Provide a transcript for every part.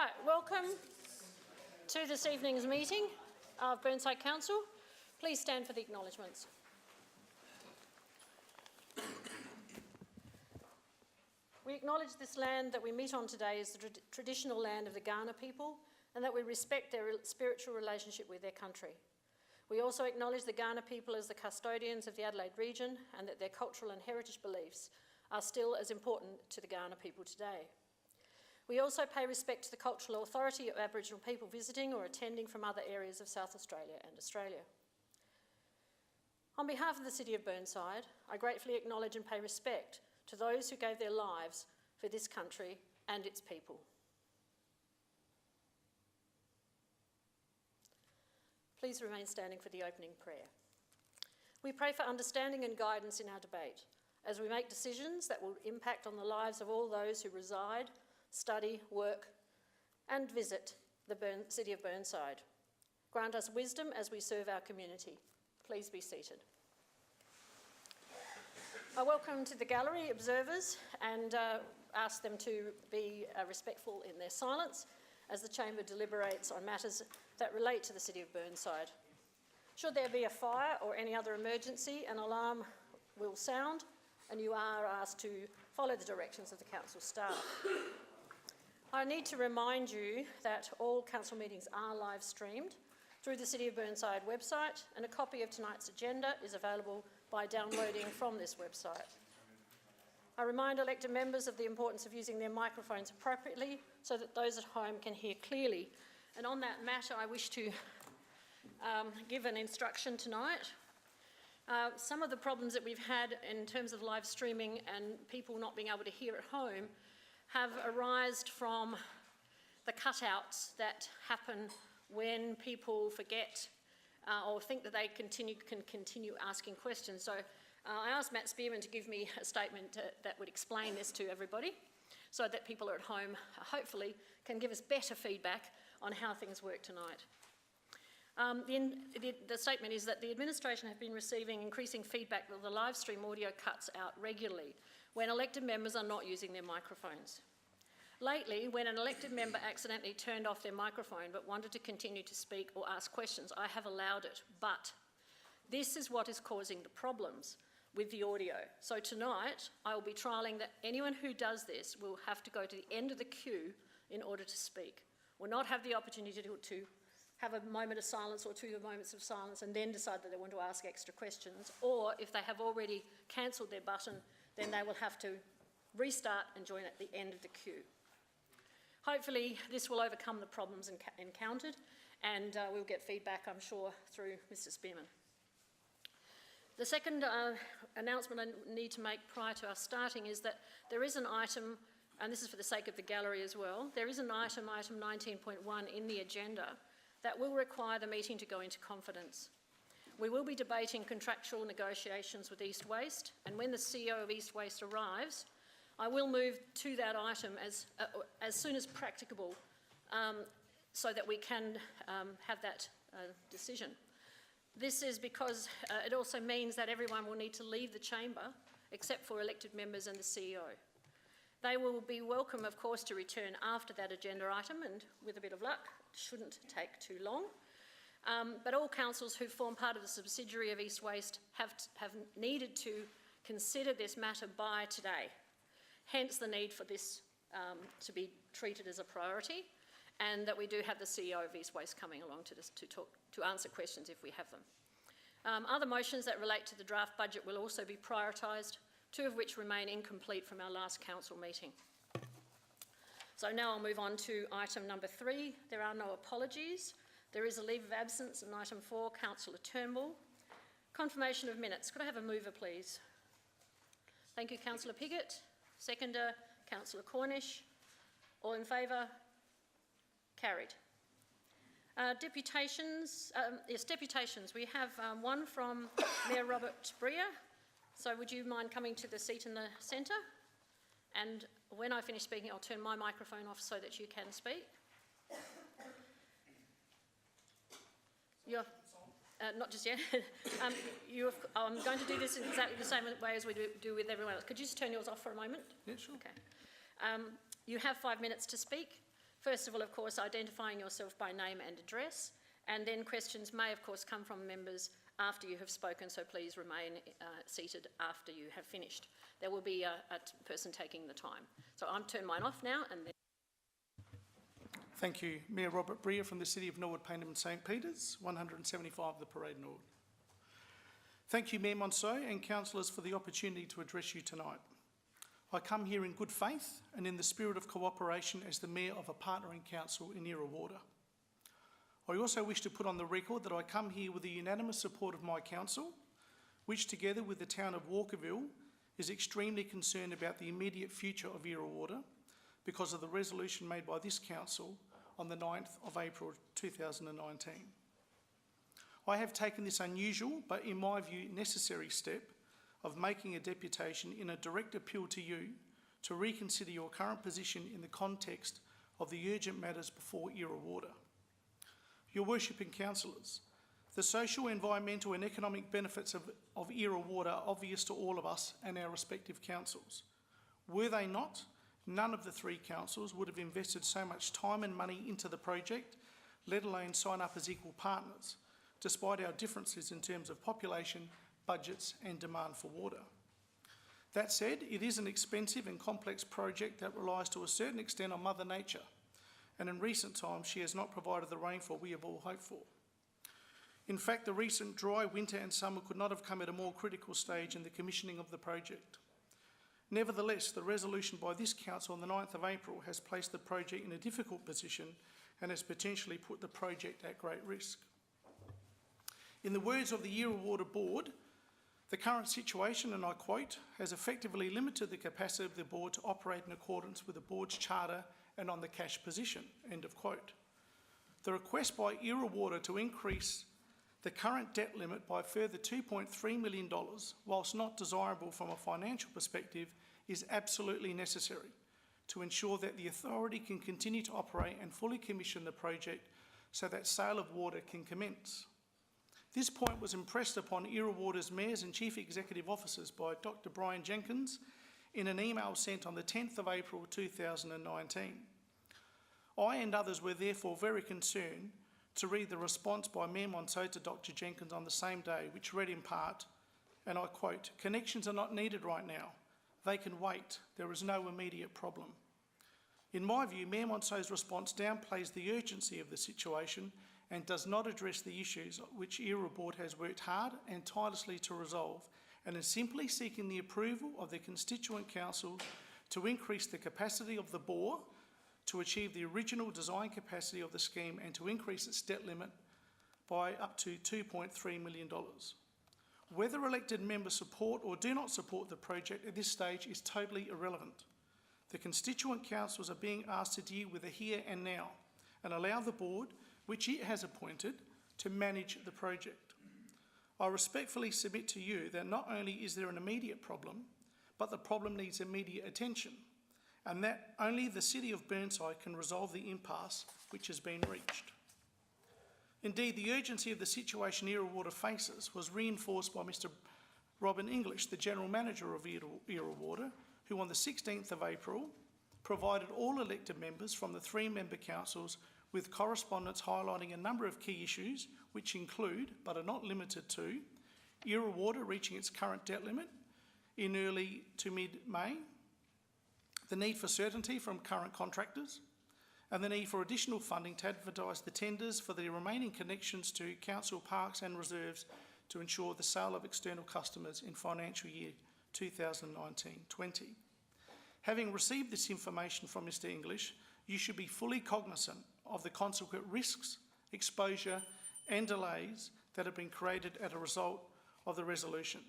Hi, welcome to this evening's meeting of Burnside Council. Please stand for the acknowledgements. We acknowledge this land that we meet on today is the traditional land of the Kaurna people and that we respect their spiritual relationship with their country. We also acknowledge the Kaurna people as the custodians of the Adelaide region and that their cultural and heritage beliefs are still as important to the Kaurna people today. We also pay respect to the cultural authority of Aboriginal people visiting or attending from other areas of South Australia and Australia. On behalf of the City of Burnside, I gratefully acknowledge and pay respect to those who gave their lives for this country and its people. Please remain standing for the opening prayer. We pray for understanding and guidance in our debate as we make decisions that will impact on the lives of all those who reside, study, work and visit the City of Burnside. Grant us wisdom as we serve our community. Please be seated. I welcome to the gallery observers and ask them to be respectful in their silence as the Chamber deliberates on matters that relate to the City of Burnside. Should there be a fire or any other emergency, an alarm will sound and you are asked to follow the directions of the Council staff. I need to remind you that all Council meetings are live streamed through the City of Burnside website and a copy of tonight's agenda is available by downloading from this website. I remind elected members of the importance of using their microphones appropriately so that those at home can hear clearly. And on that matter, I wish to give an instruction tonight. Some of the problems that we've had in terms of live streaming and people not being able to hear at home have arisen from the cutouts that happen when people forget or think that they can continue asking questions. So I asked Matt Spearman to give me a statement that would explain this to everybody so that people at home hopefully can give us better feedback on how things work tonight. The statement is that the administration have been receiving increasing feedback that the live stream audio cuts out regularly when elected members are not using their microphones. Lately, when an elected member accidentally turned off their microphone but wanted to continue to speak or ask questions, I have allowed it. But this is what is causing the problems with the audio. So tonight, I will be trialling that anyone who does this will have to go to the end of the queue in order to speak. Will not have the opportunity to have a moment of silence or 2 moments of silence and then decide that they want to ask extra questions. Or if they have already cancelled their button, then they will have to restart and join at the end of the queue. Hopefully this will overcome the problems encountered and we'll get feedback, I'm sure, through Mr. Spearman. The second announcement I need to make prior to us starting is that there is an item, and this is for the sake of the gallery as well, there is an item 19.1 in the agenda that will require the meeting to go into confidence. We will be debating contractual negotiations with East Waste, and when the CEO of East Waste arrives, I will move to that item as soon as practicable so that we can have that decision. This is because it also means that everyone will need to leave the chamber except for elected members and the CEO. They will be welcome, of course, to return after that agenda item and with a bit of luck, it shouldn't take too long. But all councils who form part of the subsidiary of East Waste have needed to consider this matter by today. Hence the need for this to be treated as a priority and that we do have the CEO of East Waste coming along to answer questions if we have them. Other motions that relate to the draft budget will also be prioritised, 2 of which remain incomplete from our last council meeting. So now I'll move on to item number 3. There are no apologies. There is a leave of absence in item 4, Councillor Turnbull. Confirmation of minutes. Could I have a mover, please? Thank you, Councillor Piggott. Seconder, Councillor Cornish. All in favour? Carried. Deputations. Yes, deputations. We have one from Mayor Robert Breer. So would you mind coming to the seat in the centre? And when I finish speaking, I'll turn my microphone off so that you can speak. Not just yet. I'm going to do this in exactly the same way as we do with everyone else. Could you just turn yours off for a moment? Yeah, sure. Okay. You have 5 minutes to speak. First of all, of course, identifying yourself by name and address, and then questions may, of course, come from members after you have spoken, so please remain seated after you have finished. There will be a person taking the time. So I'll turn mine off now and then... Thank you. Mayor Robert Bria from the City of Norwood, Payneham and St Peters, 175 the Parade Norwood. Thank you, Mayor Montceau and councillors, for the opportunity to address you tonight. I come here in good faith and in the spirit of cooperation as the Mayor of a partnering council in Irrawarra. I also wish to put on the record that I come here with the unanimous support of my council, which together with the town of Walkerville is extremely concerned about the immediate future of Irrawarra because of the resolution made by this council on the 9th of April 2019. I have taken this unusual, but in my view necessary step of making a deputation in a direct appeal to you to reconsider your current position in the context of the urgent matters before Irrawarra. Your worship and councillors, the social, environmental and economic benefits of Irrawarra are obvious to all of us and our respective councils. Were they not, none of the three councils would have invested so much time and money into the project, let alone sign up as equal partners, despite our differences in terms of population, budgets and demand for water. That said, it is an expensive and complex project that relies to a certain extent on Mother Nature, and in recent times she has not provided the rainfall we have all hoped for. In fact, the recent dry winter and summer could not have come at a more critical stage in the commissioning of the project. Nevertheless, the resolution by this council on the 9th of April has placed the project in a difficult position and has potentially put the project at great risk. In the words of the Irrawarra Board, the current situation, and I quote, has effectively limited the capacity of the board to operate in accordance with the board's charter and on the cash position, end of quote. The request by Irrawarra to increase the current debt limit by a further $2.3 million, whilst not desirable from a financial perspective, is absolutely necessary to ensure that the authority can continue to operate and fully commission the project so that sale of water can commence. This point was impressed upon Irrawarra's mayors and chief executive officers by Dr. Brian Jenkins in an email sent on the 10th of April 2019. I and others were therefore very concerned to read the response by Mayor Montceau to Dr. Jenkins on the same day, which read in part, and I quote, "Connections are not needed right now. They can wait. There is no immediate problem." In my view, Mayor Montceau's response downplays the urgency of the situation and does not address the issues which Irrawarra Board has worked hard and tirelessly to resolve, and is simply seeking the approval of the constituent council to increase the capacity of the bore to achieve the original design capacity of the scheme and to increase its debt limit by up to $2.3 million. Whether elected members support or do not support the project at this stage is totally irrelevant. The constituent councils are being asked to deal with the here and now and allow the board, which it has appointed, to manage the project. I respectfully submit to you that not only is there an immediate problem, but the problem needs immediate attention, and that only the City of Burnside can resolve the impasse which has been reached. Indeed, the urgency of the situation Irrawarra faces was reinforced by Mr. Robin English, the General Manager of Irrawarra, who on the 16th of April provided all elected members from the three-member councils with correspondence highlighting a number of key issues, which include, but are not limited to, Irrawarra reaching its current debt limit in early to mid-May, the need for certainty from current contractors, and the need for additional funding to advertise the tenders for the remaining connections to council parks and reserves to ensure the sale of external customers in financial year 2019-20. Having received this information from Mr. English, you should be fully cognisant of the consequent risks, exposure and delays that have been created as a result of the resolution.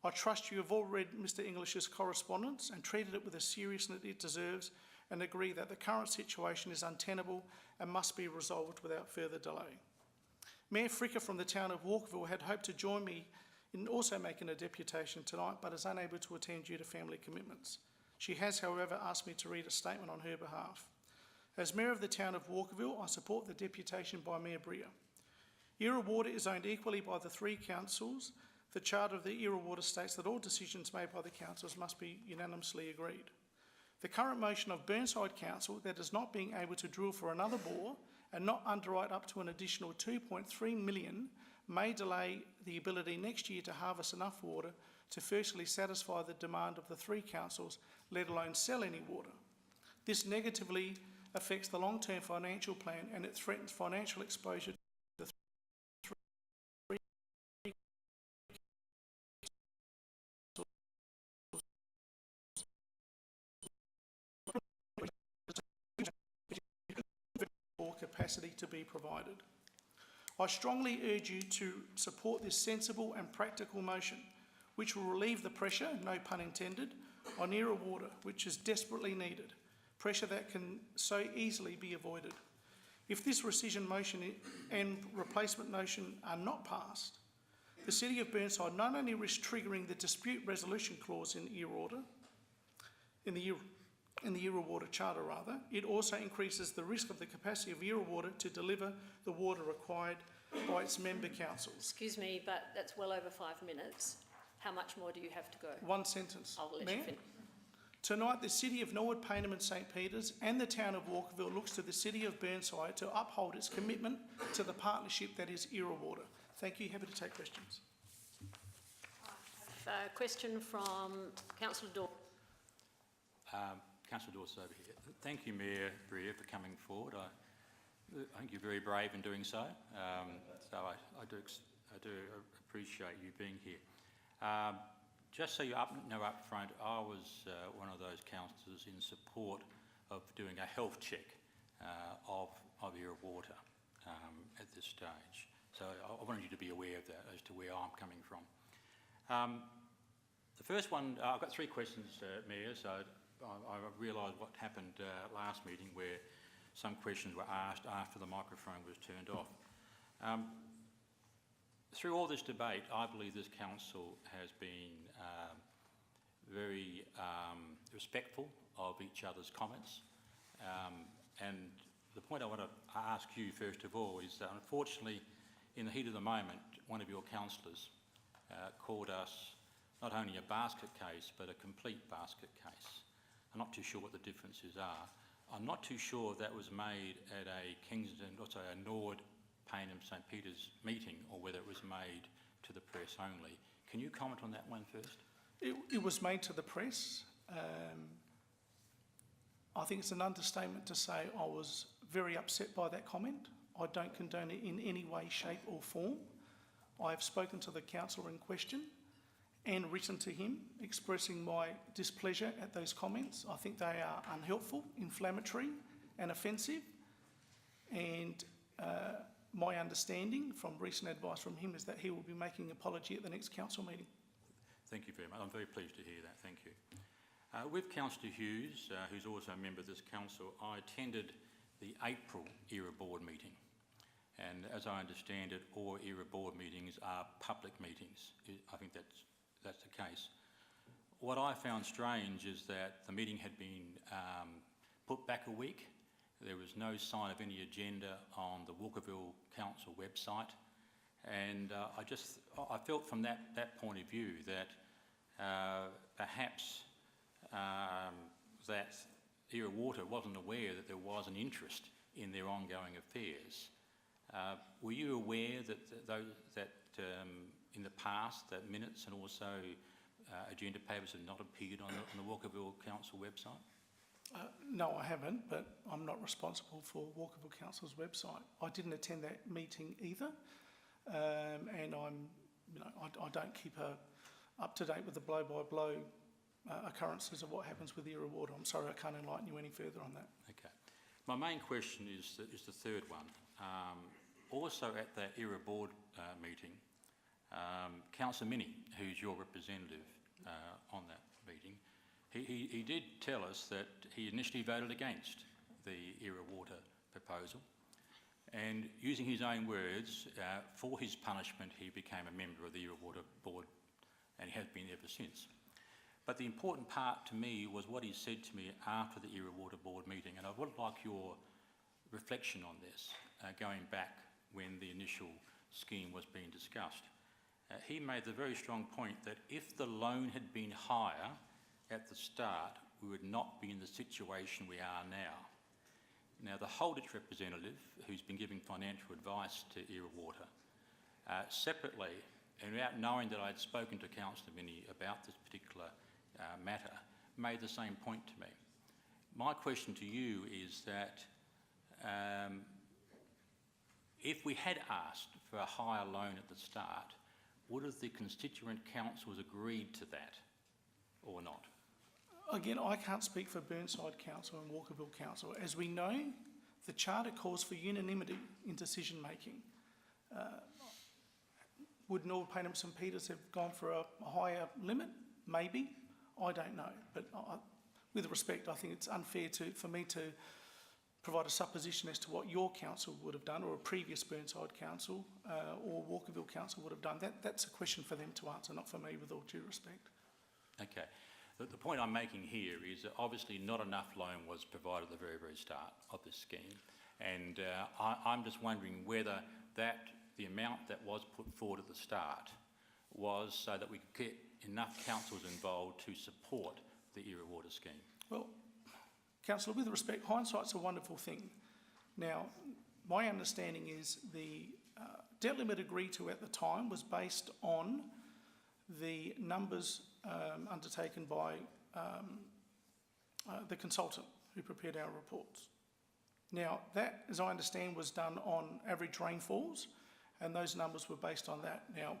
I trust you have all read Mr. English's correspondence and treated it with the seriousness it deserves, and agree that the current situation is untenable and must be resolved without further delay. Mayor Fricker from the town of Walkerville had hoped to join me in also making a deputation tonight, but is unable to attend due to family commitments. She has, however, asked me to read a statement on her behalf. As Mayor of the town of Walkerville, I support the deputation by Mayor Bria. Irrawarra is owned equally by the three councils. The Charter of the Irrawarra states that all decisions made by the councils must be unanimously agreed. The current motion of Burnside Council that is not being able to drill for another bore and not underwrite up to an additional 2.3 million may delay the ability next year to harvest enough water to firstly satisfy the demand of the three councils, let alone sell any water. This negatively affects the long-term financial plan and it threatens financial exposure to the three or capacity to be provided. I strongly urge you to support this sensible and practical motion, which will relieve the pressure, no pun intended, on Era Water, which is desperately needed, pressure that can so easily be avoided. If this rescission motion and replacement motion are not passed, the City of Burnside not only risks triggering the dispute resolution clause in the Era Water Charter, it also increases the risk of the capacity of Era Water to deliver the water required by its member councils. Excuse me, but that's well over 5 minutes. How much more do you have to go? One sentence. I'll let Mayor, you finish. Tonight, the City of Norwood, Payneham and St Peters and the town of Walkerville looks to the City of Burnside to uphold its commitment to the partnership that is Era Water. Thank you. Happy to take questions. A question from Councillor Dawes. Councillor Dawes over here. Thank you, Mayor Breer, for coming forward. I think you're very brave in doing so. So I do appreciate you being here. Just so you know up front, I was one of those councillors in support of doing a health check of Era Water at this stage. So I wanted you to be aware of that as to where I'm coming from. The first one, I've got 3 questions, Mayor, so I realised what happened last meeting where some questions were asked after the microphone was turned off. Through all this debate, I believe this council has been very respectful of each other's comments. And the point I want to ask you first of all is that unfortunately, in the heat of the moment, one of your councillors called us not only a basket case, but a complete basket case. I'm not too sure what the differences are. I'm not too sure if that was made at a Kingston, also a Norwood, Payneham, St Peters meeting, or whether it was made to the press only. Can you comment on that one first? It was made to the press. I think it's an understatement to say I was very upset by that comment. I don't condone it in any way, shape or form. I've spoken to the councillor in question and written to him expressing my displeasure at those comments. I think they are unhelpful, inflammatory and offensive, and my understanding from recent advice from him is that he will be making an apology at the next council meeting. Thank you very much. I'm very pleased to hear that. Thank you. With Councillor Hughes, who's also a member of this council, I attended the April Era Board meeting. And as I understand it, all Era Board meetings are public meetings. I think that's the case. What I found strange is that the meeting had been put back a week. There was no sign of any agenda on the Walkerville Council website. And I felt from that point of view that perhaps that Era Water wasn't aware that there was an interest in their ongoing affairs. Were you aware that in the past that minutes and also agenda papers had not appeared on the Walkerville Council website? No, I haven't, but I'm not responsible for Walkerville Council's website. I didn't attend that meeting either, and I don't keep up to date with the blow-by-blow occurrences of what happens with Era Water. I'm sorry, I can't enlighten you any further on that. Okay. My main question is the third one. Also at that Era Board meeting, Councillor Minnie, who's your representative on that meeting, he did tell us that he initially voted against the Era Water proposal, and using his own words, for his punishment he became a member of the Era Water Board, and he has been ever since. But the important part to me was what he said to me after the Era Water Board meeting, and I would like your reflection on this, going back when the initial scheme was being discussed. He made the very strong point that if the loan had been higher at the start, we would not be in the situation we are now. Now, the Holditch representative, who's been giving financial advice to Era Water, separately, and without knowing that I'd spoken to Councillor Minnie about this particular matter, made the same point to me. My question to you is that if we had asked for a higher loan at the start, would have the constituent councils agreed to that or not? Again, I can't speak for Burnside Council and Walkerville Council. As we know, the Charter calls for unanimity in decision making. Would Norwood, Payneham St Peters have gone for a higher limit? Maybe. I don't know. But with respect, I think it's unfair for me to provide a supposition as to what your council would have done, or a previous Burnside Council or Walkerville Council would have done. That's a question for them to answer, not for me, with all due respect. Okay. The point I'm making here is that obviously not enough loan was provided at the very, very start of this scheme. And I'm just wondering whether the amount that was put forward at the start was so that we could get enough councils involved to support the Era Water scheme. Well, Councillor, with respect, hindsight's a wonderful thing. Now, my understanding is the debt limit agreed to at the time was based on the numbers undertaken by the consultant who prepared our reports. Now, that, as I understand, was done on average rainfalls, and those numbers were based on that. Now,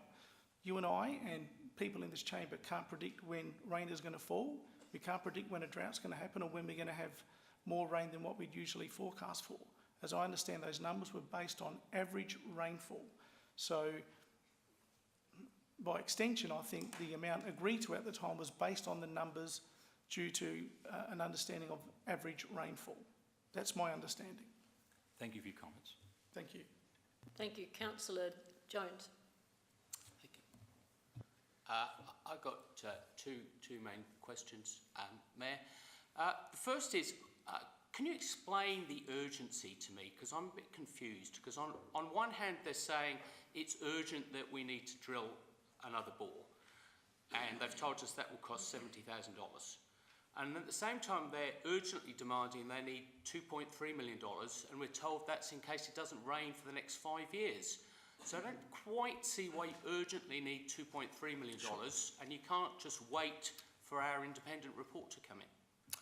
you and I and people in this chamber can't predict when rain is going to fall. We can't predict when a drought's going to happen or when we're going to have more rain than what we'd usually forecast for. As I understand, those numbers were based on average rainfall. So, by extension, I think the amount agreed to at the time was based on the numbers due to an understanding of average rainfall. That's my understanding. Thank you for your comments. Thank you. Thank you. Councillor Jones. Thank you. I've got two main questions, Mayor. The first is, can you explain the urgency to me? Because I'm a bit confused. Because on one hand, they're saying it's urgent that we need to drill another bore, and they've told us that will cost $70,000. And at the same time, they're urgently demanding they need $2.3 million, and we're told that's in case it doesn't rain for the next 5 years. So I don't quite see why you urgently need $2.3 million, and you can't just wait for our independent report to come in.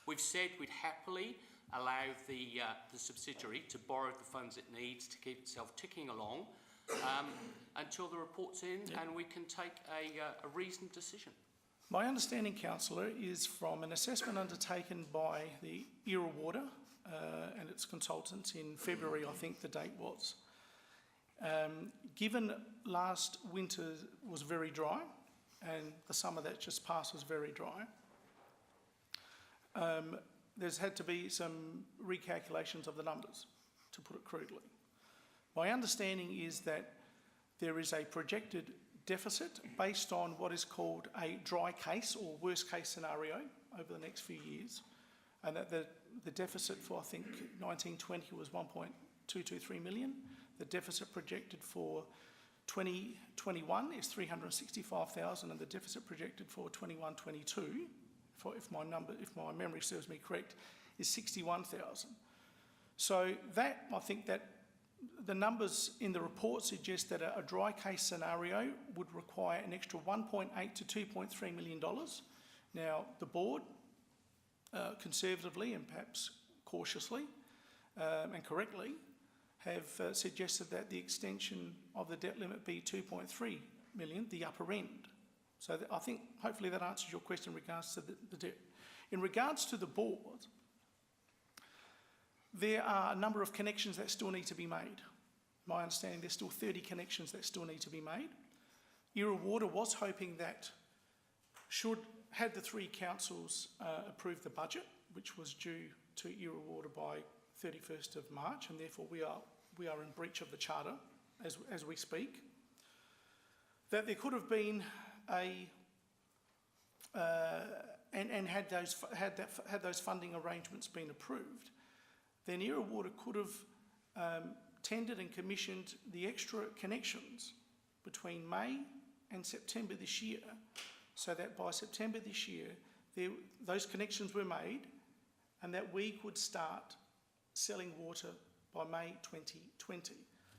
We've said we'd happily allow the subsidiary to borrow the funds it needs to keep itself ticking along until the report's in, and we can take a reasoned decision. My understanding, Councillor, is from an assessment undertaken by the Era Water and its consultants in February, I think the date was. Given last winter was very dry and the summer that just passed was very dry, there's had to be some recalculations of the numbers, to put it crudely. My understanding is that there is a projected deficit based on what is called a dry case or worst case scenario over the next few years, and that the deficit for, I think, 1920 was 1.223 million. The deficit projected for 2021 is 365,000, and the deficit projected for 21-22, if my memory serves me correct, is 61,000. So that, I think that the numbers in the report suggest that a dry case scenario would require an extra $1.8 to $2.3 million. Now, the board, conservatively and perhaps cautiously and correctly, have suggested that the extension of the debt limit be 2.3 million, the upper end. So I think hopefully that answers your question in regards to the debt. In regards to the board, there are a number of connections that still need to be made. My understanding, there's still 30 connections that still need to be made. Era Water was hoping that had the three councils approved the budget, which was due to Era Water by 31st of March, and therefore we are in breach of the charter as we speak, that there could have been and had those funding arrangements been approved, then Era Water could have tendered and commissioned the extra connections between May and September this year, so that by September this year those connections were made and that we could start selling water by May 2020.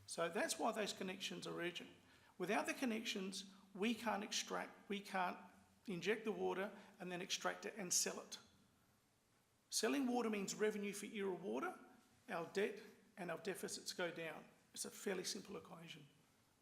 So that's why those connections are urgent. Without the connections, we can't inject the water and then extract it and sell it. Selling water means revenue for Era Water, our debt and our deficits go down. It's a fairly simple equation.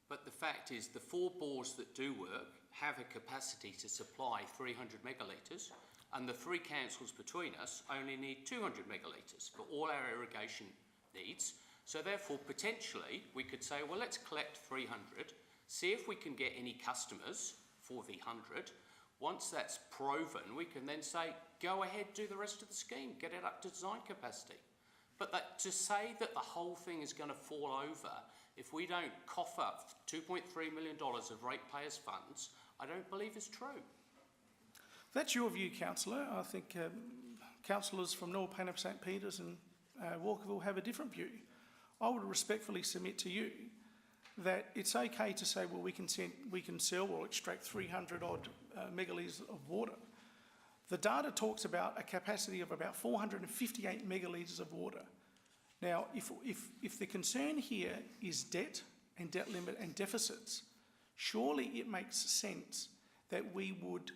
But the fact is, the 4 bores that do work have a capacity to supply 300 megalitres, and the 3 councils between us only need 200 megalitres for all our irrigation needs. So therefore, potentially, we could say, well, let's collect 300, see if we can get any customers for the 100. Once that's proven, we can then say, go ahead, do the rest of the scheme, get it up to design capacity. But to say that the whole thing is going to fall over if we don't cough up $2.3 million of ratepayers' funds, I don't believe is true. That's your view, Councillor. I think councillors from Norwood, Payneham, St Peters and Walkerville have a different view. I would respectfully submit to you that it's okay to say, well, we can sell or extract 300 odd megalitres of water. The data talks about a capacity of about 458 megalitres of water. Now, if the concern here is debt and debt limit and deficits, surely it makes sense that we would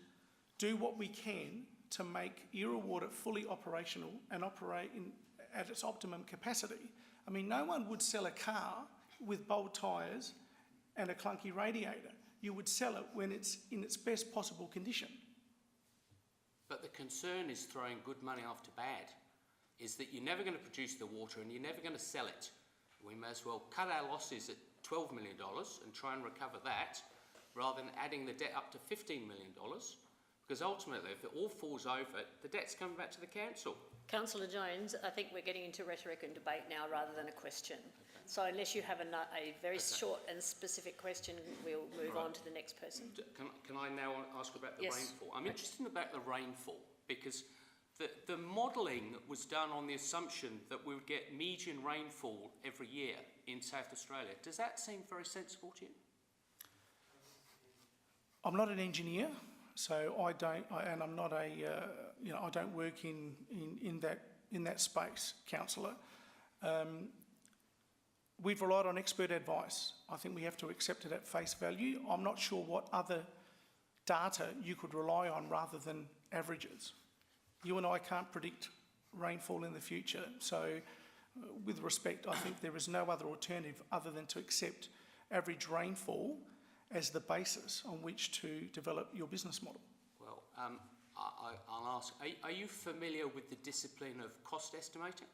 do what we can to make Era Water fully operational and operate at its optimum capacity. I mean, no one would sell a car with bold tyres and a clunky radiator. You would sell it when it's in its best possible condition. But the concern is throwing good money after bad, is that you're never going to produce the water and you're never going to sell it. We may as well cut our losses at $12 million and try and recover that, rather than adding the debt up to $15 million, because ultimately, if it all falls over, the debt's coming back to the council. Councillor Jones, I think we're getting into rhetoric and debate now rather than a question. Okay. So unless you have a very short and specific question, we'll move on to the next person. Can I now ask about the rainfall? I'm interested about the rainfall because the modelling was done on the assumption that we would get median rainfall every year in South Australia. Does that seem very sensible to you? I'm not an engineer, so I don't work in that space, Councillor. We've relied on expert advice. I think we have to accept it at face value. I'm not sure what other data you could rely on rather than averages. You and I can't predict rainfall in the future, so with respect, I think there is no other alternative other than to accept average rainfall as the basis on which to develop your business model. Well, I'll ask, are you familiar with the discipline of cost estimating?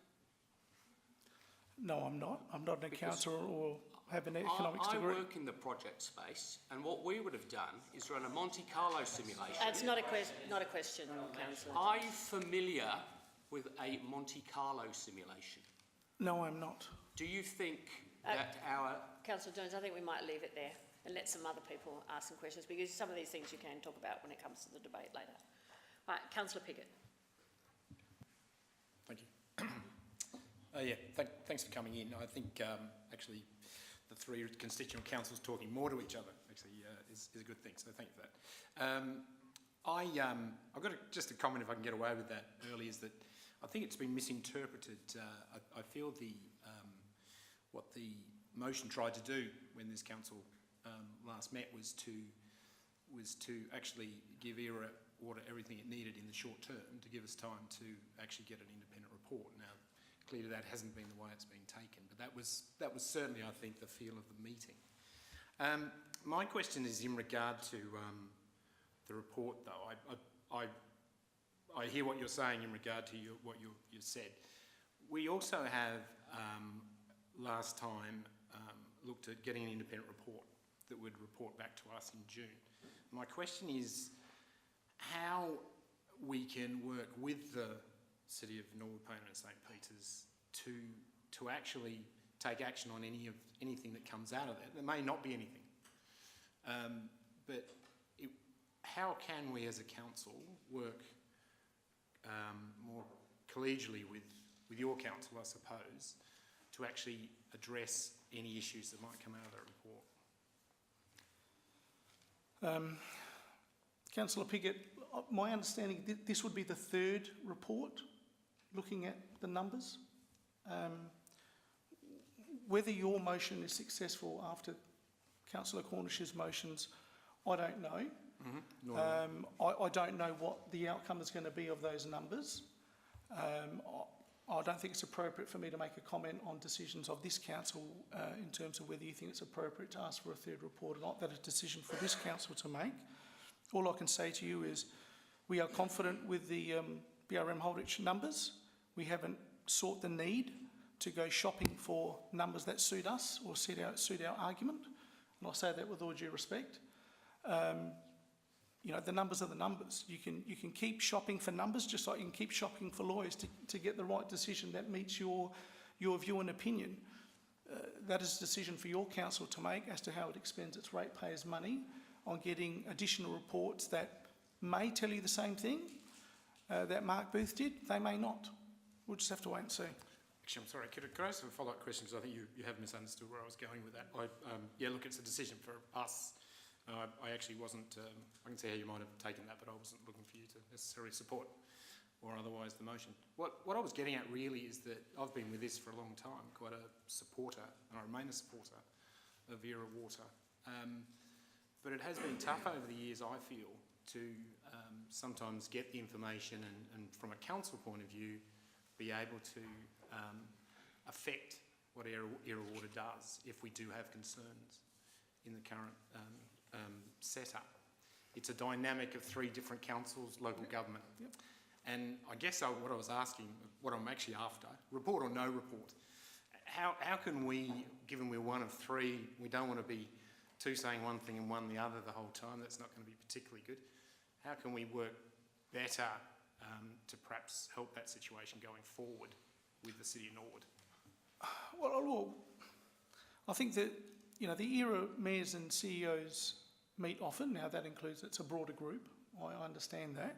No, I'm not. I'm not an accountant or have an economics degree. I work in the project space, and what we would have done is run a Monte Carlo simulation. It's not a question, Councillor. Are you familiar with a Monte Carlo simulation? No, I'm not. Do you think that our... Councillor Jones, I think we might leave it there and let some other people ask some questions, because some of these things you can talk about when it comes to the debate later. Right, Councillor Piggott. Thank you. Thanks for coming in. I think actually the 3 constituent councils talking more to each other actually is a good thing, so thank you for that. I've got just a comment, if I can get away with that early, is that I think it's been misinterpreted. I feel what the motion tried to do when this council last met was to actually give Era Water everything it needed in the short term to give us time to actually get an independent report. Now, clearly that hasn't been the way it's been taken, but that was certainly, I think, the feel of the meeting. My question is in regard to the report, though. I hear what you're saying in regard to what you said. We also have last time looked at getting an independent report that would report back to us in June. My question is how we can work with the City of Norwood, Payneham and St Peters to actually take action on anything that comes out of that. There may not be anything, but how can we as a council work more collegially with your council, I suppose, to actually address any issues that might come out of that report? Councillor Piggott, my understanding, this would be the third report looking at the numbers. Whether your motion is successful after Councillor Cornish's motions, I don't know. I don't know what the outcome is going to be of those numbers. I don't think it's appropriate for me to make a comment on decisions of this council in terms of whether you think it's appropriate to ask for a third report or not. That is a decision for this council to make. All I can say to you is we are confident with the BRM Holditch numbers. We haven't sought the need to go shopping for numbers that suit us or suit our argument. And I say that with all due respect. You know, the numbers are the numbers. You can keep shopping for numbers just like you can keep shopping for lawyers to get the right decision that meets your view and opinion. That is a decision for your council to make as to how it expends its ratepayers' money on getting additional reports that may tell you the same thing that Mark Booth did. They may not. We'll just have to wait and see. Actually, I'm sorry, could I ask a follow-up question, because I think you have misunderstood where I was going with that. Yeah, look, it's a decision for us. I actually wasn't, I can see how you might have taken that, but I wasn't looking for you to necessarily support or otherwise the motion. What I was getting at really is that I've been with this for a long time, quite a supporter, and I remain a supporter of Vera Water. But it has been tough over the years, I feel, to sometimes get the information and from a council point of view, be able to affect what Era Water does if we do have concerns in the current setup. It's a dynamic of 3 different councils, local government. Yep. And I guess what I was asking, what I'm actually after, report or no report, how can we, given we're one of 3, we don't want to be 2 saying one thing and 1 the other the whole time, that's not going to be particularly good. How can we work better to perhaps help that situation going forward with the City of Norwood? Well, I think that, you know, the ERA mayors and CEOs meet often. Now that includes, it's a broader group. I understand that.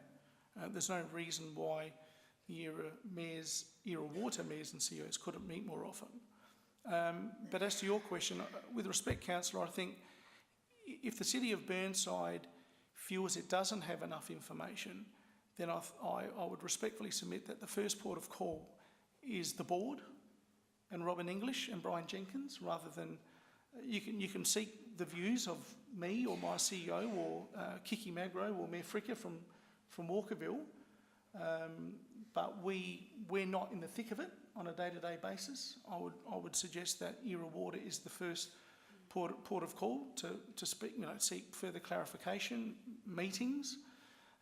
There's no reason why the ERA Water mayors and CEOs couldn't meet more often. But as to your question, with respect, Councillor, I think if the City of Burnside feels it doesn't have enough information, then I would respectfully submit that the first port of call is the board and Robin English and Brian Jenkins, rather than you can seek the views of me or my CEO or Kiki Magro or Mayor Fricker from Walkerville, but we're not in the thick of it on a day-to-day basis. I would suggest that Era Water is the first port of call to speak, you know, seek further clarification, meetings,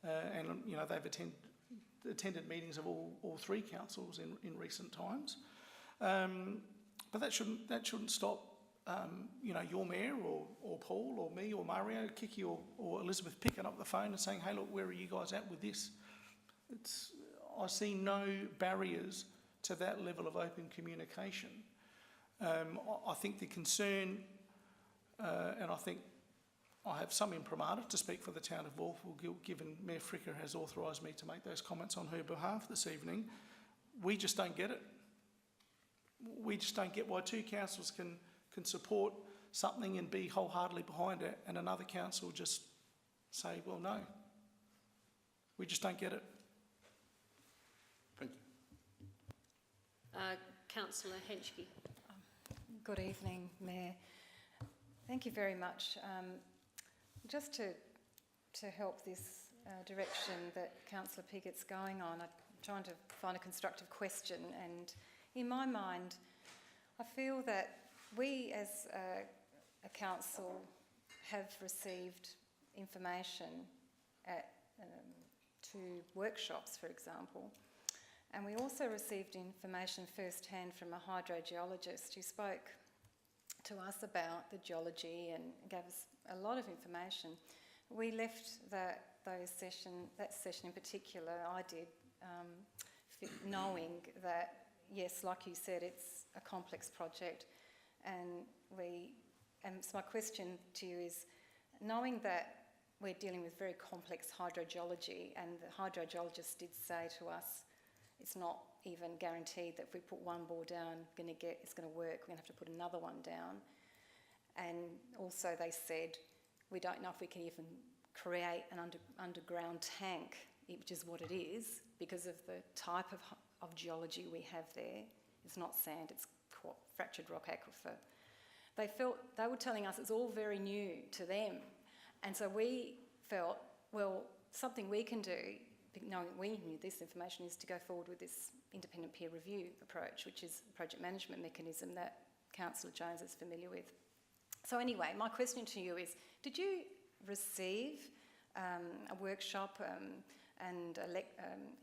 and you know they've attended meetings of all 3 councils in recent times, but that shouldn't stop you know, your mayor or Paul or me or Mario, Kiki or Elizabeth picking up the phone and saying, hey, look, where are you guys at with this? I see no barriers to that level of open communication. I think the concern, and I think I have some imprimatur to speak for the town of Walkerville, given Mayor Fricker has authorised me to make those comments on her behalf this evening. We just don't get it. We just don't get why 2 councils can support something and be wholeheartedly behind it, and another council just say, well, no. We just don't get it. Thank you. Councillor Henschke. Good evening, Mayor. Thank you very much. Just to help this direction that Councillor Piggott's going on, I'm trying to find a constructive question, and in my mind, I feel that we as a council have received information at 2 workshops, for example, and we also received information firsthand from a hydrogeologist who spoke to us about the geology and gave us a lot of information. We left that session in particular, I did, knowing that, yes, like you said, it's a complex project, and so my question to you is, knowing that we're dealing with very complex hydrogeology, and the hydrogeologist did say to us, it's not even guaranteed that if we put 1 bore down, it's going to work. We're going to have to put another one down. And also they said, we don't know if we can even create an underground tank, which is what it is, because of the type of geology we have there. It's not sand, it's fractured rock aquifer. They were telling us it's all very new to them. And so we felt, well, something we can do, knowing we knew this information, is to go forward with this independent peer review approach, which is a project management mechanism that Councillor Jones is familiar with. So anyway, my question to you is, did you receive a workshop and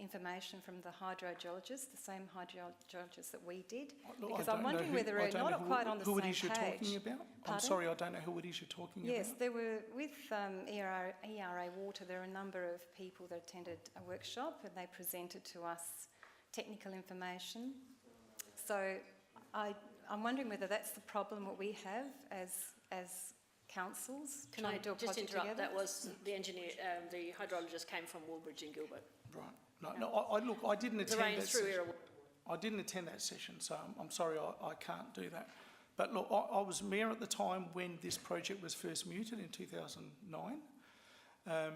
information from the hydrogeologists, the same hydrogeologists that we did? Look, Because I'm wondering whether we're not quite on the same page. Who it is you're talking about? I'm Pardon? sorry, I don't know who it is you're talking about. Yes, there were, with ERA Water, there are a number of people that attended a workshop and they presented to us technical information. So I'm wondering whether that's the problem that we have as councils. Can trying I to do a just project interrupt? together. That was the engineer, the hydrologist came from Woolbridge and Gilbert. Right. No, I didn't The attend rain that through session. Era. I didn't attend that session, so I'm sorry I can't do that. But look, I was mayor at the time when this project was first mooted in 2009. I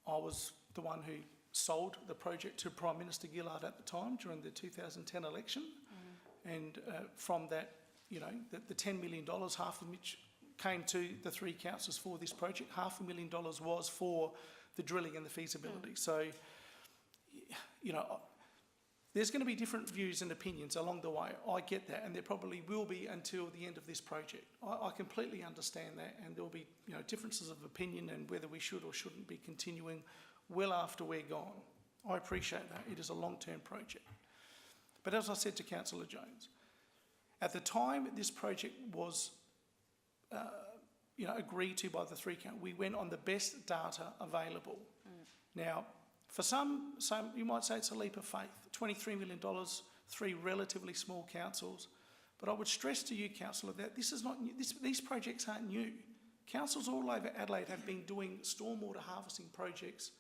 was the one who sold the project to Prime Minister Gillard at the time during the 2010 election. And from that, you know, the $10 million, half of which came to the three councils for this project, $500,000 was for the drilling and the feasibility. So, you know, there's going to be different views and opinions along the way. I get that, and there probably will be until the end of this project. I completely understand that, and there'll be, you know, differences of opinion and whether we should or shouldn't be continuing well after we're gone. I appreciate that. It is a long-term project. But as I said to Councillor Jones, at the time this project was agreed to by the three councils, we went on the best data available. Now, for some, you might say it's a leap of faith. $23 million, three relatively small councils. But I would stress to you, Councillor, that this is not new. These projects aren't new. Councils all over Adelaide have been doing stormwater harvesting projects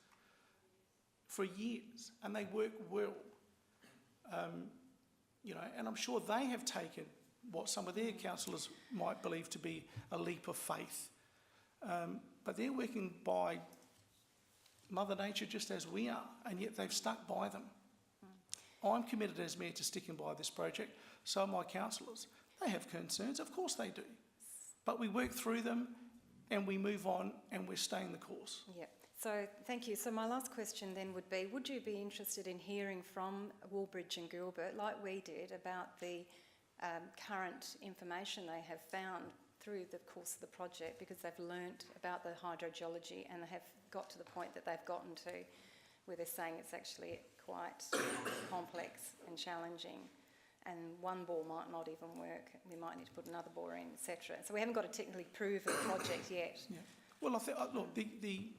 for years, and they work well. And I'm sure they have taken what some of their councillors might believe to be a leap of faith. But they're working by Mother Nature just as we are, and yet they've stuck by them. I'm committed as mayor to sticking by this project, so are my councillors. They have concerns, of course they do. But we work through them and we move on and we're staying the course. Yeah. So thank you. So my last question then would be, would you be interested in hearing from Woolbridge and Gilbert, like we did, about the current information they have found through the course of the project, because they've learnt about the hydrogeology and they have got to the point that they've gotten to where they're saying it's actually quite complex and challenging, and one bore might not even work. We might need to put another bore in, etc. So we haven't got a technically proven project yet. Yeah. Well, I think, look, the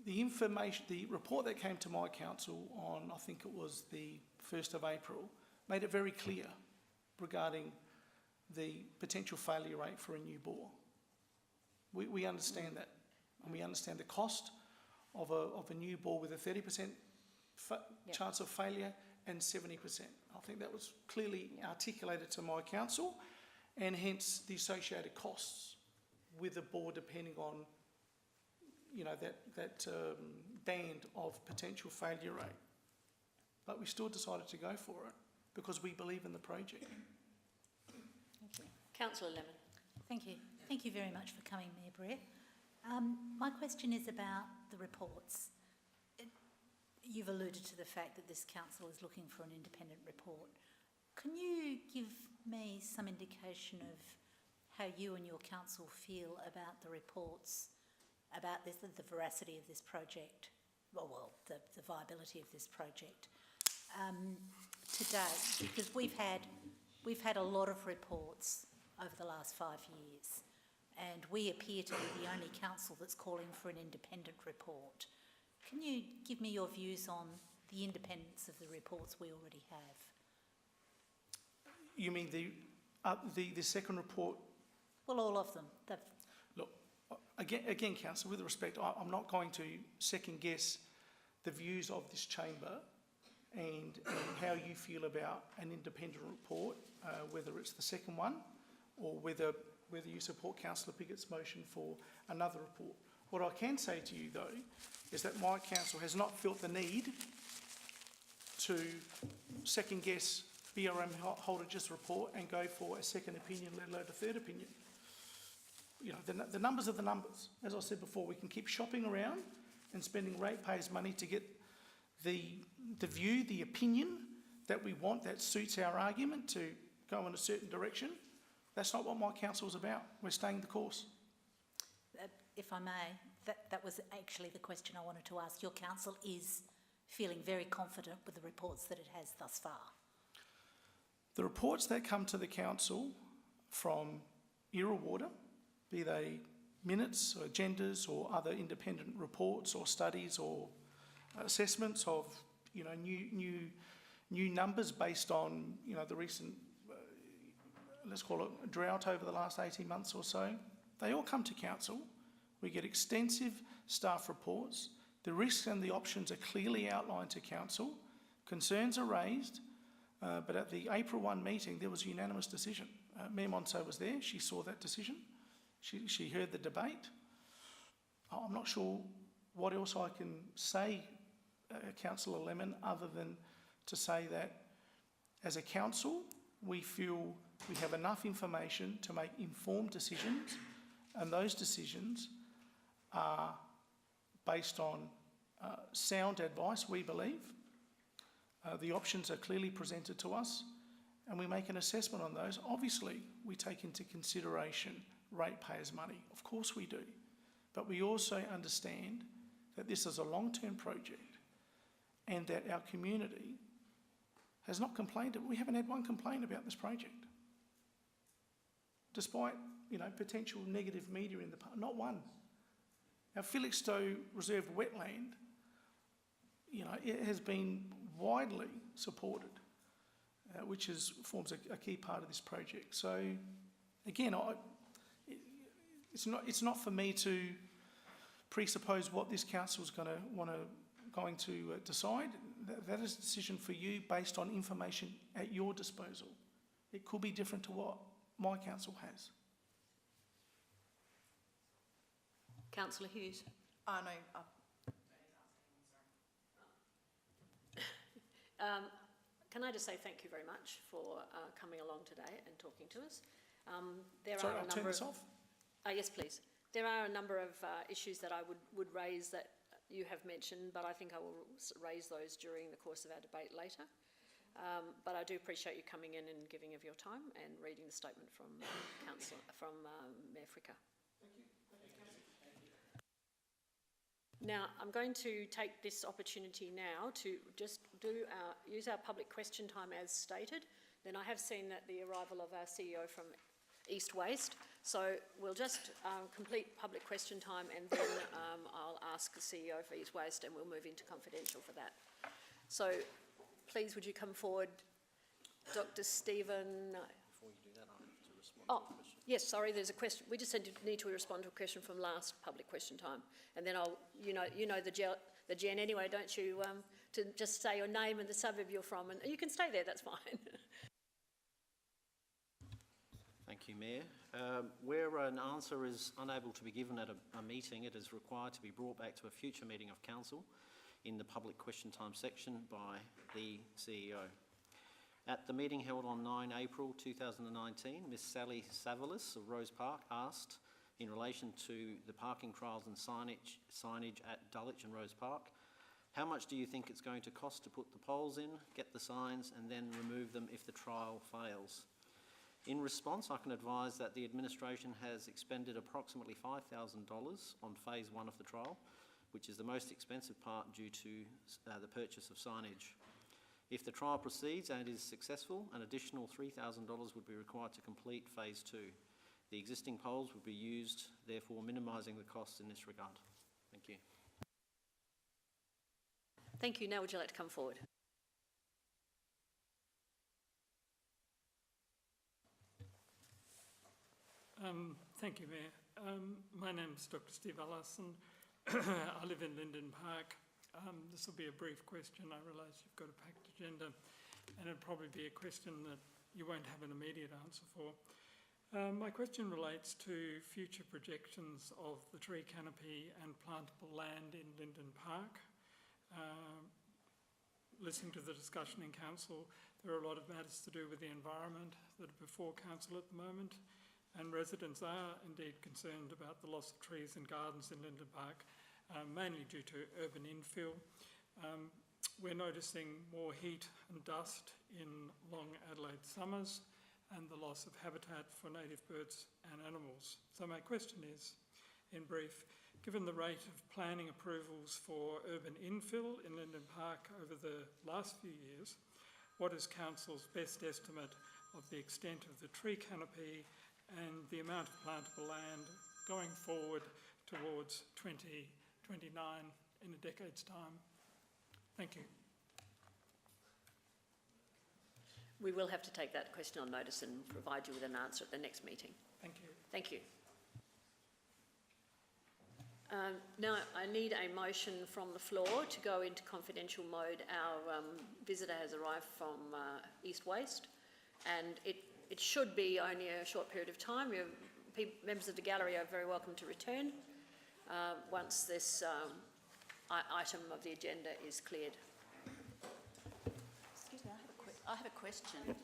information, the report that came to my council on, I think it was the 1st of April, made it very clear regarding the potential failure rate for a new bore. We understand that, and we understand the cost of a new bore with a 30% chance of failure and 70%. I think that was clearly articulated to my council, and hence the associated costs with a bore depending on, you know, that band of potential failure rate. But we still decided to go for it because we believe in the project. Thank you. Councillor Lemon. Thank you. Thank you very much for coming, Mayor Brea. My question is about the reports. You've alluded to the fact that this council is looking for an independent report. Can you give me some indication of how you and your council feel about the reports, about the veracity of this project, the viability of this project today? Because we've had a lot of reports over the last 5 years, and we appear to be the only council that's calling for an independent report. Can you give me your views on the independence of the reports we already have? You mean the second report? Well, all of them. Look, again, Councillor, with respect, I'm not going to second guess the views of this chamber and how you feel about an independent report, whether it's the second one or whether you support Councillor Pickett's motion for another report. What I can say to you, though, is that my council has not felt the need to second-guess BRM Holdridge's report and go for a second opinion, let alone a third opinion. You know, the numbers are the numbers. As I said before, we can keep shopping around and spending ratepayers' money to get the view, the opinion that we want, that suits our argument to go in a certain direction. That's not what my council is about. We're staying the course. If I may, that was actually the question I wanted to ask. Your council is feeling very confident with the reports that it has thus far. The reports that come to the council from Era Water, be they minutes or agendas or other independent reports or studies or assessments of, you know, new numbers based on, you know, the recent, let's call it drought over the last 18 months or so, they all come to council. We get extensive staff reports. The risks and the options are clearly outlined to council. Concerns are raised, but at the April 1 meeting, there was a unanimous decision. Mayor Monso was there. She saw that decision. She heard the debate. I'm not sure what else I can say, Councillor Lemon, other than to say that as a council, we feel we have enough information to make informed decisions, and those decisions are based on sound advice, we believe. The options are clearly presented to us, and we make an assessment on those. Obviously, we take into consideration ratepayers' money. Of course we do. But we also understand that this is a long-term project and that our community has not complained. We haven't had one complaint about this project. Despite, you know, potential negative media in the past, not one. Our Felixstowe Reserve wetland, you know, it has been widely supported, which forms a key part of this project. So, again, it's not for me to presuppose what this council is going to decide. That is a decision for you based on information at your disposal. It could be different to what my council has. Councillor Hughes. Oh, no. Can I just say thank you very much for coming along today and talking to us. Sorry, I'll turn this off. Yes, please. There are a number of issues that I would raise that you have mentioned, but I think I will raise those during the course of our debate later. But I do appreciate you coming in and giving of your time and reading the statement from Mayor Fricker. Thank you. Now, I'm going to take this opportunity now to just use our public question time as stated. Then I have seen that the arrival of our CEO from East Waste. So we'll just complete public question time, and then I'll ask the CEO for East Waste, and we'll move into confidential for that. So please, would you come forward, Dr. Stephen? Before you do that, I have to respond Oh, to the question. yes, sorry, there's a question. We just need to respond to a question from last public question time. And then you know the Jen anyway, don't you, to just say your name and the suburb you're from, and you can stay there, that's fine. Thank you, Mayor. Where an answer is unable to be given at a meeting, it is required to be brought back to a future meeting of Council in the public question time section by the CEO. At the meeting held on 9 April 2019, Ms Sally Savalis of Rose Park asked, in relation to the parking trials and signage at Dulwich and Rose Park, how much do you think it's going to cost to put the poles in, get the signs, and then remove them if the trial fails? In response, I can advise that the administration has expended approximately $5,000 on phase 1 of the trial, which is the most expensive part due to the purchase of signage. If the trial proceeds and is successful, an additional $3,000 would be required to complete phase 2. The existing poles would be used, therefore minimising the costs in this regard. Thank you. Thank you. Now would you like to come forward? Thank you, Mayor. My name is Dr. Steve Ellis, and I live in Linden Park. This will be a brief question. I realise you've got a packed agenda, and it'll probably be a question that you won't have an immediate answer for. My question relates to future projections of the tree canopy and plantable land in Linden Park. Listening to the discussion in council, there are a lot of matters to do with the environment that are before council at the moment, and residents are indeed concerned about the loss of trees and gardens in Linden Park, mainly due to urban infill. We're noticing more heat and dust in long Adelaide summers and the loss of habitat for native birds and animals. So my question is, in brief, given the rate of planning approvals for urban infill in Linden Park over the last few years, what is council's best estimate of the extent of the tree canopy and the amount of plantable land going forward towards 2029 in a decade's time? Thank you. We will have to take that question on notice and provide you with an answer at the next meeting. Thank you. Thank you. Now, I need a motion from the floor to go into confidential mode. Our visitor has arrived from East Waste, and it should be only a short period of time. Members of the gallery are very welcome to return once this item of the agenda is cleared. Excuse me, I have a question.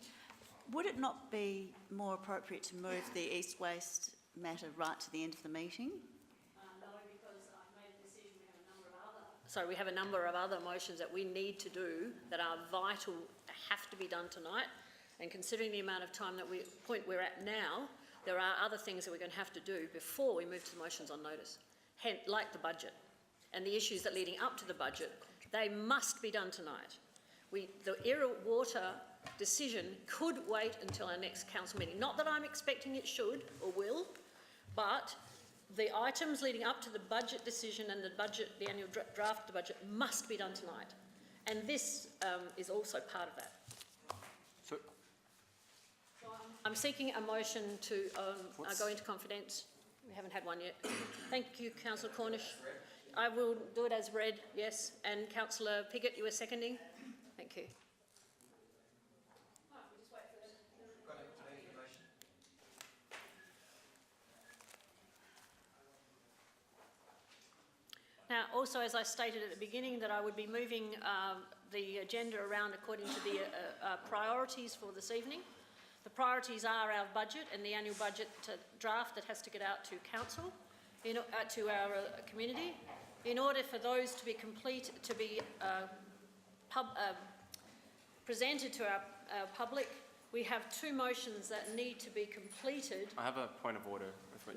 Would it not be more appropriate to move the East Waste matter right to the end of the meeting? No, because I've made a decision. We have a number of other motions that we need to do that are vital, have to be done tonight. And considering the amount of time that we're at now, there are other things that we're going to have to do before we move to the motions on notice, like the budget. And the issues that leading up to the budget, they must be done tonight. The Era Water decision could wait until our next council meeting. Not that I'm expecting it should or will, but the items leading up to the budget decision and the annual draft of the budget must be done tonight. And this is also part of that. So I'm seeking a motion to go into confidence. We haven't had one yet. Thank you, Councillor Cornish. I will do it as read, yes. And Councillor Piggott, you were seconding? Thank you. Now, also, as I stated at the beginning, that I would be moving the agenda around according to the priorities for this evening. The priorities are our budget and the annual budget draft that has to get out to council, to our community. In order for those to be presented to our public, we have two motions that need to be completed. I have a point of order.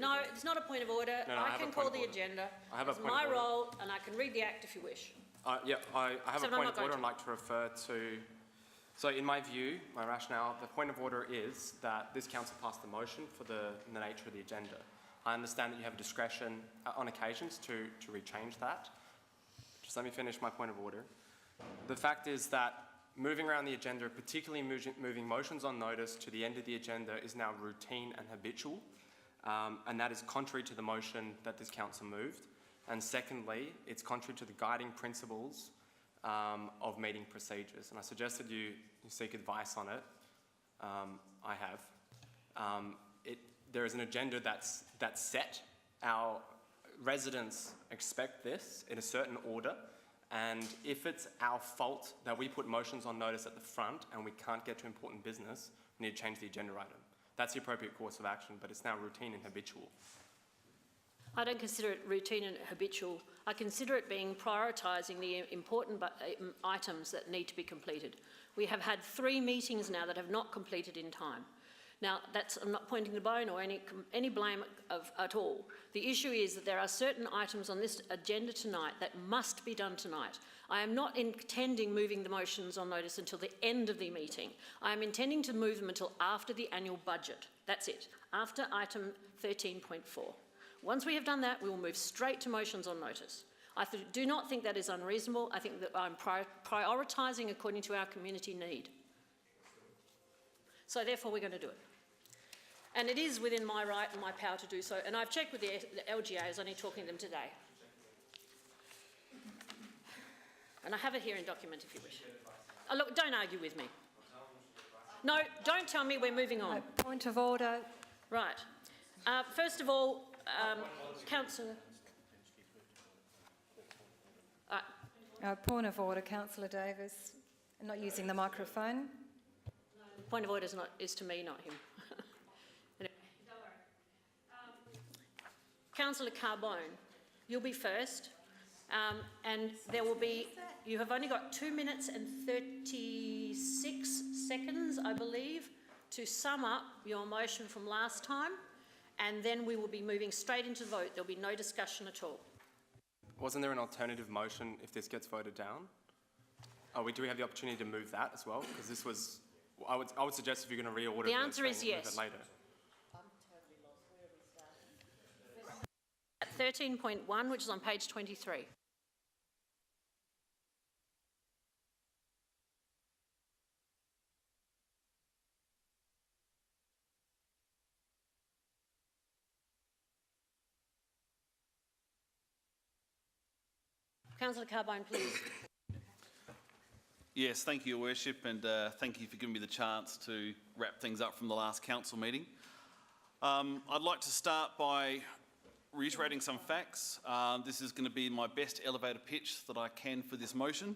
No, it's not a point of order. No, I can call the agenda. It's my role, and I can read the act if you wish. Yeah, I have a point of order. I'd like to refer to... So in my view, my rationale, the point of order is that this council passed the motion for the nature of the agenda. I understand that you have discretion on occasions to rechange that. Just let me finish my point of order. The fact is that moving around the agenda, particularly moving motions on notice to the end of the agenda, is now routine and habitual, and that is contrary to the motion that this council moved. And secondly, it's contrary to the guiding principles of meeting procedures. And I suggested you seek advice on it. I have. There is an agenda that's set. Our residents expect this in a certain order, and if it's our fault that we put motions on notice at the front and we can't get to important business, we need to change the agenda item. That's the appropriate course of action, but it's now routine and habitual. I don't consider it routine and habitual. I consider it being prioritising the important items that need to be completed. We have had 3 meetings now that have not completed in time. Now, I'm not pointing the bone or any blame at all. The issue is that there are certain items on this agenda tonight that must be done tonight. I am not intending moving the motions on notice until the end of the meeting. I am intending to move them until after the annual budget. That's it, after item 13.4. Once we have done that, we will move straight to motions on notice. I do not think that is unreasonable. I think that I'm prioritising according to our community need. So therefore, we're going to do it. And it is within my right and my power to do so. And I've checked with the LGA. I was only talking to them today. And I have it here in document if you wish. Oh, look, don't argue with me. No, don't tell me we're moving on. Point of order. Right. First of all, Councillor... Point of order, Councillor Davis. Not using the microphone. Point of order is to me, not him. Anyway. Councillor Carbone, you'll be first, and there will be... You have only got 2 minutes and 36 seconds, I believe, to sum up your motion from last time, and then we will be moving straight into the vote. There'll be no discussion at all. Wasn't there an alternative motion if this gets voted down? Do we have the opportunity to move that as well? Because this was, I would suggest if you're going to reorder The answer is yes. move it later. At 13.1, which is on page 23. Councillor Carbone, please. Yes, thank you, Your Worship, and thank you for giving me the chance to wrap things up from the last council meeting. I'd like to start by reiterating some facts. This is going to be my best elevator pitch that I can for this motion.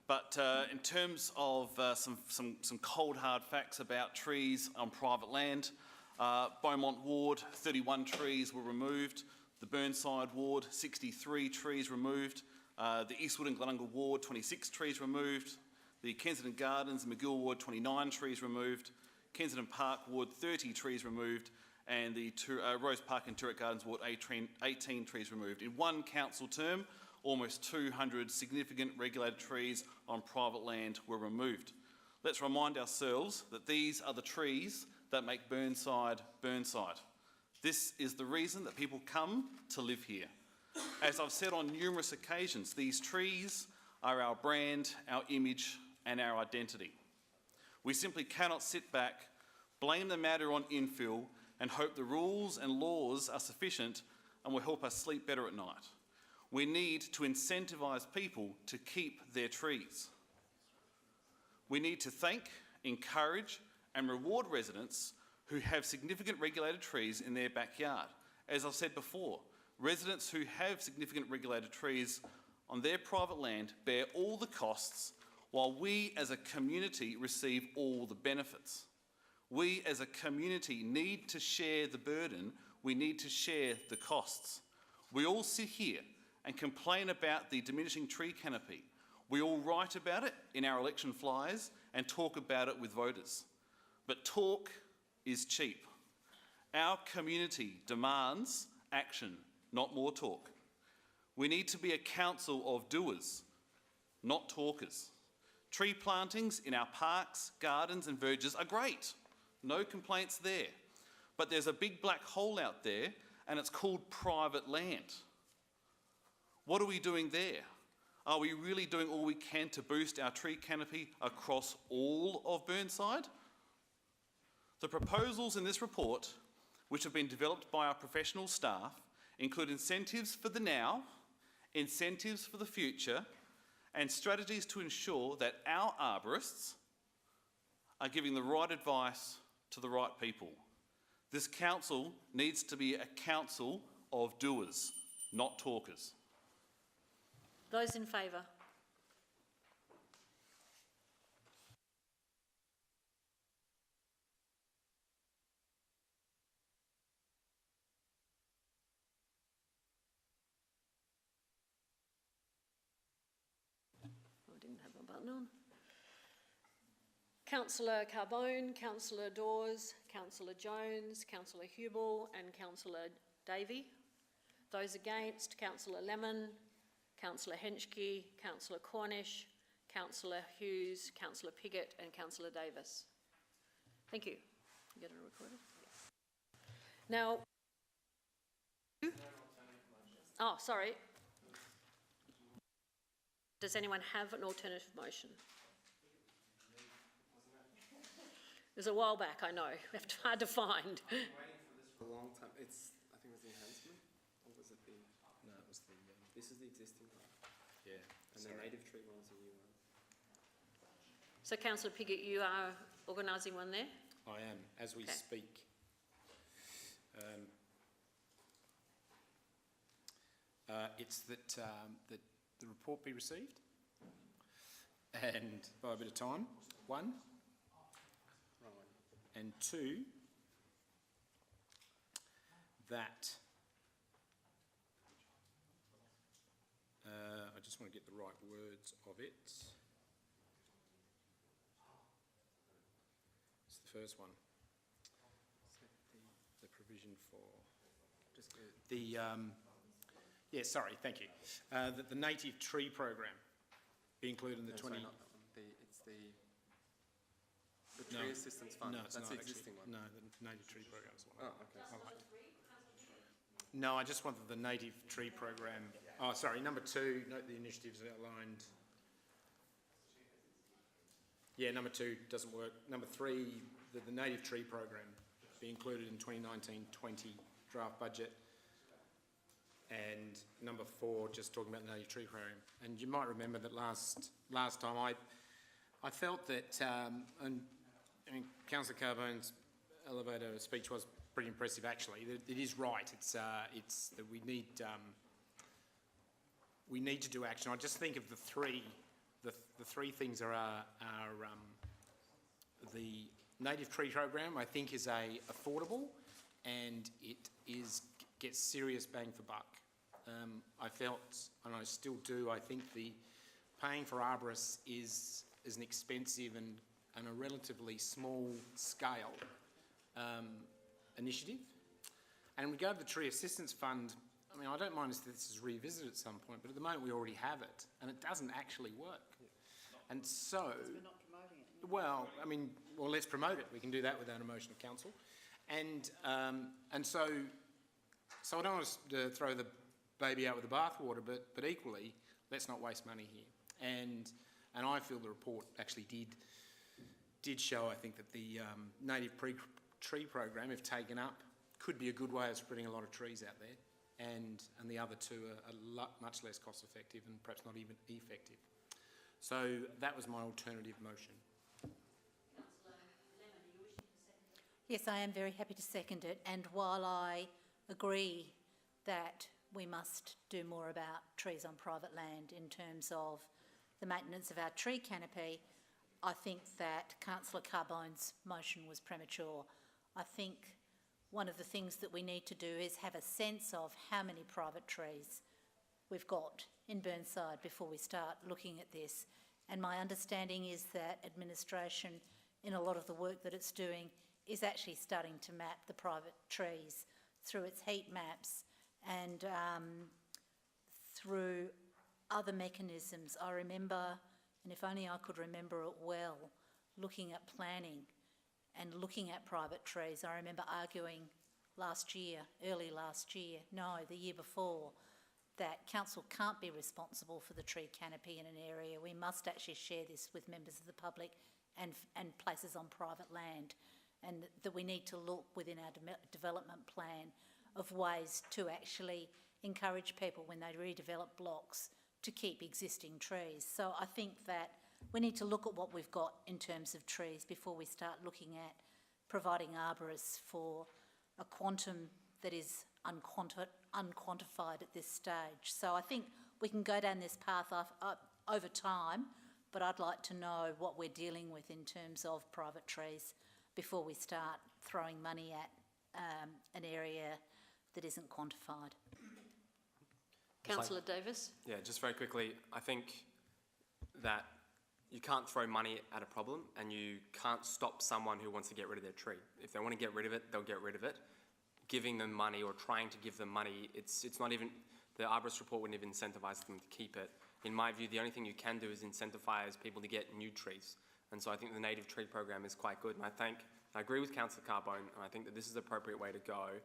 But in terms of some cold hard facts about trees on private land, Beaumont Ward, 31 trees were removed. The Burnside Ward, 63 trees removed. The Eastwood and Glenunga Ward, 26 trees removed. The Kensington Gardens and McGill Ward, 29 trees removed. Kensington Park Ward, 30 trees removed. And the Rose Park and Turret Gardens Ward, 18 trees removed. In one council term, almost 200 significant regulated trees on private land were removed. Let's remind ourselves that these are the trees that make Burnside, Burnside. This is the reason that people come to live here. As I've said on numerous occasions, these trees are our brand, our image, and our identity. We simply cannot sit back, blame the matter on infill, and hope the rules and laws are sufficient and will help us sleep better at night. We need to incentivise people to keep their trees. We need to thank, encourage, and reward residents who have significant regulated trees in their backyard. As I've said before, residents who have significant regulated trees on their private land bear all the costs, while we as a community receive all the benefits. We as a community need to share the burden, we need to share the costs. We all sit here and complain about the diminishing tree canopy. We all write about it in our election flyers and talk about it with voters. But talk is cheap. Our community demands action, not more talk. We need to be a council of doers, not talkers. Tree plantings in our parks, gardens and verges are great. No complaints there. But there's a big black hole out there and it's called private land. What are we doing there? Are we really doing all we can to boost our tree canopy across all of Burnside? The proposals in this report, which have been developed by our professional staff, include incentives for the now, incentives for the future, and strategies to ensure that our arborists are giving the right advice to the right people. This council needs to be a council of doers, not talkers. Those in favour? I didn't have my button on. Councillor Carbone, Councillor Dawes, Councillor Jones, Councillor Hubel and Councillor Davey. Those against, Councillor Lemon, Councillor Henschke, Councillor Cornish, Councillor Hughes, Councillor Piggott and Councillor Davis. Thank you. You get it recorded? Now, oh, sorry. Does anyone have an alternative motion? It was a while back, I know. Hard to find. I've been waiting for this for a long time. I think it was the enhancement, or was it the? No, it was the. This is the existing one. Yeah. And the native tree one is a new one. So, Councillor Piggott, you are organising one there? I am, as we speak. It's that that the report be received, and by a bit of time, 1, and 2, that I just want to get the right words of it. It's the first one. The provision for the yeah, sorry, thank you. That the native tree program be included in the 20. Sorry, not that one. It's the tree assistance fund. No, it's That's not the existing actually. one. No, the native tree program is one. Oh, okay. No, I just wanted the native tree program. Oh, sorry, number 2, note the initiatives outlined. Yeah, number 2 doesn't work. Number 3, the native tree program be included in 2019-20 draft budget. And number 4, just talking about the native tree program. And you might remember that last time I felt that, and I mean, Councillor Carbone's elevator speech was pretty impressive actually. It is right. It's that we need to do action. I just think of the three things are the native tree program. I think is affordable, and it gets serious bang for buck. I felt, and I still do, I think the paying for arborists is an expensive and a relatively small scale initiative. And in regard to the Tree Assistance Fund, I mean, I don't mind if this is revisited at some point, but at the moment we already have it, and it doesn't actually work. And so, We're not promoting it. well, I mean, well, let's promote it. We can do that without a motion of council. And so I don't want to throw the baby out with the bathwater, but equally, let's not waste money here. And I feel the report actually did show, I think, that the native tree program, if taken up, could be a good way of spreading a lot of trees out there, and the other two are much less cost effective and perhaps not even effective. So that was my alternative motion. Yes, I am very happy to second it, and while I agree that we must do more about trees on private land in terms of the maintenance of our tree canopy, I think that Councillor Carbone's motion was premature. I think one of the things that we need to do is have a sense of how many private trees we've got in Burnside before we start looking at this. And my understanding is that administration, in a lot of the work that it's doing, is actually starting to map the private trees through its heat maps and through other mechanisms. I remember, and if only I could remember it well, looking at planning and looking at private trees. I remember arguing early last year, no, the year before, that council can't be responsible for the tree canopy in an area. We must actually share this with members of the public and places on private land, and that we need to look within our development plan of ways to actually encourage people when they redevelop blocks to keep existing trees. So I think that we need to look at what we've got in terms of trees before we start looking at providing arborists for a quantum that is unquantified at this stage. So I think we can go down this path over time, but I'd like to know what we're dealing with in terms of private trees before we start throwing money at an area that isn't quantified. Councillor Davis? Yeah, just very quickly, I think that you can't throw money at a problem and you can't stop someone who wants to get rid of their tree. If they want to get rid of it, they'll get rid of it. Giving them money or trying to give them money, it's not even, the arborist report wouldn't even incentivise them to keep it. In my view, the only thing you can do is incentivise people to get new trees. And so I think the native tree program is quite good. And I agree with Councillor Carbone, and I think that this is the appropriate way to go.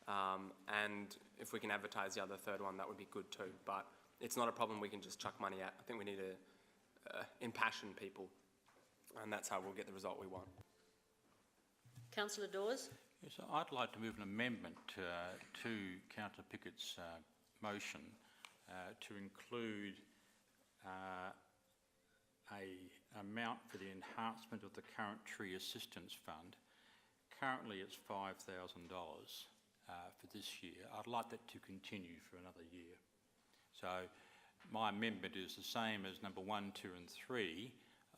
And if we can advertise the other third one, that would be good too. But it's not a problem we can just chuck money at. I think we need to impassion people, and that's how we'll get the result we want. Councillor Dawes? Yes, I'd like to move an amendment to Councillor Pickett's motion to include a amount for the enhancement of the current tree assistance fund. Currently it's $5,000. for this year. I'd like that to continue for another year. So my amendment is the same as number 1, 2 and 3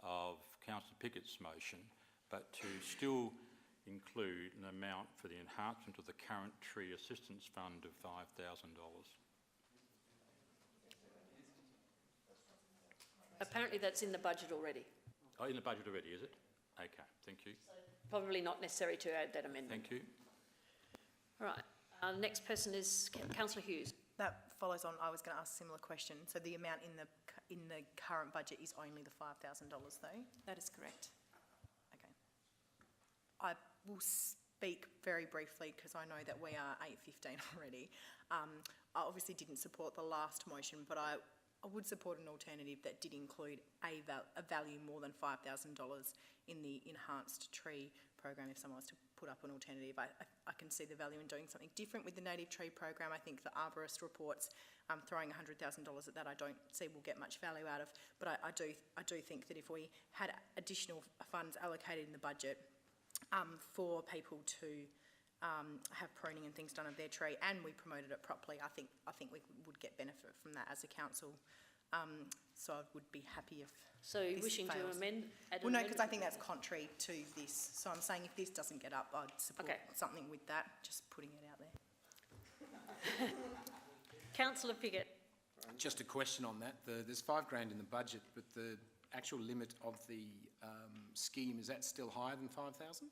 of Councillor Pickett's motion, but to still include an amount for the enhancement of the current tree assistance fund of $5,000. Apparently that's in the budget already. Oh, in the budget already, is it? Okay, thank you. Probably not necessary to add that amendment. Thank you. All right. The next person is Councillor Hughes. That follows on, I was going to ask a similar question. So the amount in the current budget is only the $5,000 though? That is correct. Okay. I will speak very briefly because I know that we are 8:15 already. I obviously didn't support the last motion, but I would support an alternative that did include a value more than $5,000 in the enhanced tree program. If someone was to put up an alternative, I can see the value in doing something different with the native tree program. I think the arborist reports, throwing $100,000 at that, I don't see we'll get much value out of. But I do think that if we had additional funds allocated in the budget for people to have pruning and things done of their tree, and we promoted it properly, I think we would get benefit from that as a council. So I would be happy if So you're wishing fails. to amend? Well, no, because I think that's contrary to this. So I'm saying if this doesn't get up, I'd support something with that. Just putting it out there. Councillor Piggott. Just a question on that. There's $5,000 in the budget, but the actual limit of the scheme, is that still higher than 5,000?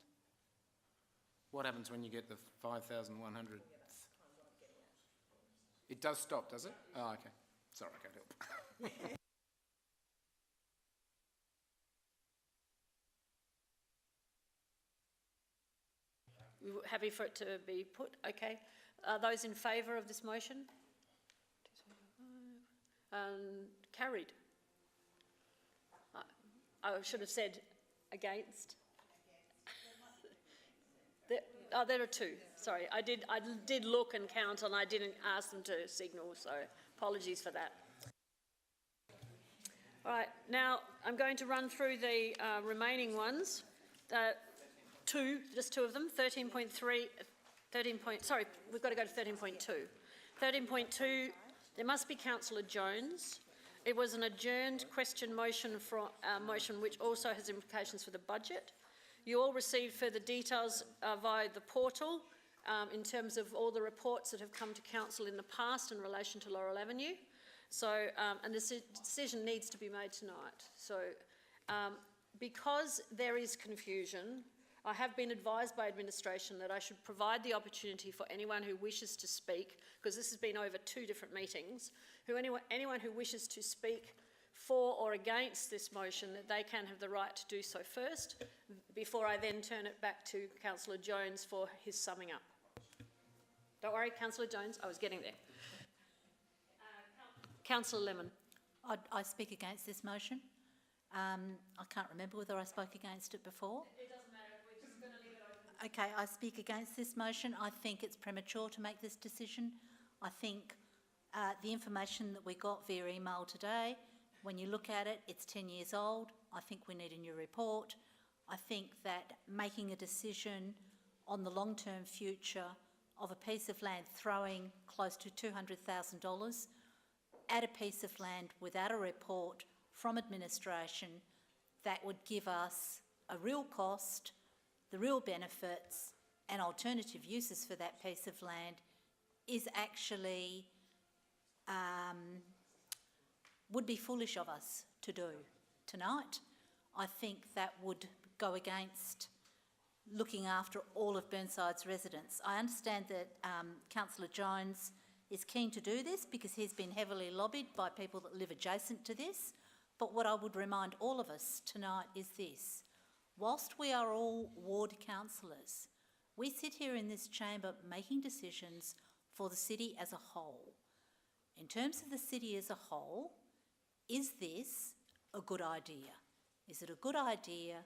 What happens when you get the 5,100? It does stop, does it? Oh, okay. Sorry, I can't help. We're happy for it to be put, okay. Those in favour of this motion? Carried. I should have said against. There are two. Sorry, I did look and count, and I didn't ask them to signal, so apologies for that. All right, now I'm going to run through the remaining ones. Just two of them. 13.3. Sorry, we've got to go to 13.2. 13.2. There must be Councillor Jones. It was an adjourned question motion which also has implications for the budget. You all received further details via the portal in terms of all the reports that have come to council in the past in relation to Laurel Avenue. So, and this decision needs to be made tonight. So, because there is confusion, I have been advised by administration that I should provide the opportunity for anyone who wishes to speak, because this has been over 2 different meetings, anyone who wishes to speak for or against this motion, that they can have the right to do so first, before I then turn it back to Councillor Jones for his summing up. Don't worry, Councillor Jones, I was getting there. Councillor Lemon. I speak against this motion. I can't remember whether I spoke against it before. It doesn't matter, we're just going to leave it open. Okay, I speak against this motion. I think it's premature to make this decision. I think the information that we got via email today, when you look at it, it's 10 years old. I think we need a new report. I think that making a decision on the long-term future of a piece of land throwing close to $200,000 at a piece of land without a report from administration that would give us a real cost, the real benefits and alternative uses for that piece of land is actually would be foolish of us to do tonight. I think that would go against looking after all of Burnside's residents. I understand that Councillor Jones is keen to do this because he's been heavily lobbied by people that live adjacent to this. But what I would remind all of us tonight is this. Whilst we are all ward councillors, we sit here in this chamber making decisions for the city as a whole. In terms of the city as a whole, is this a good idea? Is it a good idea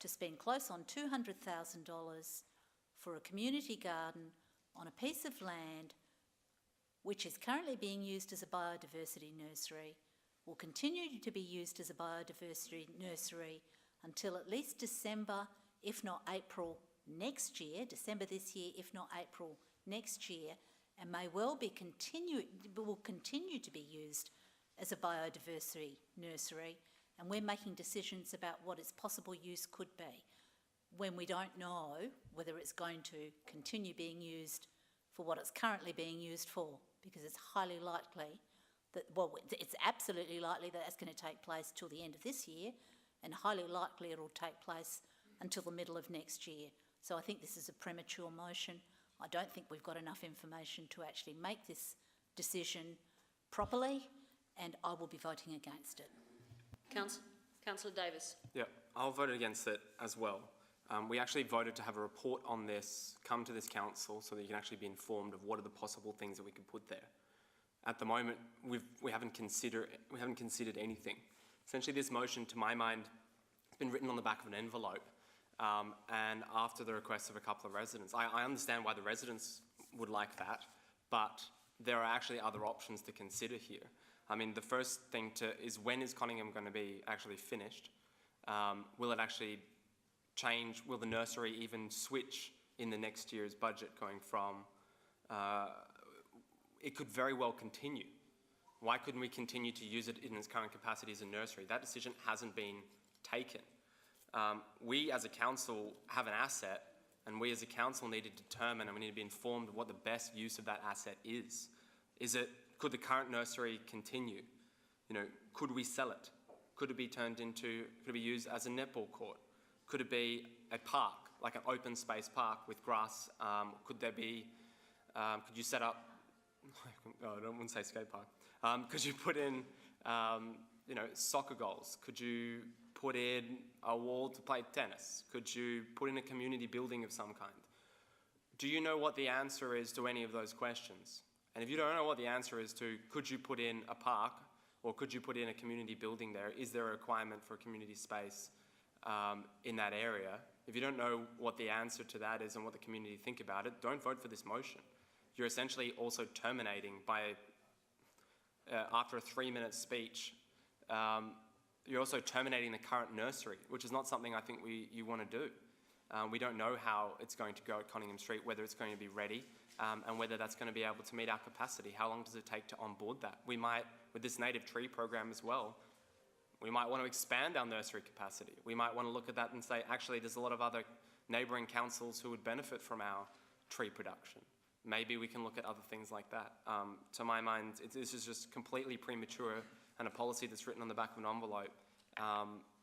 to spend close on $200,000 for a community garden on a piece of land which is currently being used as a biodiversity nursery, will continue to be used as a biodiversity nursery until at least December, if not April next year, December this year, if not April next year and may well will continue to be used as a biodiversity nursery, and we're making decisions about what its possible use could be, when we don't know whether it's going to continue being used for what it's currently being used for, because it's highly likely that, well, it's absolutely likely that that's going to take place till the end of this year, and highly likely it'll take place until the middle of next year. So I think this is a premature motion. I don't think we've got enough information to actually make this decision properly, and I will be voting against it. Councillor Davis. Yeah, I'll vote against it as well. We actually voted to have a report on this come to this council so that you can actually be informed of what are the possible things that we could put there. At the moment, we haven't considered anything. Essentially, this motion, to my mind, has been written on the back of an envelope, and after the request of a couple of residents. I understand why the residents would like that, but there are actually other options to consider here. I mean, the first thing is, when is Conningham going to be actually finished? Will it actually change? Will the nursery even switch in the next year's budget, going from, it could very well continue. Why couldn't we continue to use it in its current capacity as a nursery? That decision hasn't been taken. We as a council have an asset, and we as a council need to determine, and we need to be informed of what the best use of that asset is. Could the current nursery continue? You know, could we sell it? Could it be used as a netball court? Could it be a park, like an open space park with grass? Could you set up, I wouldn't say skate park. Could you put in, soccer goals? Could you put in a wall to play tennis? Could you put in a community building of some kind? Do you know what the answer is to any of those questions? And if you don't know what the answer is to, could you put in a park, or could you put in a community building there? Is there a requirement for a community space in that area? If you don't know what the answer to that is and what the community think about it, don't vote for this motion. You're essentially also terminating after a 3-minute speech, you're also terminating the current nursery, which is not something I think you want to do. We don't know how it's going to go at Conningham Street, whether it's going to be ready, and whether that's going to be able to meet our capacity. How long does it take to onboard that? We might, with this native tree program as well, we might want to expand our nursery capacity. We might want to look at that and say, actually, there's a lot of other neighbouring councils who would benefit from our tree production. Maybe we can look at other things like that. To my mind, this is just completely premature, and a policy that's written on the back of an envelope.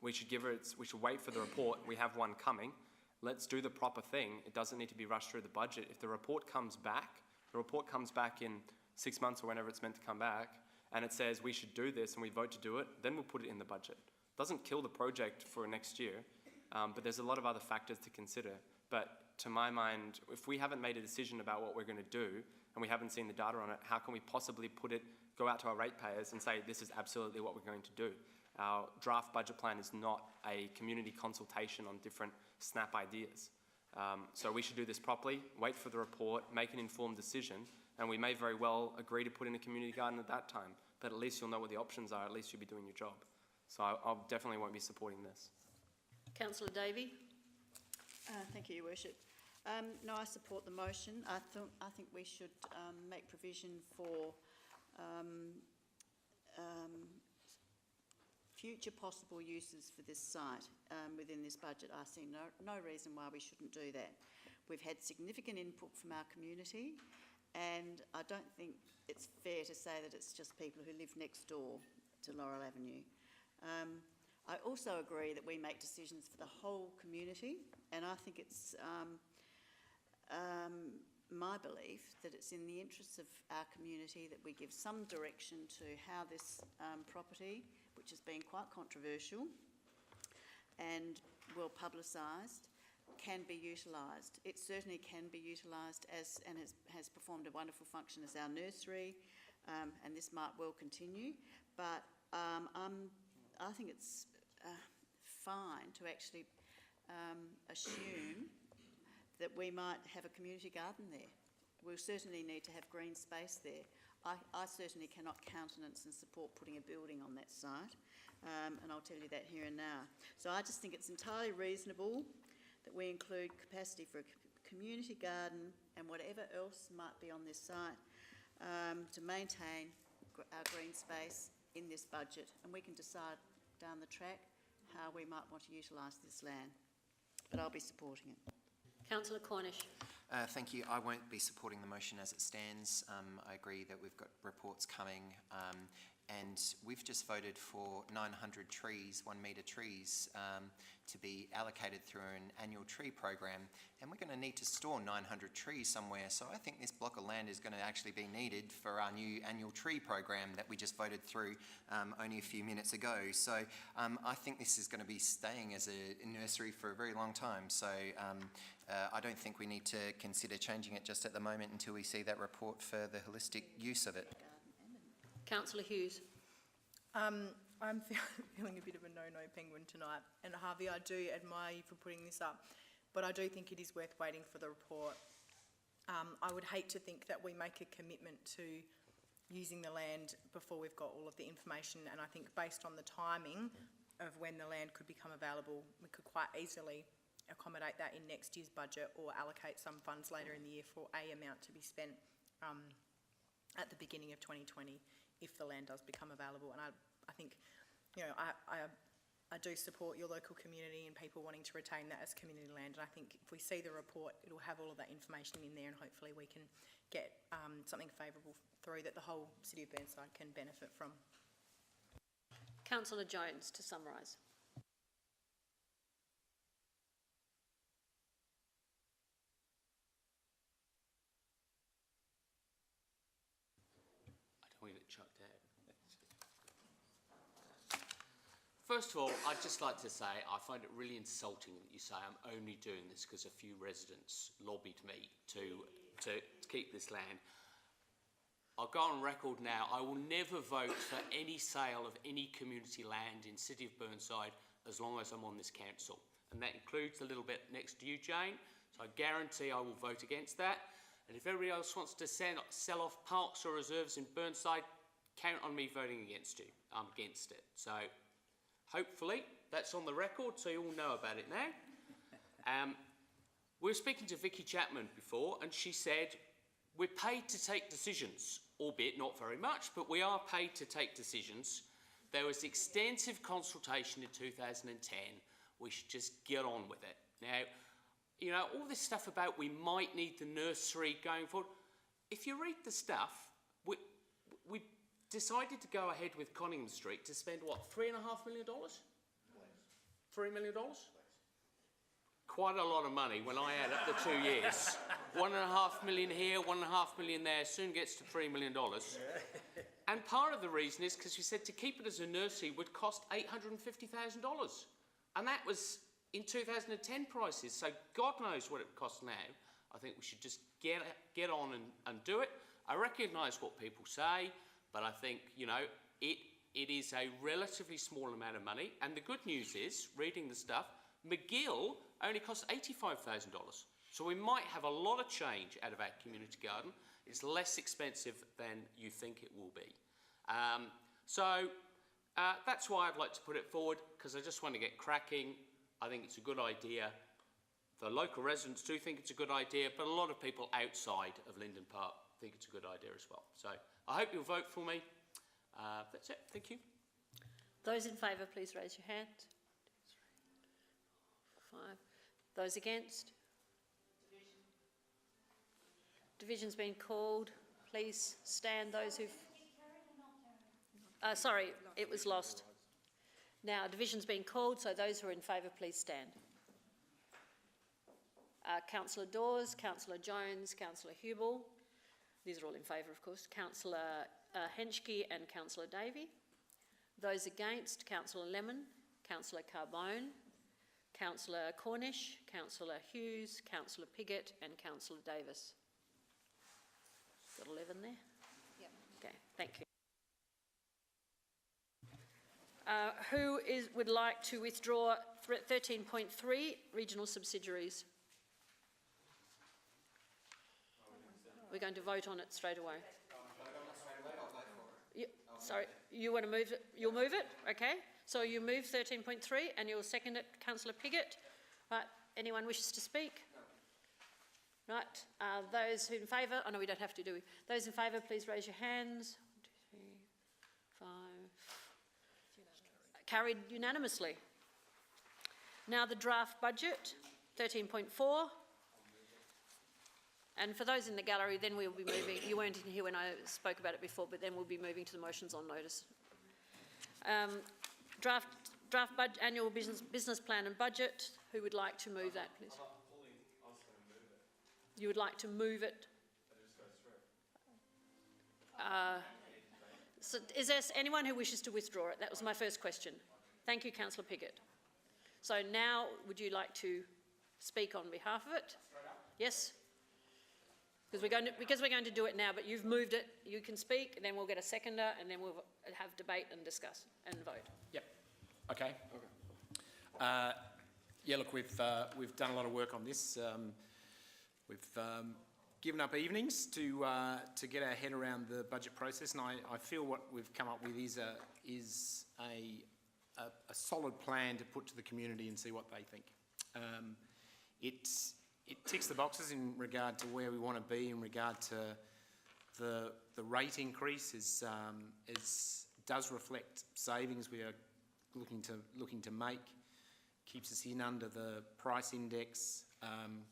We should wait for the report. We have one coming. Let's do the proper thing. It doesn't need to be rushed through the budget. If the report comes back in 6 months or whenever it's meant to come back, and it says we should do this and we vote to do it, then we'll put it in the budget. It doesn't kill the project for next year, but there's a lot of other factors to consider. But to my mind, if we haven't made a decision about what we're going to do and we haven't seen the data on it, how can we possibly go out to our ratepayers and say this is absolutely what we're going to do? Our draft budget plan is not a community consultation on different snap ideas. So we should do this properly, wait for the report, make an informed decision, and we may very well agree to put in a community garden at that time, but at least you'll know what the options are, at least you'll be doing your job. So I definitely won't be supporting this. Councillor Davey. Thank you, Your Worship. No, I support the motion. I think we should make provision for future possible uses for this site within this budget. I see no reason why we shouldn't do that. We've had significant input from our community, and I don't think it's fair to say that it's just people who live next door to Laurel Avenue. I also agree that we make decisions for the whole community, and I think it's my belief that it's in the interests of our community that we give some direction to how this property, which has been quite controversial and well publicised, can be utilised. It certainly can be utilised and has performed a wonderful function as our nursery, and this might well continue, but I think it's fine to actually assume that we might have a community garden there. We'll certainly need to have green space there. I certainly cannot countenance and support putting a building on that site, and I'll tell you that here and now. So I just think it's entirely reasonable that we include capacity for a community garden and whatever else might be on this site to maintain our green space in this budget, and we can decide down the track how we might want to utilise this land. But I'll be supporting it. Councillor Cornish. Thank you. I won't be supporting the motion as it stands. I agree that we've got reports coming, and we've just voted for 900 trees, 1 metre trees, to be allocated through an annual tree program, and we're going to need to store 900 trees somewhere. So I think this block of land is going to actually be needed for our new annual tree program that we just voted through only a few minutes ago. So I think this is going to be staying as a nursery for a very long time. So I don't think we need to consider changing it just at the moment until we see that report for the holistic use of it. Councillor Hughes. I'm feeling a bit of a no-no penguin tonight, and Harvey, I do admire you for putting this up, but I do think it is worth waiting for the report. I would hate to think that we make a commitment to using the land before we've got all of the information, and I think based on the timing of when the land could become available, we could quite easily accommodate that in next year's budget or allocate some funds later in the year for a amount to be spent at the beginning of 2020 if the land does become available. And I think, you know, I do support your local community and people wanting to retain that as community land, and I think if we see the report, it'll have all of that information in there, and hopefully we can get something favourable through that the whole City of Burnside can benefit from. Councillor Jones, to summarise. We get chucked out. First of all, I'd just like to say I find it really insulting that you say I'm only doing this because a few residents lobbied me to keep this land. I'll go on record now, I will never vote for any sale of any community land in City of Burnside as long as I'm on this council. And that includes a little bit next to you, Jane, so I guarantee I will vote against that. And if everybody else wants to sell off parks or reserves in Burnside, count on me voting against you. I'm against it. So hopefully that's on the record so you all know about it now. We were speaking to Vicky Chapman before, and she said, we're paid to take decisions, albeit not very much, but we are paid to take decisions. There was extensive consultation in 2010. We should just get on with it. Now, you know, all this stuff about we might need the nursery going forward. If you read the stuff, we decided to go ahead with Conningham Street to spend, what, $3.5 million? $3 million? Quite a lot of money when I add up the 2 years. $1.5 million here, $1.5 million there, soon gets to $3 million. And part of the reason is because we said to keep it as a nursery would cost $850,000. And that was in 2010 prices, so God knows what it costs now. I think we should just get on and do it. I recognise what people say, but I think, you know, it is a relatively small amount of money. And the good news is, reading the stuff, McGill only costs $85,000. So we might have a lot of change out of our community garden. It's less expensive than you think it will be. That's why I'd like to put it forward, because I just want to get cracking. I think it's a good idea. The local residents do think it's a good idea, but a lot of people outside of Linden Park think it's a good idea as well. So I hope you'll vote for me. That's it. Thank you. Those in favour, please raise your hand. 5. Those against? Division's been called. Please stand. Those who've... sorry, it was lost. Now, division's been called, so those who are in favour, please stand. Councillor Dawes, Councillor Jones, Councillor Hubel. These are all in favour, of course. Councillor Henschke and Councillor Davey. Those against, Councillor Lemon, Councillor Carbone, Councillor Cornish, Councillor Hughes, Councillor Piggott and Councillor Davis. Got 11 there? Yep. Okay, thank you. Who would like to withdraw 13.3, regional subsidiaries? We're going to vote on it straight away. Sorry, you want to move it? You'll move it? Okay. So you move 13.3 and you'll second it, Councillor Piggott. Anyone wishes to speak? Right, those in favour, oh no, we don't have to, do we? Those in favour, please raise your hands. 1, 2, 3, 5. Carried unanimously. Now the draft budget, 13.4. And for those in the gallery, then we'll be moving, you weren't in here when I spoke about it before, but then we'll be moving to the motions on notice. Draft annual business plan and budget. Who would like to move that, please? You would like to move it? So is there anyone who wishes to withdraw it? That was my first question. Thank you, Councillor Piggott. So now, would you like to speak on behalf of it? Yes? Because we're going to do it now, but you've moved it, you can speak, and then we'll get a seconder, and then we'll have debate and discuss and vote. Yep. Okay. Yeah, look, we've done a lot of work on this. We've given up evenings to get our head around the budget process, and I feel what we've come up with is a solid plan to put to the community and see what they think. It ticks the boxes in regard to where we want to be in regard to the rate increase does reflect savings we are looking to make, keeps us in under the price index,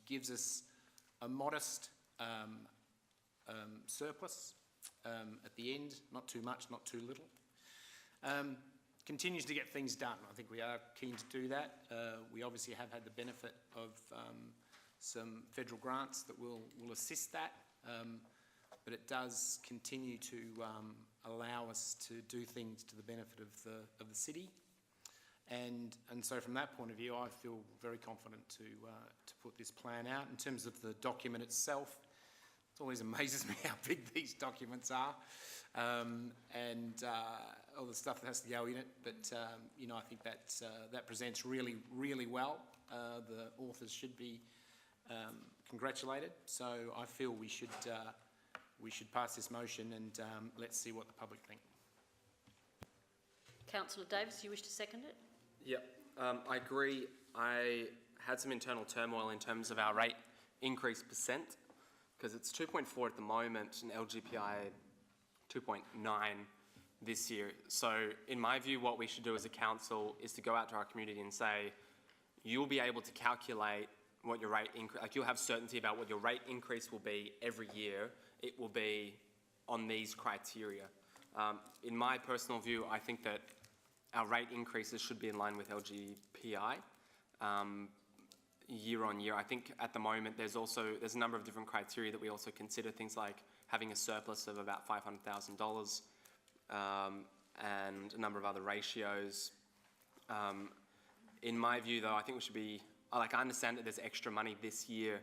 gives us a modest surplus at the end, not too much, not too little. Continues to get things done. I think we are keen to do that. We obviously have had the benefit of some federal grants that will assist that, but it does continue to allow us to do things to the benefit of the city, and so from that point of view, I feel very confident to put this plan out. In terms of the document itself, it always amazes me how big these documents are, and all the stuff that has to go in it. But you know, I think that presents really, really well. The authors should be congratulated. So I feel we should pass this motion, and let's see what the public think. Councillor Davis, you wish to second it? Yep, I agree. I had some internal turmoil in terms of our rate increase percent, because it's 2.4 at the moment and LGPI 2.9 this year. So in my view, what we should do as a council is to go out to our community and say, you'll be able to calculate what your rate increase, like you'll have certainty about what your rate increase will be every year. It will be on these criteria. In my personal view, I think that our rate increases should be in line with LGPI year on year. I think at the moment there's a number of different criteria that we also consider, things like having a surplus of about $500,000 and a number of other ratios. In my view though, I think we should be, I understand that there's extra money this year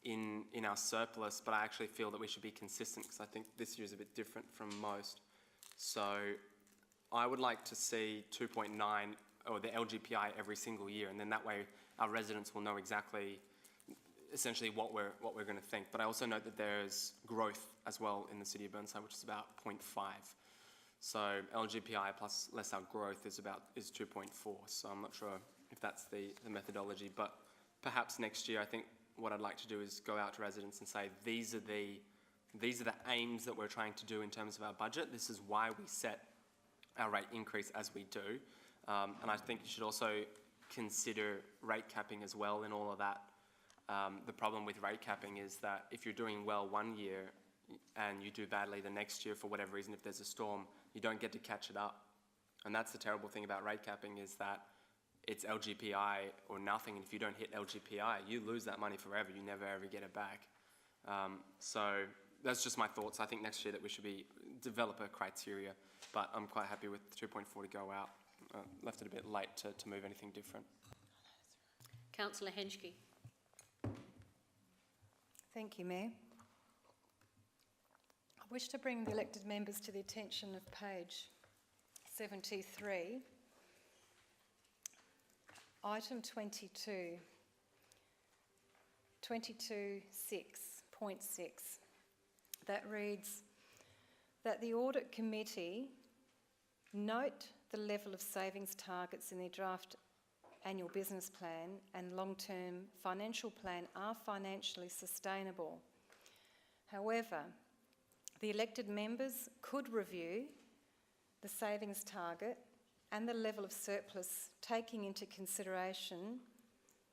in our surplus, but I actually feel that we should be consistent, because I think this year is a bit different from most. So I would like to see 2.9 or the LGPI every single year, and then that way our residents will know exactly, essentially what we're going to think. But I also note that there's growth as well in the city of Burnside, which is about 0.5. So LGPI plus less our growth is 2.4. So I'm not sure if that's the methodology, but perhaps next year I think what I'd like to do is go out to residents and say, these are the aims that we're trying to do in terms of our budget. This is why we set our rate increase as we do. And I think you should also consider rate capping as well in all of that. The problem with rate capping is that if you're doing well one year and you do badly the next year for whatever reason, if there's a storm, you don't get to catch it up. And that's the terrible thing about rate capping, is that it's LGPI or nothing, and if you don't hit LGPI, you lose that money forever. You never ever get it back. So that's just my thoughts. I think next year that we should develop a criteria, but I'm quite happy with 2.4 to go out. Left it a bit late to move anything different. Councillor Henschke. Thank you, Mayor. I wish to bring the elected members to the attention of page 73, item 22.6, that reads that the Audit Committee note the level of savings targets in the draft annual business plan and long-term financial plan are financially sustainable. However, the elected members could review the savings target and the level of surplus, taking into consideration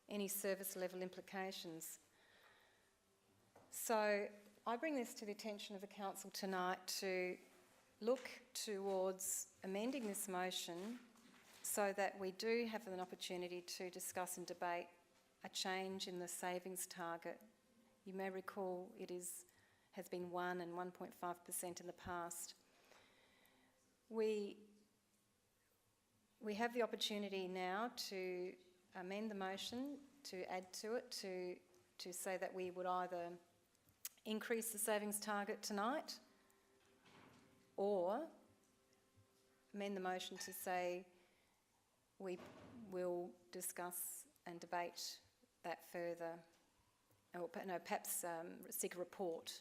any service level implications. So I bring this to the attention of the council tonight to look towards amending this motion so that we do have an opportunity to discuss and debate a change in the savings target. You may recall it has been 1 and 1.5% in the past. We have the opportunity now to amend the motion, to add to it, to say that we would either increase the savings target tonight or amend the motion to say we will discuss and debate that further, or perhaps seek a report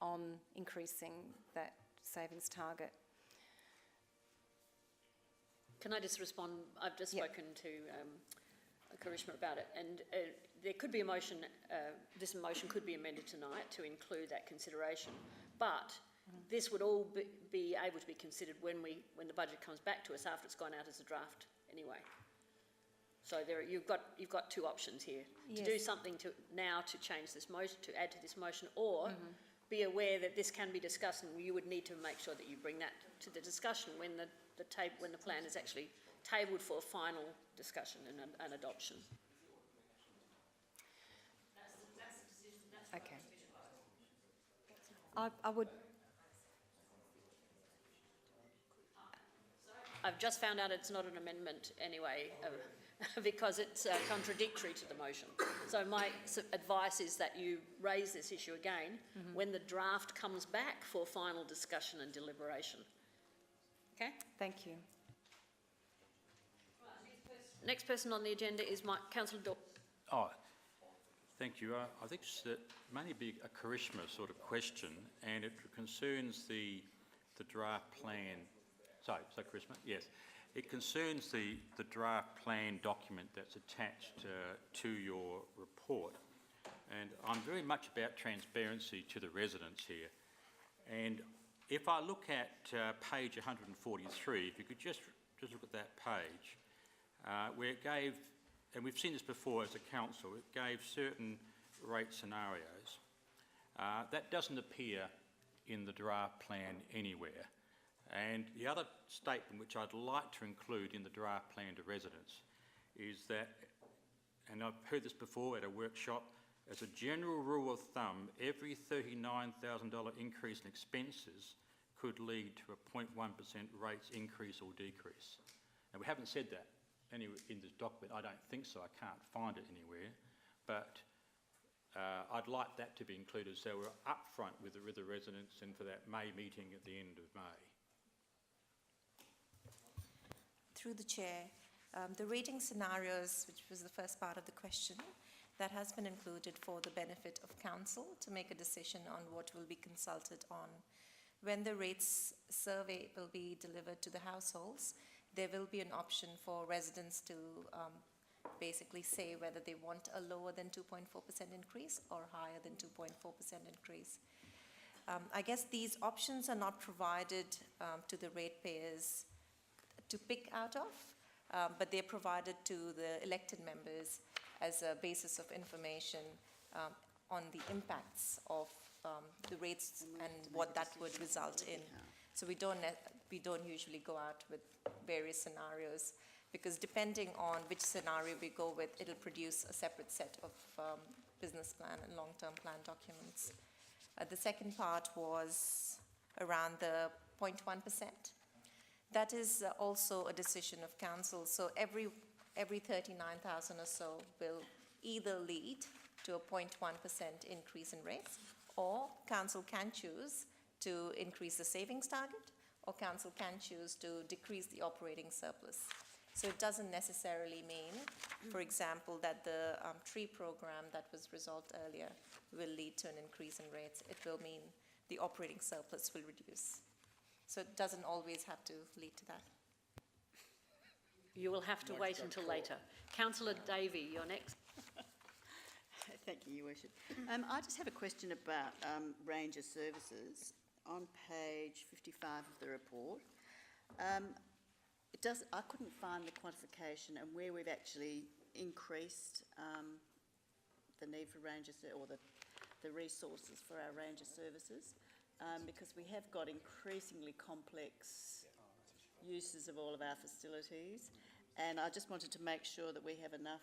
on increasing that savings target. Can I just respond? I've just spoken to Karishma about it, and there could be a motion, this motion could be amended tonight to include that consideration, but this would all be able to be considered when the budget comes back to us after it's gone out as a draft anyway. So you've got two options here. Yes. To do something now to change this motion, to add to this motion, or be aware that this can be discussed, and you would need to make sure that you bring that to the discussion when the plan is actually tabled for a final discussion and adoption. Okay. I would. I've just found out it's not an amendment anyway, because it's contradictory to the motion. So my advice is that you raise this issue again when the draft comes back for final discussion and deliberation. Okay? Thank you. Next person on the agenda is Councillor Dawes. Oh, thank you. I think it may be a Karishma sort of question, and it concerns the draft plan. So Karishma, yes. It concerns the draft plan document that's attached to your report. And I'm very much about transparency to the residents here. And if I look at page 143, if you could just look at that page, where it gave, and we've seen this before as a council, it gave certain rate scenarios. That doesn't appear in the draft plan anywhere. And the other statement which I'd like to include in the draft plan to residents is that, and I've heard this before at a workshop, as a general rule of thumb, every $39,000 increase in expenses could lead to a 0.1% rates increase or decrease. And we haven't said that anywhere in this document. I don't think so. I can't find it anywhere. But I'd like that to be included so we're upfront with the residents and for that May meeting at the end of May. Through the chair, the rating scenarios, which was the first part of the question, that has been included for the benefit of council to make a decision on what will be consulted on. When the rates survey will be delivered to the households, there will be an option for residents to basically say whether they want a lower than 2.4% increase or higher than 2.4% increase. I guess these options are not provided to the ratepayers to pick out of, but they're provided to the elected members as a basis of information on the impacts of the rates and what that would result in. So we don't usually go out with various scenarios, because depending on which scenario we go with, it'll produce a separate set of business plan and long-term plan documents. The second part was around the 0.1%. That is also a decision of council. So every 39,000 or so will either lead to a 0.1% increase in rates, or council can choose to increase the savings target, or council can choose to decrease the operating surplus. So it doesn't necessarily mean, for example, that the tree program that was resolved earlier will lead to an increase in rates. It will mean the operating surplus will reduce. So it doesn't always have to lead to that. You will have to wait until later. Councillor Davey, you're next. Thank you, Your Worship. I just have a question about Ranger Services on page 55 of the report. I couldn't find the quantification and where we've actually increased the need for the resources for our Ranger Services, because we have got increasingly complex uses of all of our facilities, and I just wanted to make sure that we have enough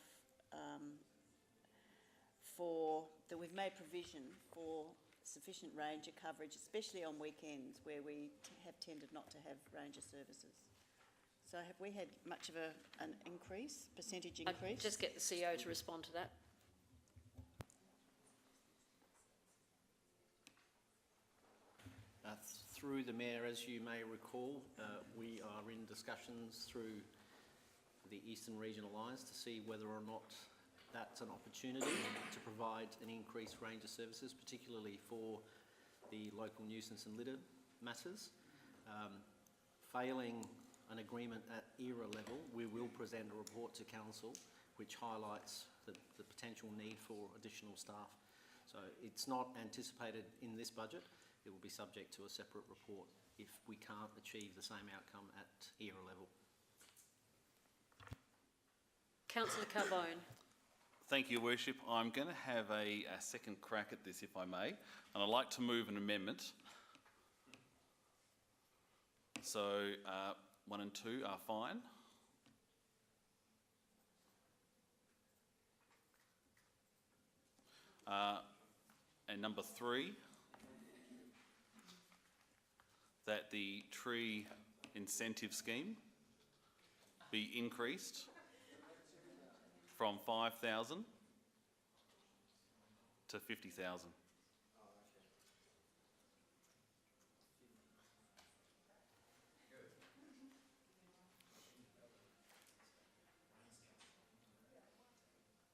that we've made provision for sufficient ranger coverage, especially on weekends where we have tended not to have ranger services. So have we had much of an increase, percentage increase? I'd just get the CEO to respond to that. Through the Mayor, as you may recall, we are in discussions through the Eastern Regional Alliance to see whether or not that's an opportunity to provide an increased range of services, particularly for the local nuisance and litter matters. Failing an agreement at ERA level, we will present a report to Council which highlights the potential need for additional staff. So it's not anticipated in this budget. It will be subject to a separate report if we can't achieve the same outcome at ERA level. Councillor Carbone. Thank you, Your Worship. I'm going to have a second crack at this, if I may, and I'd like to move an amendment. So 1 and 2 are fine. And number 3, that the tree incentive scheme be increased from 5,000 to 50,000.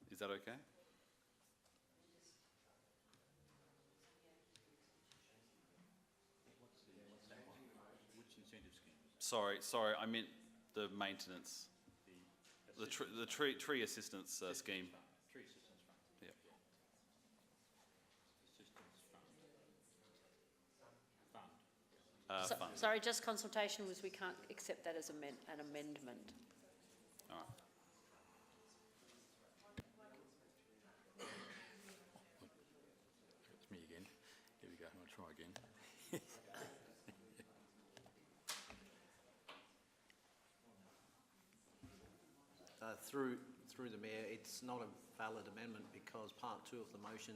Is that okay? Which incentive scheme? Sorry, I meant the maintenance. The tree assistance scheme. Tree assistance fund. Yep. Assistance fund. Fund. Sorry, just consultation was we can't accept that as an amendment. All right. It's me again. Here we go. I'll try again. Through the Mayor, it's not a valid amendment because part 2 of the motion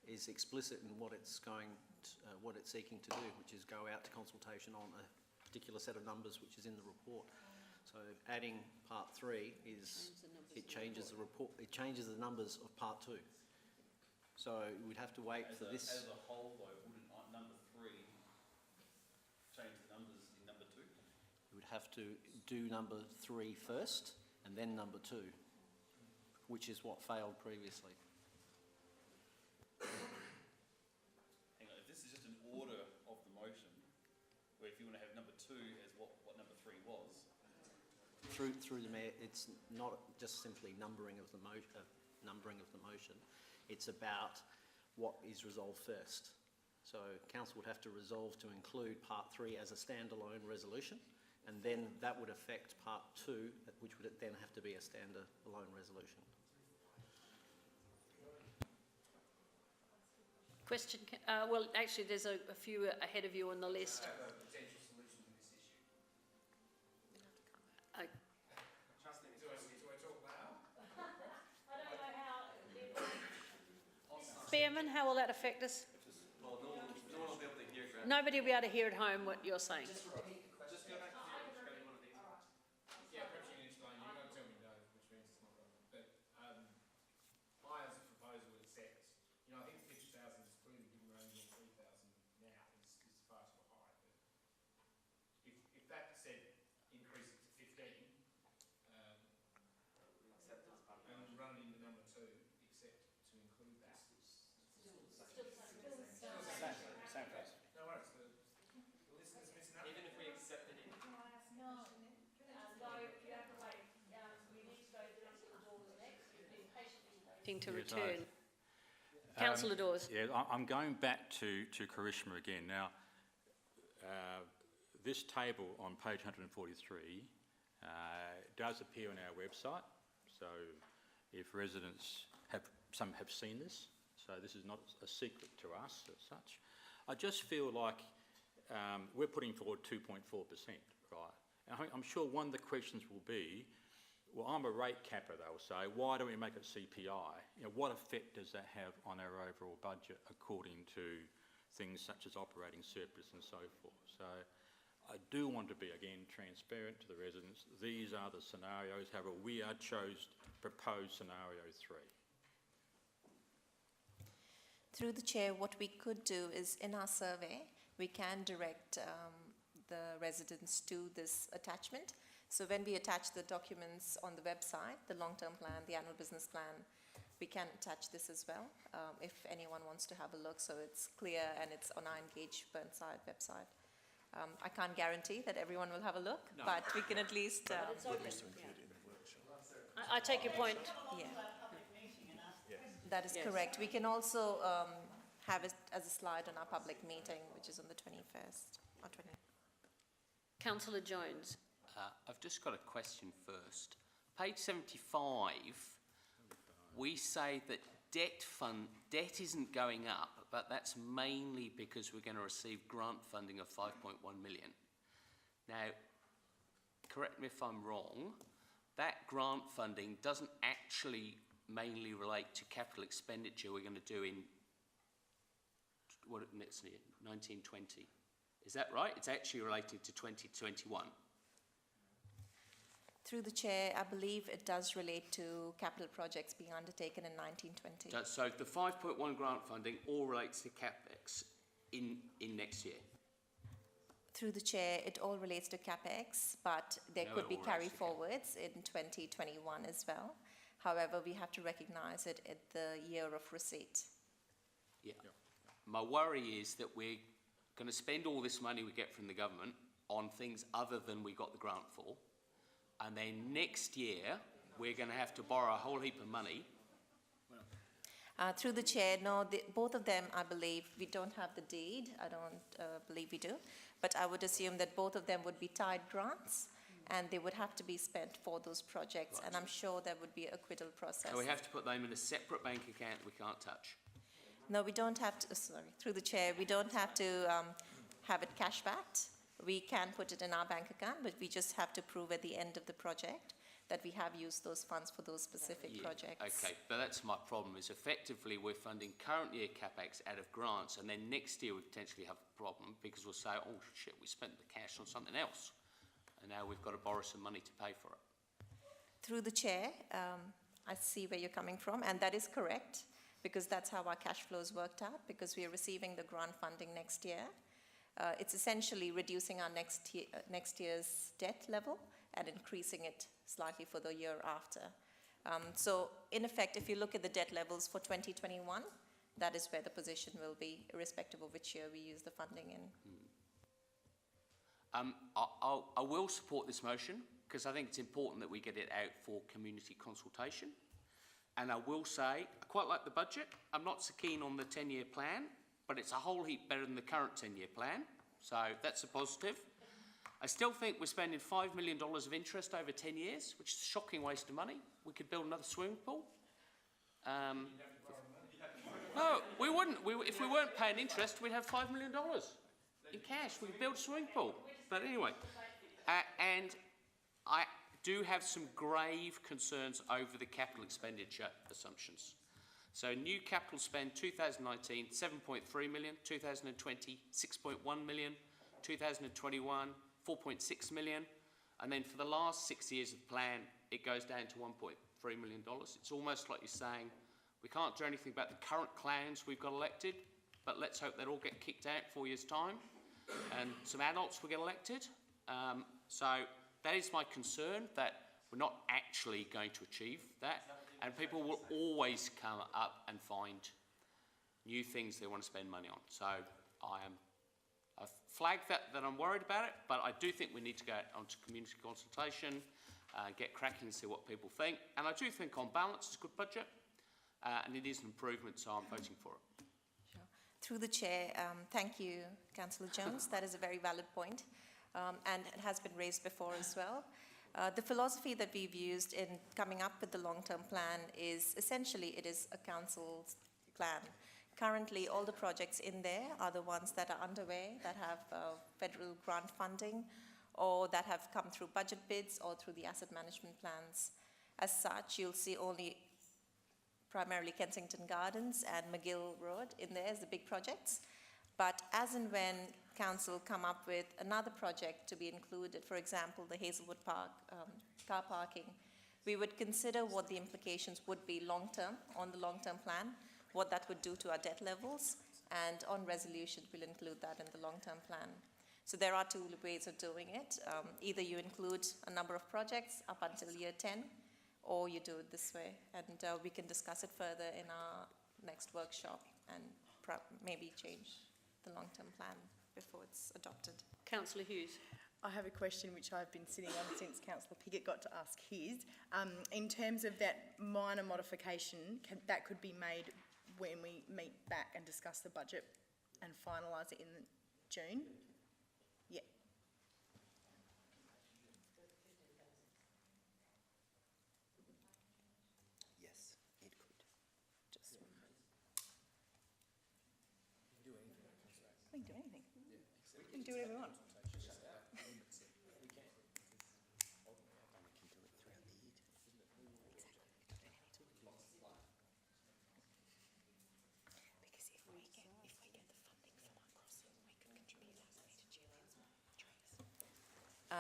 is explicit in what it's seeking to do, which is go out to consultation on a particular set of numbers which is in the report. So adding part 3 it changes the numbers of part 2. So we'd have to wait for this. As a whole, though, wouldn't number 3 change the numbers in number 2? You would have to do number 3 first and then number 2, which is what failed previously. Hang on, if this is just an order of the motion, where if you want to have number 2 as what number 3 was. Through the Mayor, it's not just simply numbering of the motion. It's about what is resolved first. So Council would have to resolve to include part 3 as a standalone resolution, and then that would affect part 2, which would then have to be a standalone resolution. Question, well, actually, there's a few ahead of you on the list. I have a potential solution to this issue. Trust me, do I talk loud? I don't know how. Spearman, how will that affect us? Well, no one will be able to hear. Nobody will be able to hear at home what you're saying. Just repeat the question. Just go back to the original one of these. Yeah, perhaps you can explain. You won't tell me no, which means it's not relevant. But my as a proposal accepts. You know, I think 50,000 is clearly given range of 3,000 now is far too high. But if that said increase it to 15, and run into number 2, except to include that. Same price. No worries. The listeners miss nothing. Even if we accept To Yes, return. Councillor Dawes. Yeah, I'm going back to Karishma again. Now, this table on page 143 does appear on our website, so if residents some have seen this, so this is not a secret to us as such. I just feel like we're putting forward 2.4%, right? And I'm sure one of the questions will be, well, I'm a rate capper, they'll say, why don't we make it CPI? You know, what effect does that have on our overall budget according to things such as operating surplus and so forth? So I do want to be, again, transparent to the residents. These are the scenarios. However, we are proposed scenario 3. Through the chair, what we could do is in our survey, we can direct the residents to this attachment. So when we attach the documents on the website, the long-term plan, the annual business plan, we can attach this as well if anyone wants to have a look, so it's clear and it's on our Engage Burnside website. I can't guarantee that everyone will have a look, but we can at least... I take your point. Yeah. That is correct. We can also have it as a slide on our public meeting, which is on the 21st or 20th. Councillor Jones. I've just got a question first. Page 75, we say that debt isn't going up, but that's mainly because we're going to receive grant funding of 5.1 million. Now, correct me if I'm wrong, that grant funding doesn't actually mainly relate to capital expenditure we're going to do in next year, 1920. Is that right? It's actually related to 2021. Through the chair, I believe it does relate to capital projects being undertaken in 1920. So the 5.1 grant funding all relates to CapEx in next year? Through the chair, it all relates to CapEx, but there could be carry forwards in 2021 as well. However, we have to recognise it at the year of receipt. Yeah. My worry is that we're going to spend all this money we get from the government on things other than we got the grant for. And then next year, we're going to have to borrow a whole heap of money. Through the chair, no, both of them, I believe, we don't have the deed. I don't believe we do. But I would assume that both of them would be tied grants and they would have to be spent for those projects. Right. And I'm sure there would be a acquittal process. So we have to put them in a separate bank account we can't touch? No, we don't have to, sorry, through the chair, we don't have to have it cash backed. We can put it in our bank account, but we just have to prove at the end of the project that we have used those funds for those specific projects. Okay, but that's my problem, is effectively we're funding current year CapEx out of grants, and then next year we potentially have a problem because we'll say, oh shit, we spent the cash on something else, and now we've got to borrow some money to pay for it. Through the chair, I see where you're coming from, and that is correct, because that's how our cash flows worked out, because we are receiving the grant funding next year. It's essentially reducing our next year's debt level and increasing it slightly for the year after. So in effect, if you look at the debt levels for 2021, that is where the position will be, irrespective of which year we use the funding in. I will support this motion because I think it's important that we get it out for community consultation. And I will say, I quite like the budget. I'm not so keen on the 10-year plan, but it's a whole heap better than the current 10-year plan. So that's a positive. I still think we're spending $5 million of interest over 10 years, which is a shocking waste of money. We could build another swimming pool. No, we wouldn't. If we weren't paying interest, we'd have $5 million in cash. We could build a swimming pool. But anyway, and I do have some grave concerns over the capital expenditure assumptions. So new capital spend 2019, 7.3 million, 2020, 6.1 million, 2021, 4.6 million, and then for the last 6 years of the plan, it goes down to $1.3 million. It's almost like you're saying, we can't do anything about the current clowns we've got elected, but let's hope they all get kicked out 4 years' time, and some adults will get elected. So that is my concern, that we're not actually going to achieve that, and people will always come up and find new things they want to spend money on. So I've flagged that I'm worried about it, but I do think we need to go onto community consultation, get cracking and see what people think. And I do think on balance it's a good budget. and it is an improvement, so I'm voting for it. Through the chair, thank you, Councillor Jones. That is a very valid point, and it has been raised before as well. The philosophy that we've used in coming up with the long-term plan is essentially it is a council's plan. Currently, all the projects in there are the ones that are underway, that have federal grant funding, or that have come through budget bids or through the asset management plans. As such, you'll see only primarily Kensington Gardens and McGill Road in there as the big projects. But as and when council come up with another project to be included, for example, the Hazelwood Park car parking, we would consider what the implications would be long-term on the long-term plan, what that would do to our debt levels, and on resolution, we'll include that in the long-term plan. So there are two ways of doing it. Either you include a number of projects up until year 10, or you do it this way, and we can discuss it further in our next workshop and maybe change the long-term plan before it's adopted. Councillor Hughes. I have a question which I've been sitting on since Councillor Piggott got to ask his. In terms of that minor modification, that could be made when we meet back and discuss the budget and finalise it in June? Yeah. Yes, it could. Just we can do anything. We can do whatever we want.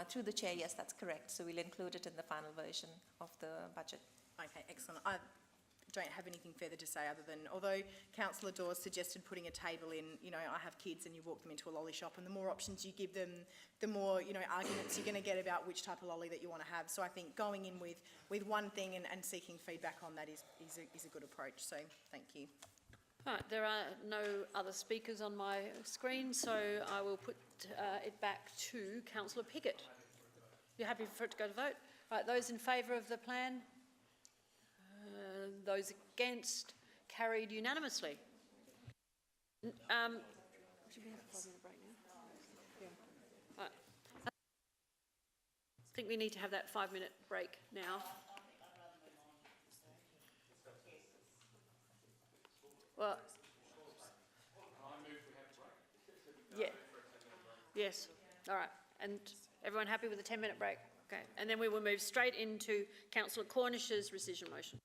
Through the chair, yes, that's correct. So we'll include it in the final version of the budget. Okay, excellent. I don't have anything further to say other than, although Councillor Dawes suggested putting a table in, you know, I have kids and you walk them into a lolly shop, and the more options you give them, the more, you know, arguments you're going to get about which type of lolly that you want to have. So I think going in with one thing and seeking feedback on that is a good approach. So thank you. Right, there are no other speakers on my screen, so I will put it back to Councillor Piggott. You're happy for it to go to vote? Right, those in favour of the plan? Those against? Carried unanimously. Should we have a 5-minute break now? Yeah. Right. I think we need to have that 5-minute break now. Well, yeah. Yes. All right. And everyone happy with the 10-minute break? Okay. And then we will move straight into Councillor Cornish's rescission motion.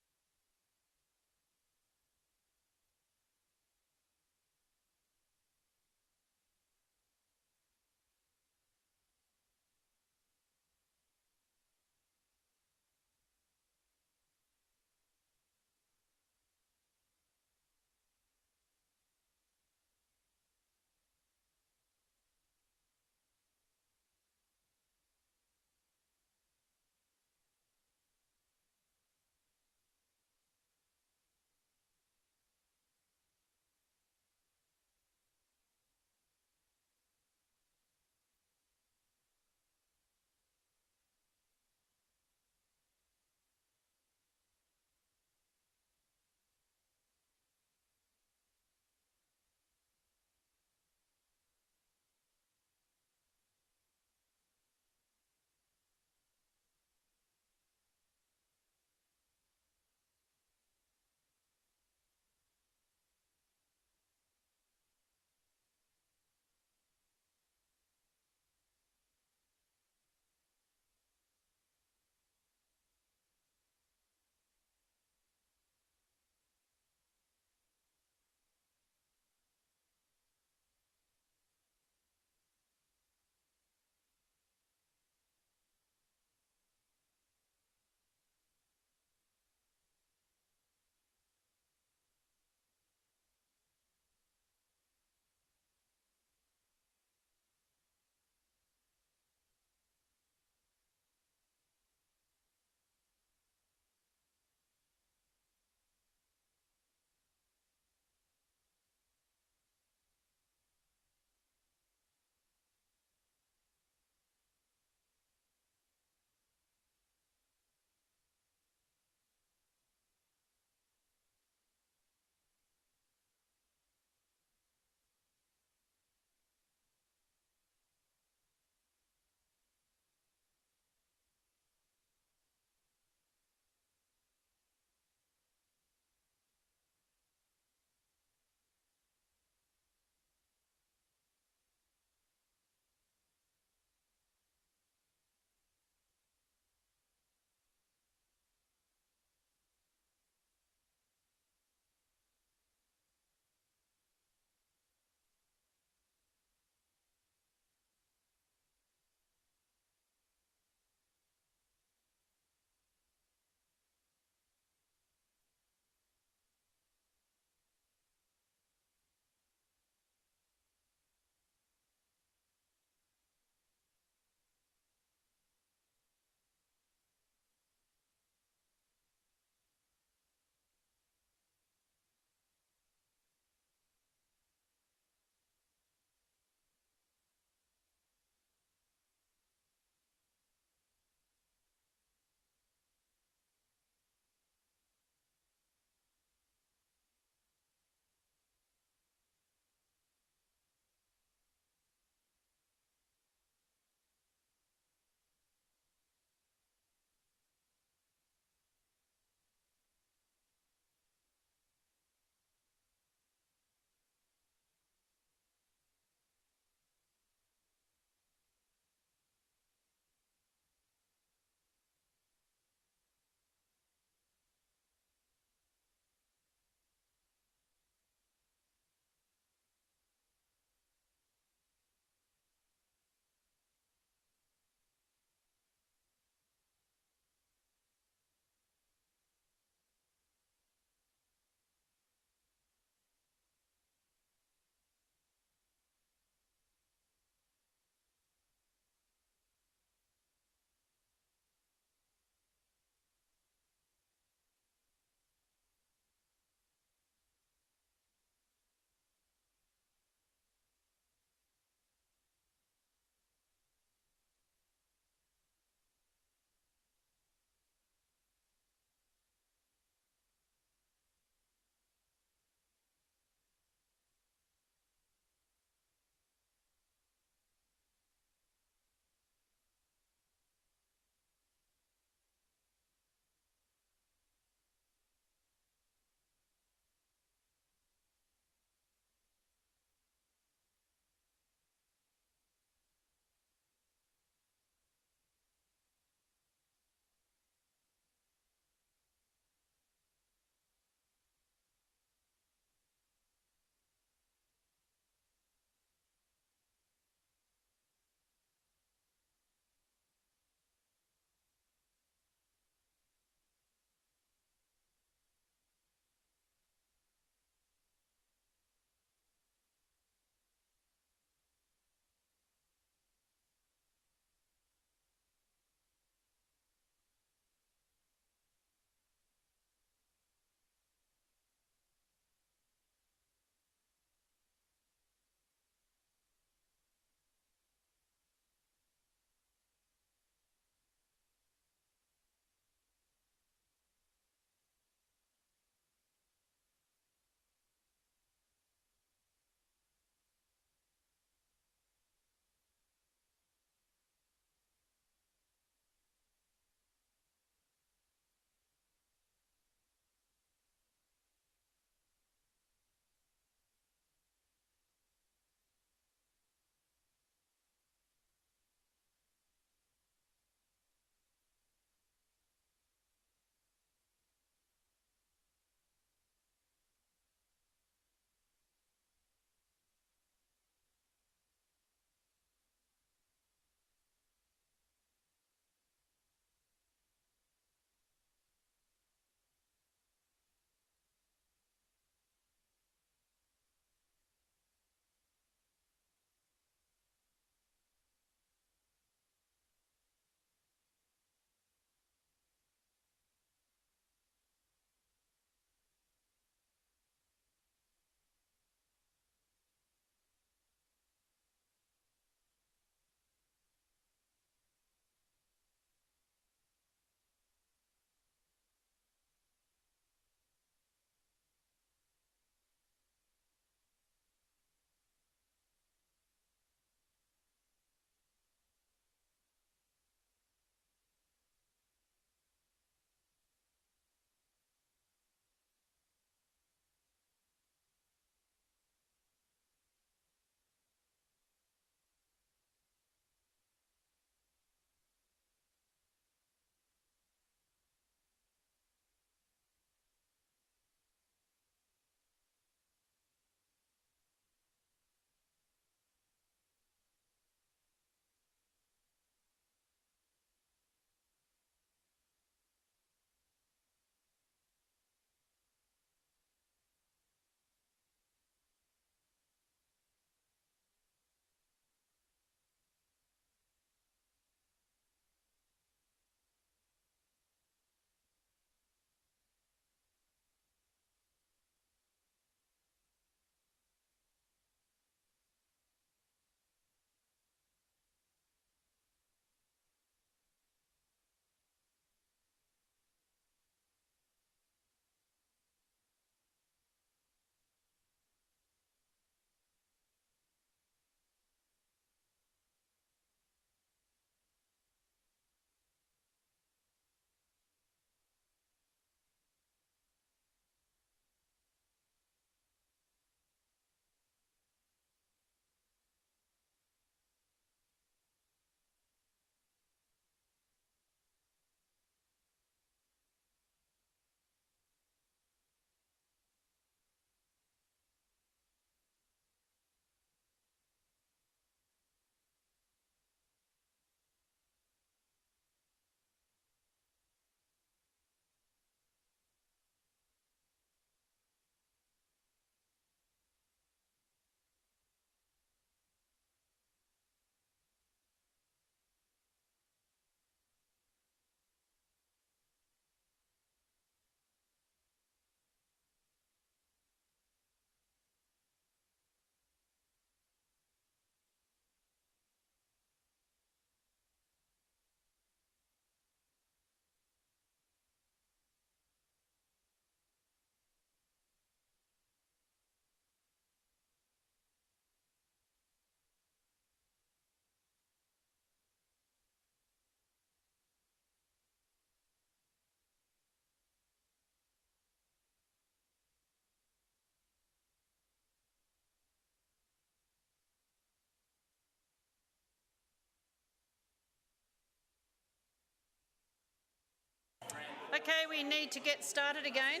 Okay, we need to get started again.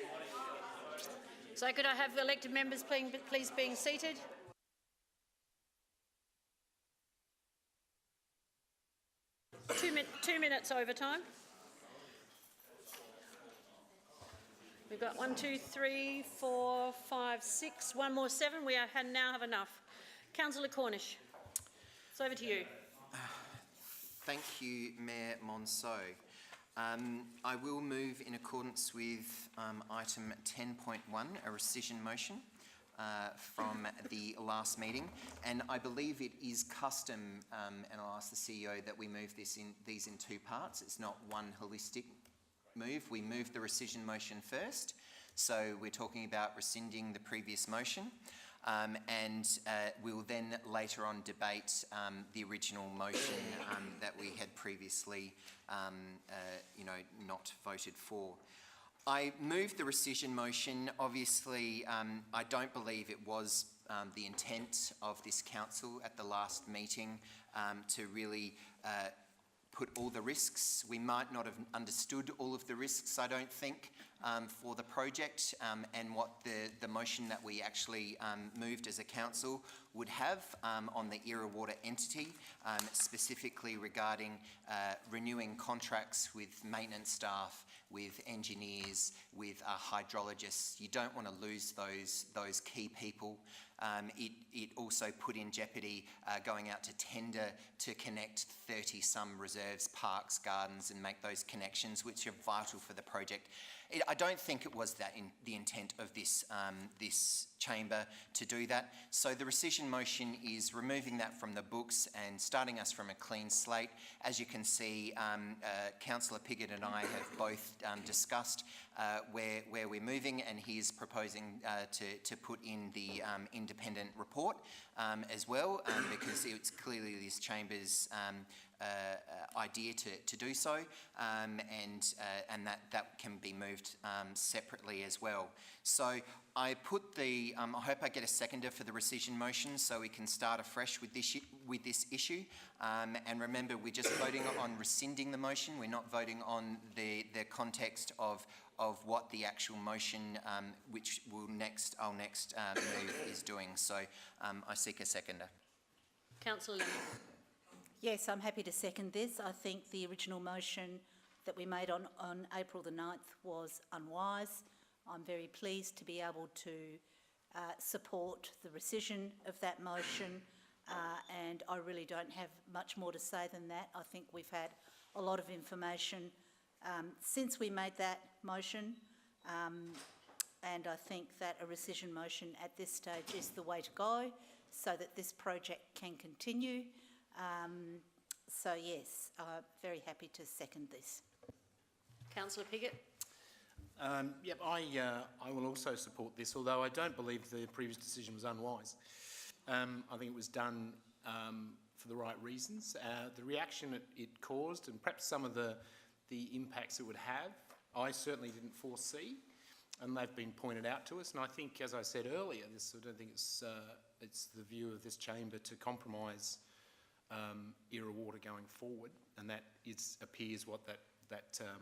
So could I have the elected members please being seated? Two minutes overtime. We've got 1, 2, 3, 4, 5, 6, one more 7. We now have enough. Councillor Cornish, it's over to you. Thank you, Mayor Monceau. I will move in accordance with item 10.1, a rescission motion from the last meeting, and I believe it is custom, and I'll ask the CEO, that we move these in two parts. It's not one holistic move. We move the rescission motion first, so we're talking about rescinding the previous motion, and we'll then later on debate the original motion that we had previously not voted for. I moved the rescission motion. Obviously, I don't believe it was the intent of this council at the last meeting to really put all the risks. We might not have understood all of the risks, I don't think, for the project and what the motion that we actually moved as a council would have on the Era Water entity, specifically regarding renewing contracts with maintenance staff, with engineers, with hydrologists. You don't want to lose those key people. It also put in jeopardy going out to tender to connect 30-some reserves, parks, gardens, and make those connections, which are vital for the project. I don't think it was the intent of this chamber to do that. So the rescission motion is removing that from the books and starting us from a clean slate. As you can see, Councillor Piggott and I have both discussed where we're moving, and he is proposing to put in the independent report as well, because it's clearly this chamber's idea to do so, and that can be moved separately as well. So I put the, I hope I get a seconder for the rescission motion so we can start afresh with this issue. And remember, we're just voting on rescinding the motion. We're not voting on the context of what the actual motion, which I'll next move, is doing. So I seek a seconder. Councillor Lemon. Yes, I'm happy to second this. I think the original motion that we made on April the 9th was unwise. I'm very pleased to be able to support the rescission of that motion, and I really don't have much more to say than that. I think we've had a lot of information since we made that motion, and I think that a rescission motion at this stage is the way to go so that this project can continue. So yes, very happy to second this. Councillor Piggott. Yep, I will also support this, although I don't believe the previous decision was unwise. I think it was done for the right reasons. The reaction it caused, and perhaps some of the impacts it would have, I certainly didn't foresee, and they've been pointed out to us. And I think, as I said earlier, I don't think it's the view of this chamber to compromise Era Water going forward, and that appears what that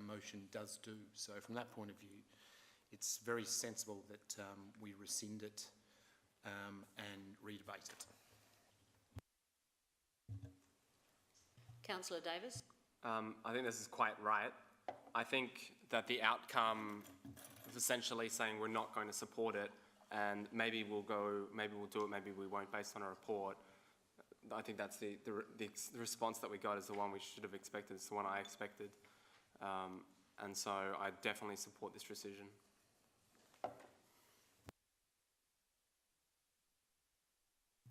motion does do. So from that point of view, it's very sensible that we rescind it and redebate it. Councillor Davis. I think this is quite right. I think that the outcome of essentially saying we're not going to support it, and maybe we'll do it, maybe we won't, based on a report. I think that's the response that we got is the one we should have expected. It's the one I expected. And so I definitely support this rescission.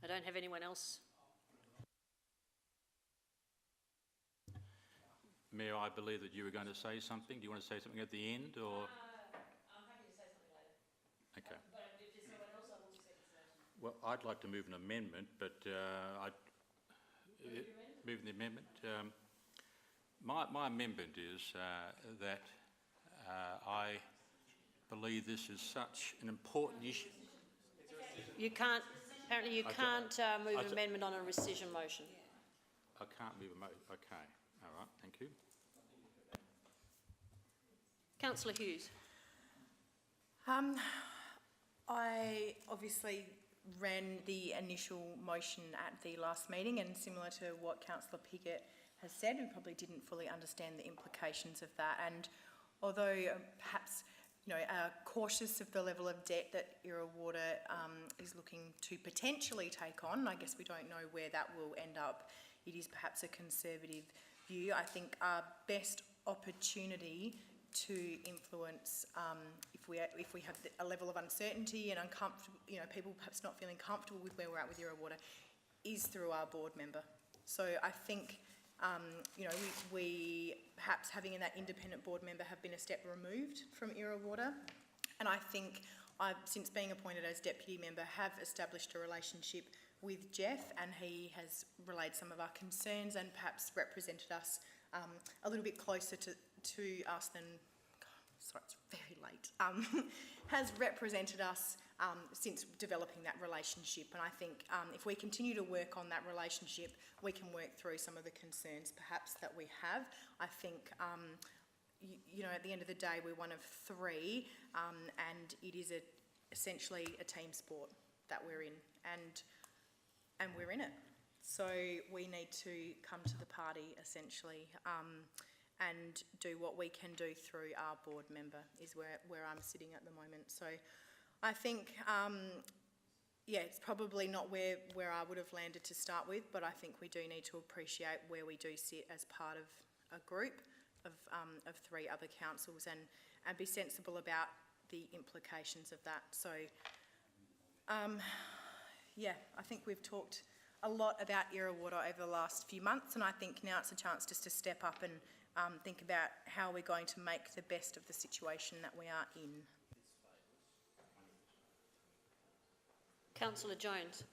I don't have anyone else. Mayor, I believe that you were going to say something. Do you want to say something at the end, or? I'm happy to say something later. Okay. But if there's someone else, I will second the motion. Well, I'd like to move an amendment, but move the amendment. My amendment is that I believe this is such an important issue. You can't, apparently you can't move an amendment on a rescission motion. I can't move a motion. Okay. All right. Thank you. Councillor Hughes. I obviously ran the initial motion at the last meeting, and similar to what Councillor Piggott has said, we probably didn't fully understand the implications of that. And although perhaps cautious of the level of debt that Era Water is looking to potentially take on, I guess we don't know where that will end up. It is perhaps a conservative view. I think our best opportunity to influence, if we have a level of uncertainty and uncomfortable, people perhaps not feeling comfortable with where we're at with Era Water, is through our board member. So I think, we perhaps having that independent board member have been a step removed from Era Water, and I think I've, since being appointed as deputy member, have established a relationship with Jeff, and he has relayed some of our concerns and perhaps represented us a little bit closer to us than, sorry, it's very late, has represented us since developing that relationship. And I think if we continue to work on that relationship, we can work through some of the concerns perhaps that we have. I think, at the end of the day, we're one of three, and it is essentially a team sport that we're in, and we're in it. So we need to come to the party, essentially, and do what we can do through our board member, is where I'm sitting at the moment. So I think, it's probably not where I would have landed to start with, but I think we do need to appreciate where we do sit as part of a group of three other councils, and be sensible about the implications of that. So, I think we've talked a lot about Era Water over the last few months, and I think now it's a chance just to step up and think about how we're going to make the best of the situation that we are in. Councillor Jones.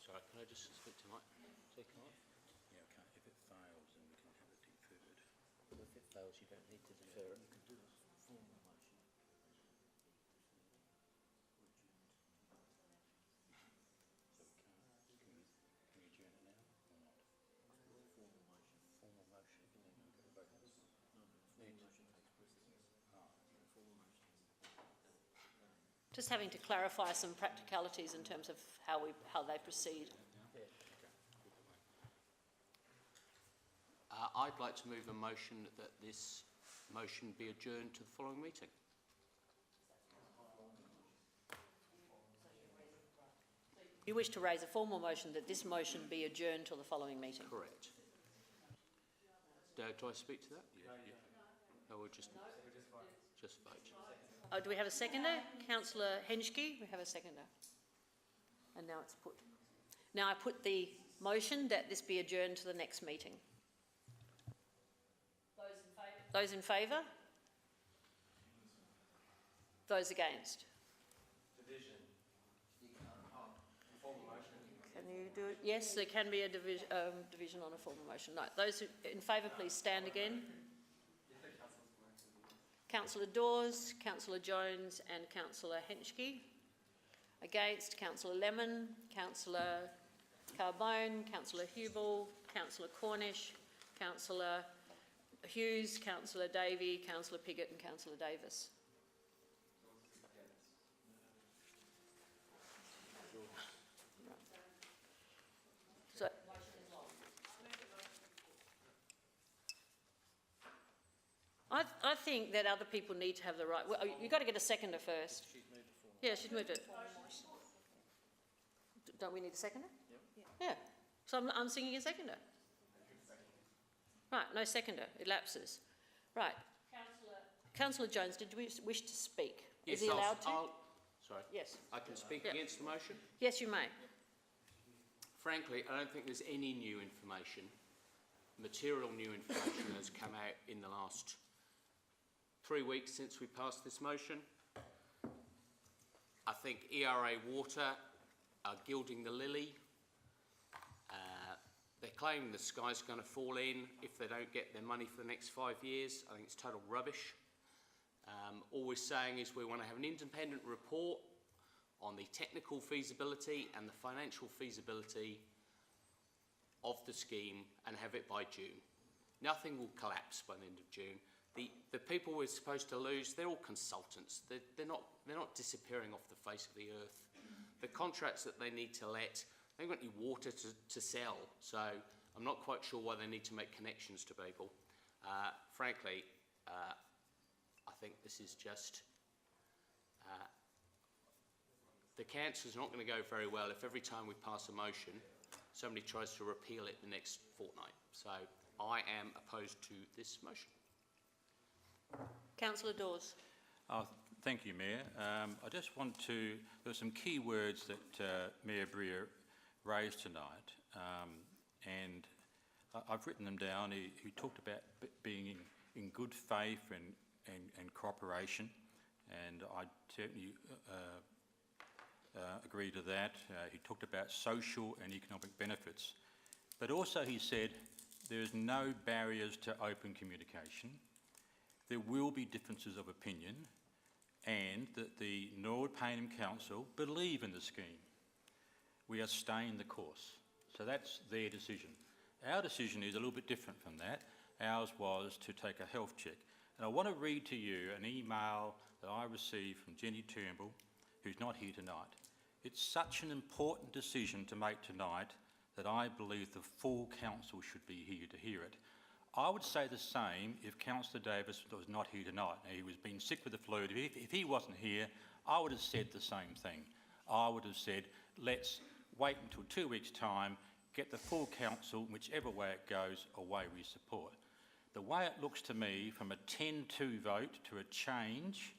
Sorry, can I just speak to Mike? Yeah, okay. If it fails, then we can have it deferred. Well, if it fails, you don't need to defer it. You can do a formal motion. So we can't. Can you adjourn it now or not? Formal motion. Formal motion. And then you've got to vote on this. No, but the formal motion takes precedence. Oh. The formal motion is Just having to clarify some practicalities in terms of how they proceed. I'd like to move a motion that this motion be adjourned to the following meeting. You wish to raise a formal motion that this motion be adjourned till the following meeting? Correct. Do I speak to that? No, we'll just vote. Oh, do we have a seconder? Councillor Henschke, we have a seconder. And now it's put. Now I put the motion that this be adjourned to the next meeting. Those in favour? Those against? Division. You can't. Formal motion. Can you do it? Yes, there can be a division on a formal motion. No, those in favour, please stand again. Councillor Dawes, Councillor Jones and Councillor Henschke. Against, Councillor Lemon, Councillor Carbone, Councillor Hubel, Councillor Cornish, Councillor Hughes, Councillor Davey, Councillor Piggott and Councillor Davis. So, I think that other people need to have the right. Well, you've got to get a seconder first. Yeah, she's moved it. Don't we need a seconder? Yeah. So I'm singing a seconder. Right, no seconder. It lapses. Right. Councillor Jones, did you wish to speak? Yes, Is he allowed to? Sorry. Yes. I can speak Yeah. against the motion? Yes, you may. Frankly, I don't think there's any new information, material new information that's come out in the last 3 weeks since we passed this motion. I think ERA Water are gilding the lily. They're claiming the sky's going to fall in if they don't get their money for the next 5 years. I think it's total rubbish. All we're saying is we want to have an independent report on the technical feasibility and the financial feasibility of the scheme and have it by June. Nothing will collapse by the end of June. the people we're supposed to lose, they're all consultants. They're not disappearing off the face of the earth. The contracts that they need to let, they haven't got any water to sell, so I'm not quite sure why they need to make connections to people. Frankly, I think this is just... the council's not going to go very well if every time we pass a motion, somebody tries to repeal it the next fortnight. So I am opposed to this motion. Councillor Dawes. Thank you, Mayor. I just want to... There are some key words that Mayor Breer raised tonight, and I've written them down. He talked about being in good faith and cooperation, and I certainly agree to that. He talked about social and economic benefits, but also he said there's no barriers to open communication. There will be differences of opinion, and that the Norwood Payneham Council believe in the scheme. We are staying the course. So that's their decision. Our decision is a little bit different from that. Ours was to take a health check. And I want to read to you an email that I received from Jenny Turnbull, who's not here tonight. It's such an important decision to make tonight that I believe the full council should be here to hear it. I would say the same if Councillor Davis was not here tonight. Now, he was being sick with the flu. If he wasn't here, I would have said the same thing. I would have said, let's wait until 2 weeks' time, get the full council, whichever way it goes, away we support. The way it looks to me, from a 10-2 vote to a change,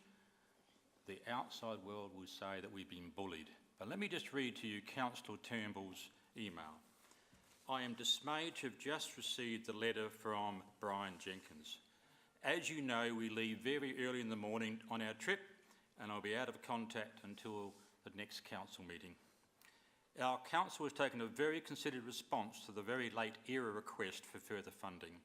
the outside world will say that we've been bullied. But let me just read to you Councillor Turnbull's email. I am dismayed to have just received the letter from Brian Jenkins. As you know, we leave very early in the morning on our trip, and I'll be out of contact until the next council meeting. Our council has taken a very considered response to the very late era request for further funding.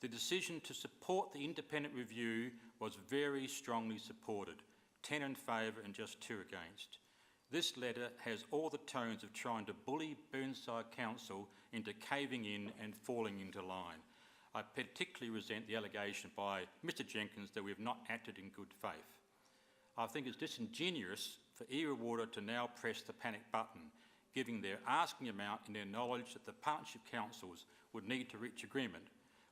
The decision to support the independent review was very strongly supported, 10 in favour and just 2 against. This letter has all the tones of trying to bully Burnside Council into caving in and falling into line. I particularly resent the allegation by Mr Jenkins that we have not acted in good faith. I think it's disingenuous for Era Water to now press the panic button, giving their asking amount in their knowledge that the partnership councils would need to reach agreement.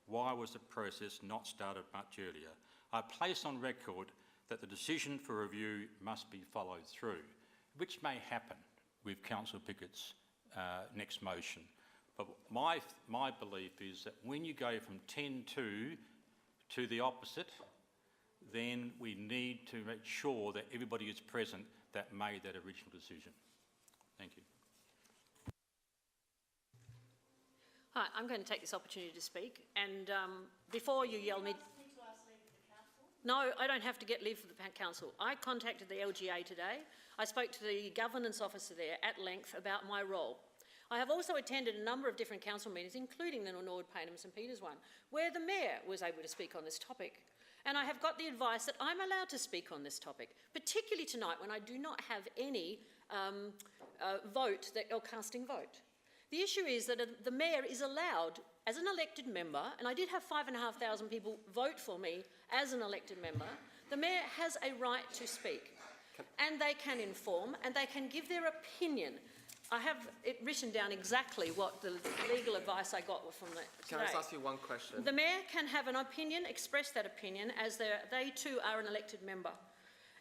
Why was the process not started much earlier? I place on record that the decision for review must be followed through, which may happen with Councillor Pickett's next motion. But my belief is that when you go from 10-2 to the opposite, then we need to make sure that everybody is present that made that original decision. Thank you. Hi, I'm going to take this opportunity to speak, and before you yell me... No, I don't have to get leave for the council. I contacted the LGA today. I spoke to the governance officer there at length about my role. I have also attended a number of different council meetings, including the Norwood Payneham St Peters one, where the Mayor was able to speak on this topic. And I have got the advice that I'm allowed to speak on this topic, particularly tonight when I do not have any vote or casting vote. The issue is that the Mayor is allowed, as an elected member, and I did have 5,500 people vote for me as an elected member, the Mayor has a right to speak. And they can inform, and they can give their opinion. I have it written down exactly what the legal advice I got from today. Can I just ask you one question? The Mayor can have an opinion, express that opinion, as they too are an elected member.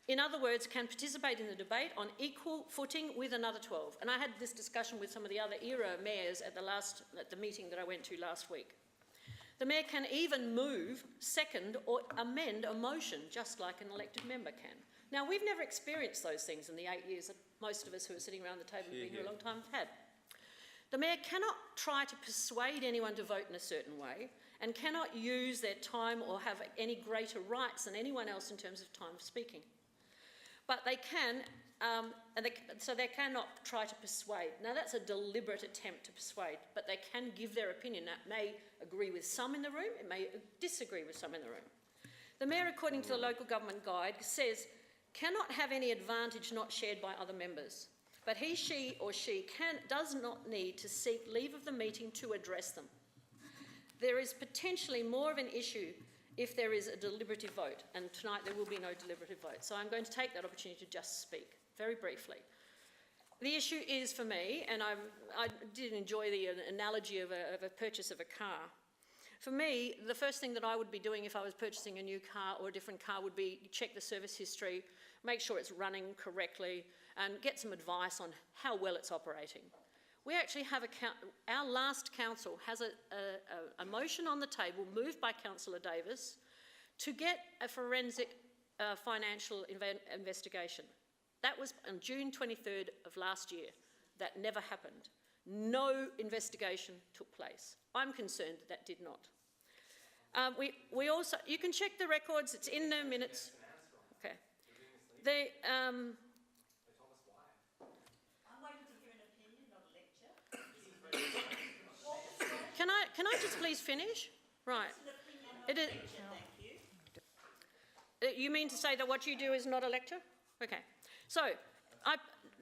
In other words, can participate in the debate on equal footing with another 12. And I had this discussion with some of the other era mayors at the meeting that I went to last week. The Mayor can even move, second, or amend a motion, just like an elected member can. Now, we've never experienced those things in the 8 years that most of us who are sitting around the table and been here a long time have had. The Mayor cannot try to persuade anyone to vote in a certain way and cannot use their time or have any greater rights than anyone else in terms of time of speaking. But they can, so they cannot try to persuade. Now, that's a deliberate attempt to persuade, but they can give their opinion. That may agree with some in the room, it may disagree with some in the room. The Mayor, according to the Local Government Guide, says, cannot have any advantage not shared by other members, but he, she or she does not need to seek leave of the meeting to address them. There is potentially more of an issue if there is a deliberative vote, and tonight there will be no deliberative vote. So I'm going to take that opportunity to just speak very briefly. The issue is for me, and I did enjoy the analogy of a purchase of a car. For me, the first thing that I would be doing if I was purchasing a new car or a different car would be check the service history, make sure it's running correctly, and get some advice on how well it's operating. We actually have our last council has a motion on the table moved by Councillor Davis to get a forensic financial investigation. That was on June 23rd of last year. That never happened. No investigation took place. I'm concerned that did not. We also, you can check the records, it's in the minutes. Okay. Can I just please finish? Right. It is. You mean to say that what you do is not a lecture? Okay. So,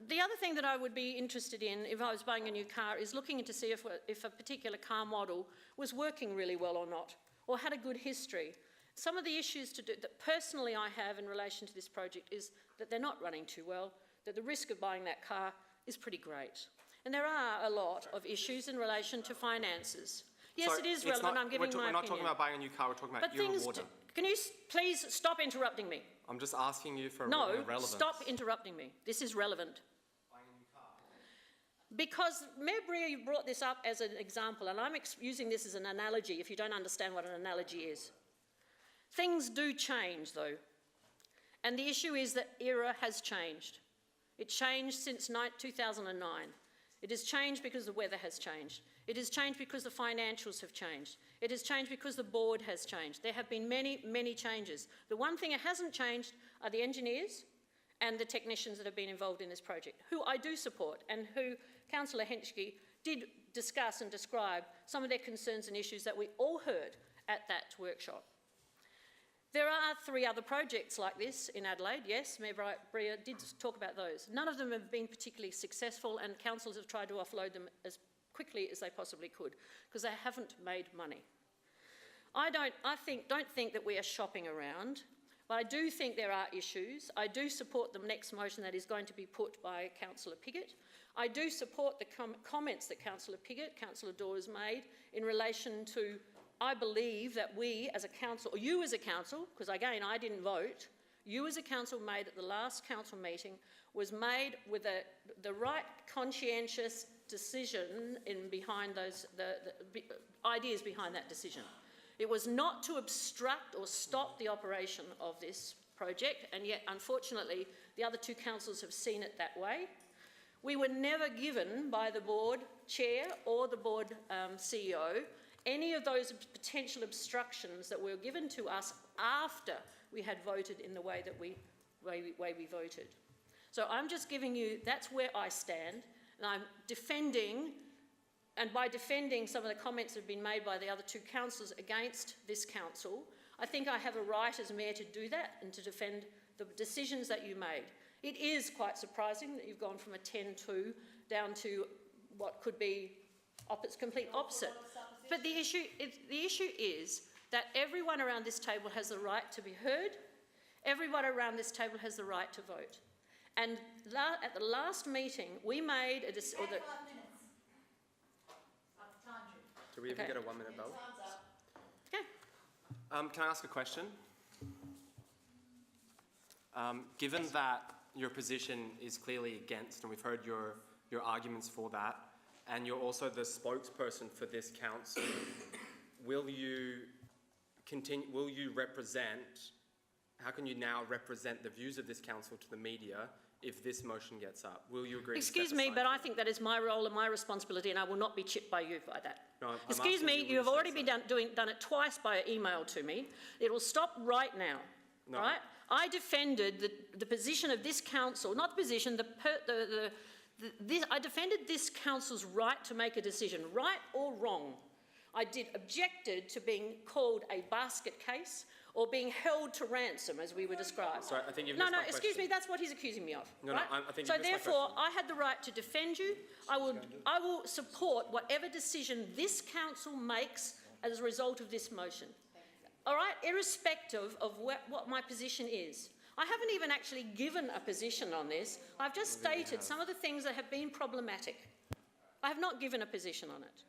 the other thing that I would be interested in if I was buying a new car is looking to see if a particular car model was working really well or not, or had a good history. Some of the issues that personally I have in relation to this project is that they're not running too well, that the risk of buying that car is pretty great. And there are a lot of issues in relation to finances. Yes, so it is relevant, I'm giving my opinion. We're not talking about buying a new car, we're talking about your water. Can you please stop interrupting me? I'm just asking you for relevance. No, stop interrupting me. This is relevant. Buying a new car. Because Mayor Bria, you brought this up as an example, and I'm using this as an analogy if you don't understand what an analogy is. Things do change, though. And the issue is that era has changed. It changed since 2009. It has changed because the weather has changed. It has changed because the financials have changed. It has changed because the board has changed. There have been many, many changes. The one thing that hasn't changed are the engineers and the technicians that have been involved in this project, who I do support and who Councillor Henschke did discuss and describe some of their concerns and issues that we all heard at that workshop. There are 3 other projects like this in Adelaide, yes, Mayor Bria did talk about those. None of them have been particularly successful, and councils have tried to offload them as quickly as they possibly could, because they haven't made money. I don't think that we are shopping around, but I do think there are issues. I do support the next motion that is going to be put by Councillor Piggott. I do support the comments that Councillor Piggott, Councillor Dawes made in relation to, I believe that we as a council, or you as a council, because again I didn't vote, you as a council made at the last council meeting was made with the right conscientious decision behind those, the ideas behind that decision. It was not to obstruct or stop the operation of this project, and yet unfortunately the other 2 councils have seen it that way. We were never given by the board chair or the board CEO any of those potential obstructions that were given to us after we had voted in the way that we voted. So I'm just giving you, that's where I stand, and I'm defending, and by defending some of the comments that have been made by the other 2 councillors against this council, I think I have a right as mayor to do that and to defend the decisions that you made. It is quite surprising that you've gone from a 10-2 down to what could be complete opposite. But the issue is that everyone around this table has the right to be heard. Everyone around this table has the right to vote. And at the last meeting, we made a decision. 5 minutes. Do we even get a 1-minute bell? Okay. Can I ask a question? Given that your position is clearly against, and we've heard your arguments for that, and you're also the spokesperson for this council, will you represent, how can you now represent the views of this council to the media if this motion gets up? Will you agree? Excuse me, but I think that is my role and my responsibility, and I will not be chipped by you by that. No, excuse me, you have already done it twice by email to me. It will stop right now, no. Right? I defended the position of this council, not the position, I defended this council's right to make a decision, right or wrong. I objected to being called a basket case or being held to ransom, as we were described. Sorry, I think you've missed my question. Excuse me, that's what he's accusing me of. No, right? I think so you've missed therefore, my I had the right to defend you. I will support whatever decision this council makes as a result of this motion. all right, irrespective of what my position is. I haven't even actually given a position on this. I've just stated some of the things that have been problematic. I have not given a position on it.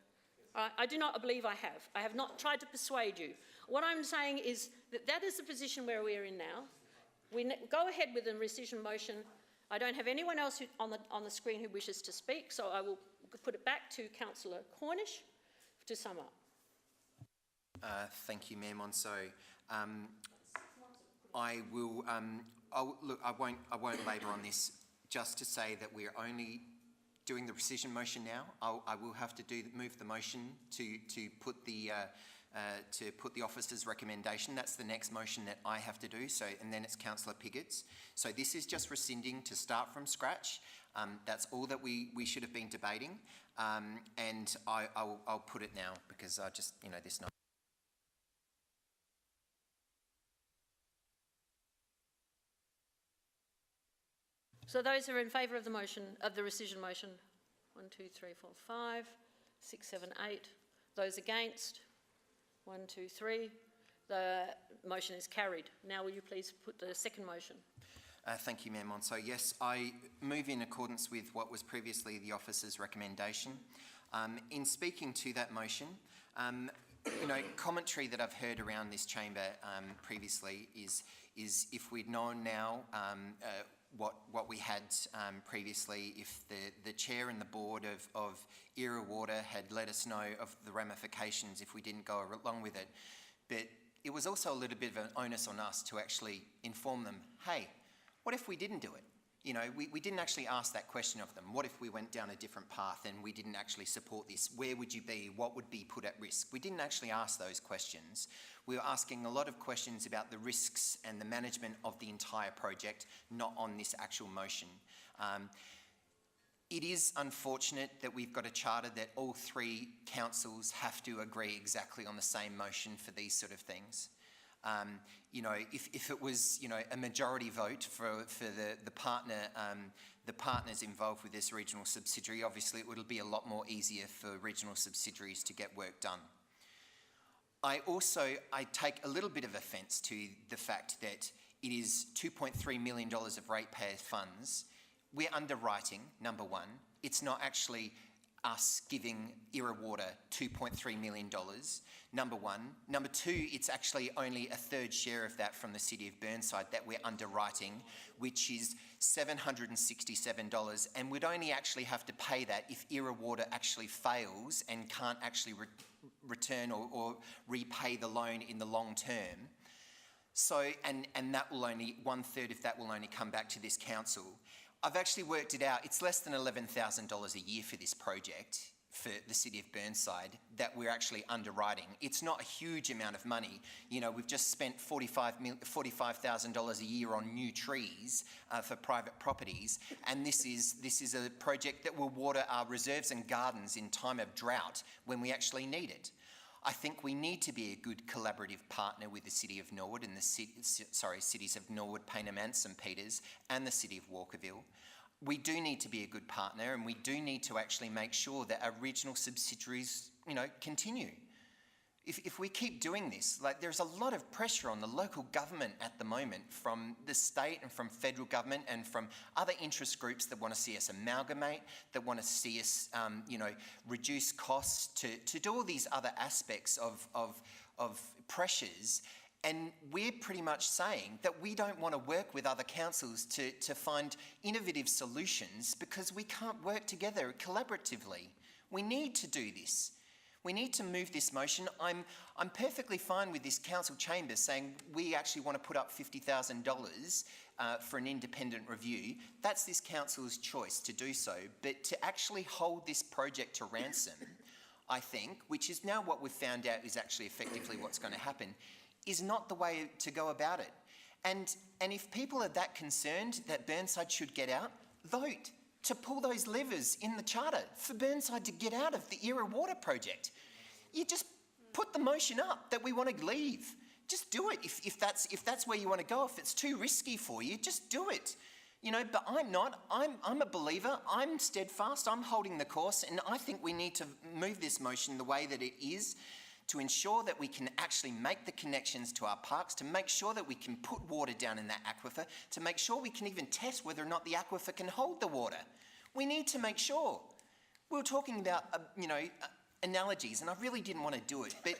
I do not believe I have. I have not tried to persuade you. What I'm saying is that that is the position where we're in now. Go ahead with the rescission motion. I don't have anyone else on the screen who wishes to speak, so I will put it back to Councillor Cornish to sum up. Thank you, Mayor Monceau. I will. Look, I won't labour on this. Just to say that we're only doing the rescission motion now. I will have to move the motion to put the officer's recommendation. That's the next motion that I have to do. So, and then it's Councillor Piggott's. So this is just rescinding to start from scratch. That's all that we should have been debating. And I'll put it now because I just, this night. So those who are in favour of the motion, of the rescission motion, 1, 2, 3, 4, 5, 6, 7, 8. Those against, 1, 2, 3. The motion is carried. Now will you please put the second motion? Thank you, Mayor Monceau. Yes, I move in accordance with what was previously the officer's recommendation. In speaking to that motion, commentary that I've heard around this chamber previously is if we'd known now what we had previously, if the chair and the board of Era Water had let us know of the ramifications if we didn't go along with it. But it was also a little bit of an onus on us to actually inform them, hey, what if we didn't do it? We didn't actually ask that question of them. What if we went down a different path and we didn't actually support this? Where would you be? What would be put at risk? We didn't actually ask those questions. We were asking a lot of questions about the risks and the management of the entire project, not on this actual motion. It is unfortunate that we've got a charter that all three councils have to agree exactly on the same motion for these sort of things. If it was, a majority vote for the partners involved with this regional subsidiary, obviously it would be a lot more easier for regional subsidiaries to get work done. I take a little bit of offence to the fact that it is $2.3 million of ratepayer funds. We're underwriting, number one. It's not actually us giving Era Water $2.3 million, number one. Number two, it's actually only a third share of that from the City of Burnside that we're underwriting, which is $767, and we'd only actually have to pay that if Era Water actually fails and can't actually return or repay the loan in the long term. So, and that will only, 1/3 of that will only come back to this council. I've actually worked it out. It's less than $11,000 a year for this project for the City of Burnside that we're actually underwriting. It's not a huge amount of money. We've just spent $45,000 a year on new trees for private properties, and this is a project that will water our reserves and gardens in time of drought when we actually need it. I think we need to be a good collaborative partner with the City of Norwood and the cities of Norwood, Payneham and St Peters and the City of Walkerville. We do need to be a good partner, and we do need to actually make sure that our regional subsidiaries, continue. If we keep doing this, there's a lot of pressure on the local government at the moment from the state and from federal government and from other interest groups that want to see us amalgamate, that want to see us, reduce costs, to do all these other aspects of pressures. And we're pretty much saying that we don't want to work with other councils to find innovative solutions because we can't work together collaboratively. We need to do this. We need to move this motion. I'm perfectly fine with this council chamber saying we actually want to put up $50,000 for an independent review. That's this council's choice to do so. But to actually hold this project to ransom, I think, which is now what we've found out is actually effectively what's going to happen, is not the way to go about it. And if people are that concerned that Burnside should get out, vote to pull those levers in the charter for Burnside to get out of the Era Water project. You just put the motion up that we want to leave. Just do it if that's where you want to go. If it's too risky for you, just do it. But I'm not. I'm a believer. I'm steadfast. I'm holding the course, and I think we need to move this motion the way that it is to ensure that we can actually make the connections to our parks, to make sure that we can put water down in that aquifer, to make sure we can even test whether or not the aquifer can hold the water. We need to make sure. We were talking about, analogies, and I really didn't want to do it, but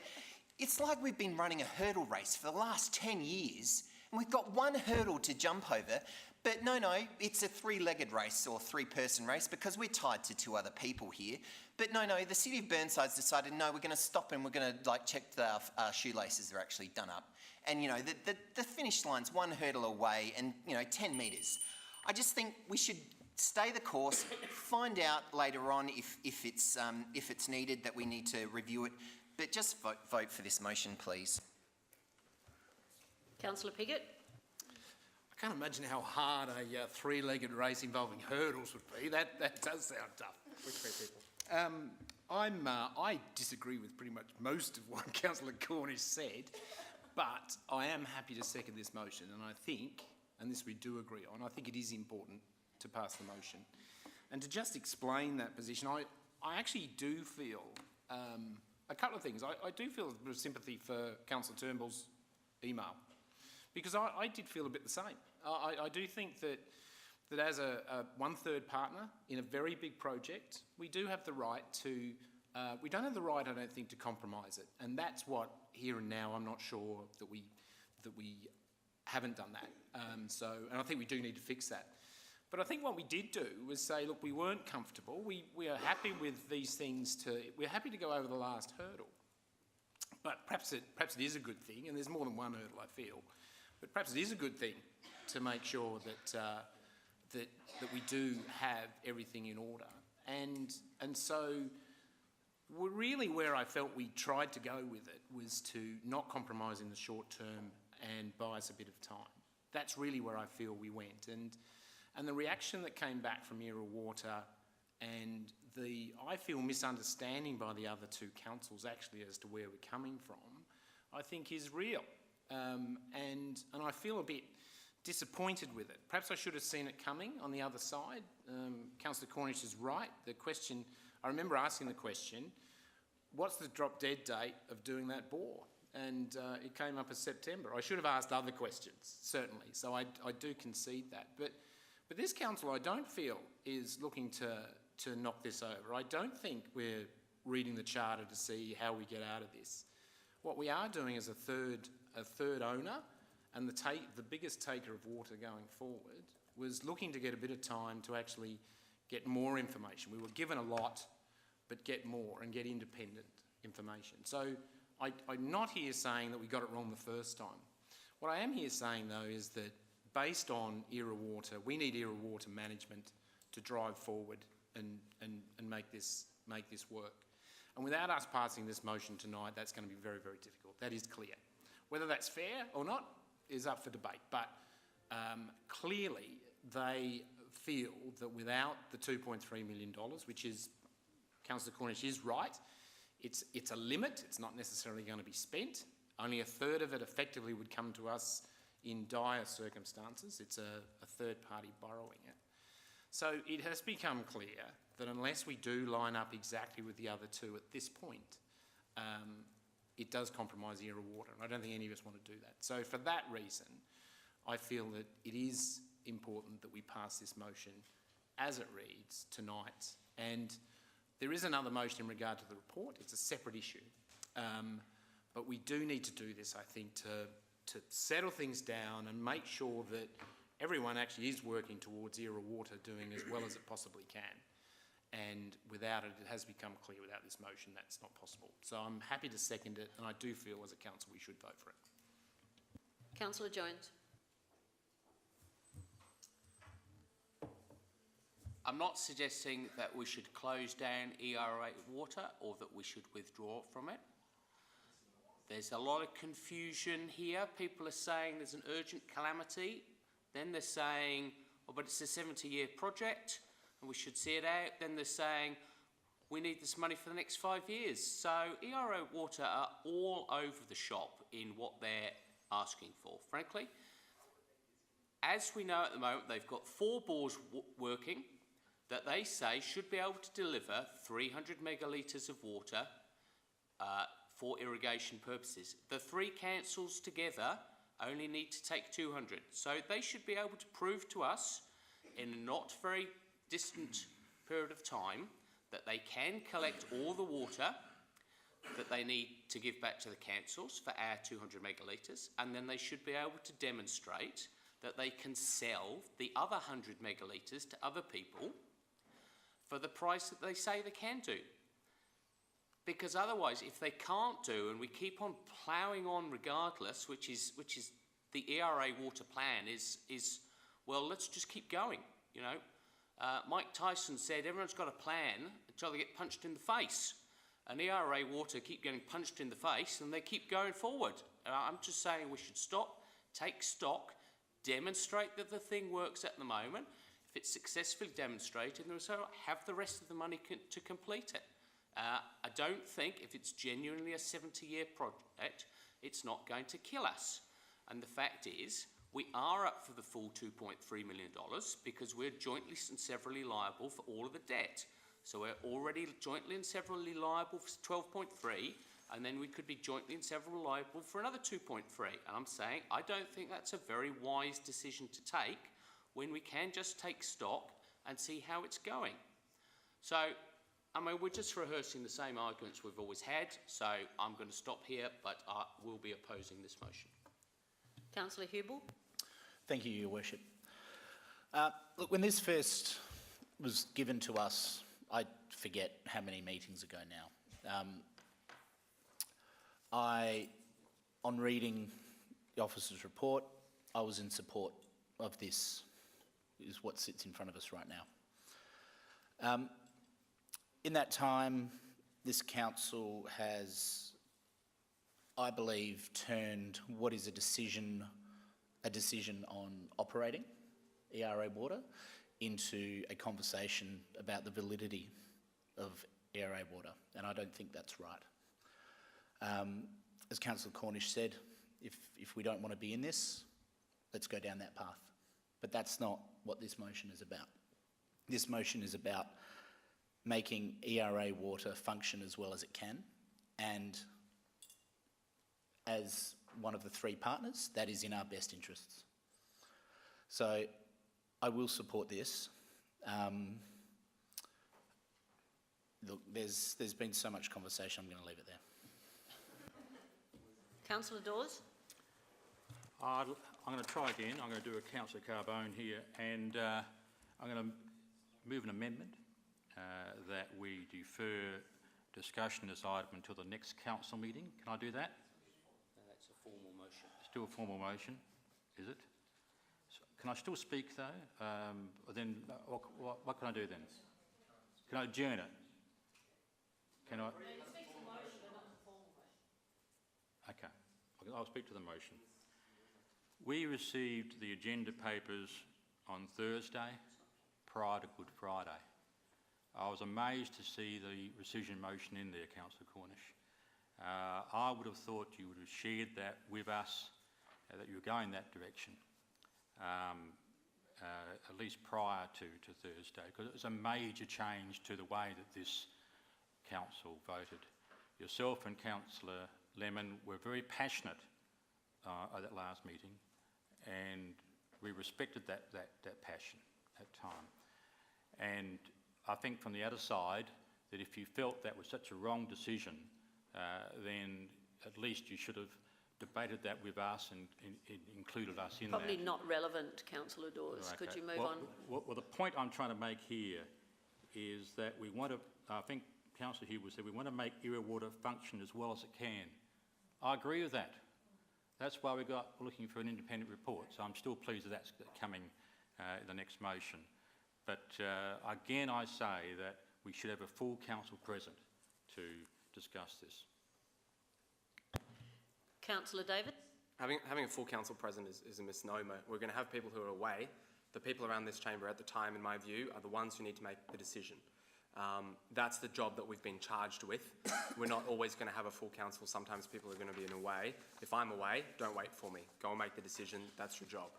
it's like we've been running a hurdle race for the last 10 years, and we've got one hurdle to jump over, but no, it's a three-legged race or three-person race because we're tied to two other people here. But no, the City of Burnside's decided, no, we're going to stop and we're going to check that our shoelaces are actually done up. And, the finish line's one hurdle away and, 10 metres. I just think we should stay the course, find out later on if it's needed that we need to review it, but just vote for this motion, please. Councillor Piggott. I can't imagine how hard a three-legged race involving hurdles would be. That does sound tough. I disagree with pretty much most of what Councillor Cornish said, but I am happy to second this motion, and I think, and this we do agree on, I think it is important to pass the motion. And to just explain that position, I actually do feel a couple of things. I do feel a bit of sympathy for Councillor Turnbull's email, because I did feel a bit the same. I do think that as a one-third partner in a very big project, we do have the right to, we don't have the right, I don't think, to compromise it. And that's what, here and now, I'm not sure that we haven't done that. And I think we do need to fix that. But I think what we did do was say, look, we weren't comfortable. We are happy with these things we're happy to go over the last hurdle. But perhaps it is a good thing, and there's more than one hurdle, I feel. But perhaps it is a good thing to make sure that we do have everything in order. And so really where I felt we tried to go with it was to not compromise in the short term and buy us a bit of time. That's really where I feel we went. And the reaction that came back from Era Water and the, I feel, misunderstanding by the other two councils actually as to where we're coming from, I think is real. And I feel a bit disappointed with it. Perhaps I should have seen it coming on the other side. Councillor Cornish is right. The question, I remember asking the question, what's the drop dead date of doing that bore? And it came up as September. I should have asked other questions, certainly. So I do concede that. But this council, I don't feel, is looking to knock this over. I don't think we're reading the charter to see how we get out of this. What we are doing as a third owner, and the biggest taker of water going forward, was looking to get a bit of time to actually get more information. We were given a lot, but get more and get independent information. So I'm not here saying that we got it wrong the first time. What I am here saying, though, is that based on Era Water, we need Era Water management to drive forward and make this work. And without us passing this motion tonight, that's going to be very, very difficult. That is clear. Whether that's fair or not is up for debate. But clearly, they feel that without the $2.3 million, which is, Councillor Cornish is right, it's a limit. It's not necessarily going to be spent. Only a third of it effectively would come to us in dire circumstances. It's a third party borrowing it. So it has become clear that unless we do line up exactly with the other two at this point, it does compromise Era Water, and I don't think any of us want to do that. So for that reason, I feel that it is important that we pass this motion as it reads tonight. And there is another motion in regard to the report. It's a separate issue. But we do need to do this, I think, to settle things down and make sure that everyone actually is working towards Era Water doing as well as it possibly can. And without it, it has become clear without this motion that's not possible. So I'm happy to second it, and I do feel as a council we should vote for it. Councillor Jones. I'm not suggesting that we should close down ERA Water or that we should withdraw from it. There's a lot of confusion here. People are saying there's an urgent calamity. Then they're saying, oh, but it's a 70-year project and we should see it out. Then they're saying, we need this money for the next 5 years. So ERA Water are all over the shop in what they're asking for, frankly. As we know at the moment, they've got 4 bores working that they say should be able to deliver 300 megalitres of water for irrigation purposes. The three councils together only need to take 200. So they should be able to prove to us in a not very distant period of time that they can collect all the water that they need to give back to the councils for our 200 megalitres, and then they should be able to demonstrate that they can sell the other 100 megalitres to other people for the price that they say they can do. Because otherwise, if they can't do, and we keep on ploughing on regardless, which is the ERA water plan is well, let's just keep going, you know. Mike Tyson said everyone's got a plan until they get punched in the face. And ERA water keep getting punched in the face and they keep going forward. I'm just saying we should stop, take stock, demonstrate that the thing works at the moment. If it's successfully demonstrated, then we'll have the rest of the money to complete it. I don't think if it's genuinely a 70-year project, it's not going to kill us. And the fact is, we are up for the full $2.3 million because we're jointly and severally liable for all of the debt. So we're already jointly and severally liable for 12.3, and then we could be jointly and severally liable for another 2.3. And I'm saying I don't think that's a very wise decision to take when we can just take stock and see how it's going. So, I mean, we're just rehearsing the same arguments we've always had, so I'm going to stop here, but I will be opposing this motion. Councillor Hubel. Thank you, Your Worship. Look, when this first was given to us, I forget how many meetings ago now, on reading the officer's report, I was in support of this, is what sits in front of us right now. In that time, this council has, I believe, turned what is a decision on operating ERA water into a conversation about the validity of ERA water, and I don't think that's right. As Councillor Cornish said, if we don't want to be in this, let's go down that path. But that's not what this motion is about. This motion is about making ERA water function as well as it can, and as one of the three partners, that is in our best interests. So I will support this. Look, there's been so much conversation, I'm going to leave it there. Councillor Dawes. I'm going to try again. I'm going to do a Councillor Carbone here, and I'm going to move an amendment that we defer discussion of this item until the next council meeting. Can I do that? That's a formal motion. Still a formal motion, is it? So can I still speak though? Then what can I do then? Can I adjourn it? Can I? Okay, I'll speak to the motion. We received the agenda papers on Thursday prior to Good Friday. I was amazed to see the rescission motion in there, Councillor Cornish. I would have thought you would have shared that with us, that you were going that direction, at least prior to Thursday, because it was a major change to the way that this council voted. Yourself and Councillor Lemon were very passionate at that last meeting, and we respected that passion at time. And I think from the other side, that if you felt that was such a wrong decision, then at least you should have debated that with us and included us in Probably that. not relevant, Councillor Dawes. Okay. Could you move on? Well, the point I'm trying to make here is that we want to, I think Councillor Hughes said, we want to make ERA water function as well as it can. I agree with that. That's why we're looking for an independent report. So I'm still pleased that that's coming in the next motion. But again, I say that we should have a full council present to discuss this. Councillor David. Having a full council present is a misnomer. We're going to have people who are away. The people around this chamber at the time, in my view, are the ones who need to make the decision. That's the job that we've been charged with. We're not always going to have a full council. Sometimes people are going to be in away. If I'm away, don't wait for me. Go and make the decision. That's your job.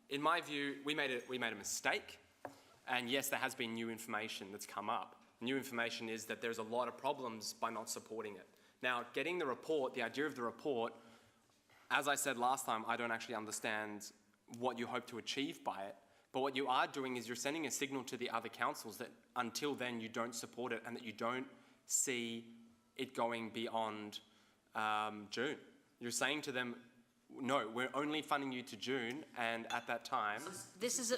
In my view, we made a mistake. And yes, there has been new information that's come up. New information is that there's a lot of problems by not supporting it. Now, getting the report, the idea of the report, as I said last time, I don't actually understand what you hope to achieve by it. But what you are doing is you're sending a signal to the other councils that until then you don't support it and that you don't see it going beyond June. You're saying to them, no, we're only funding you to June, and at that time... This is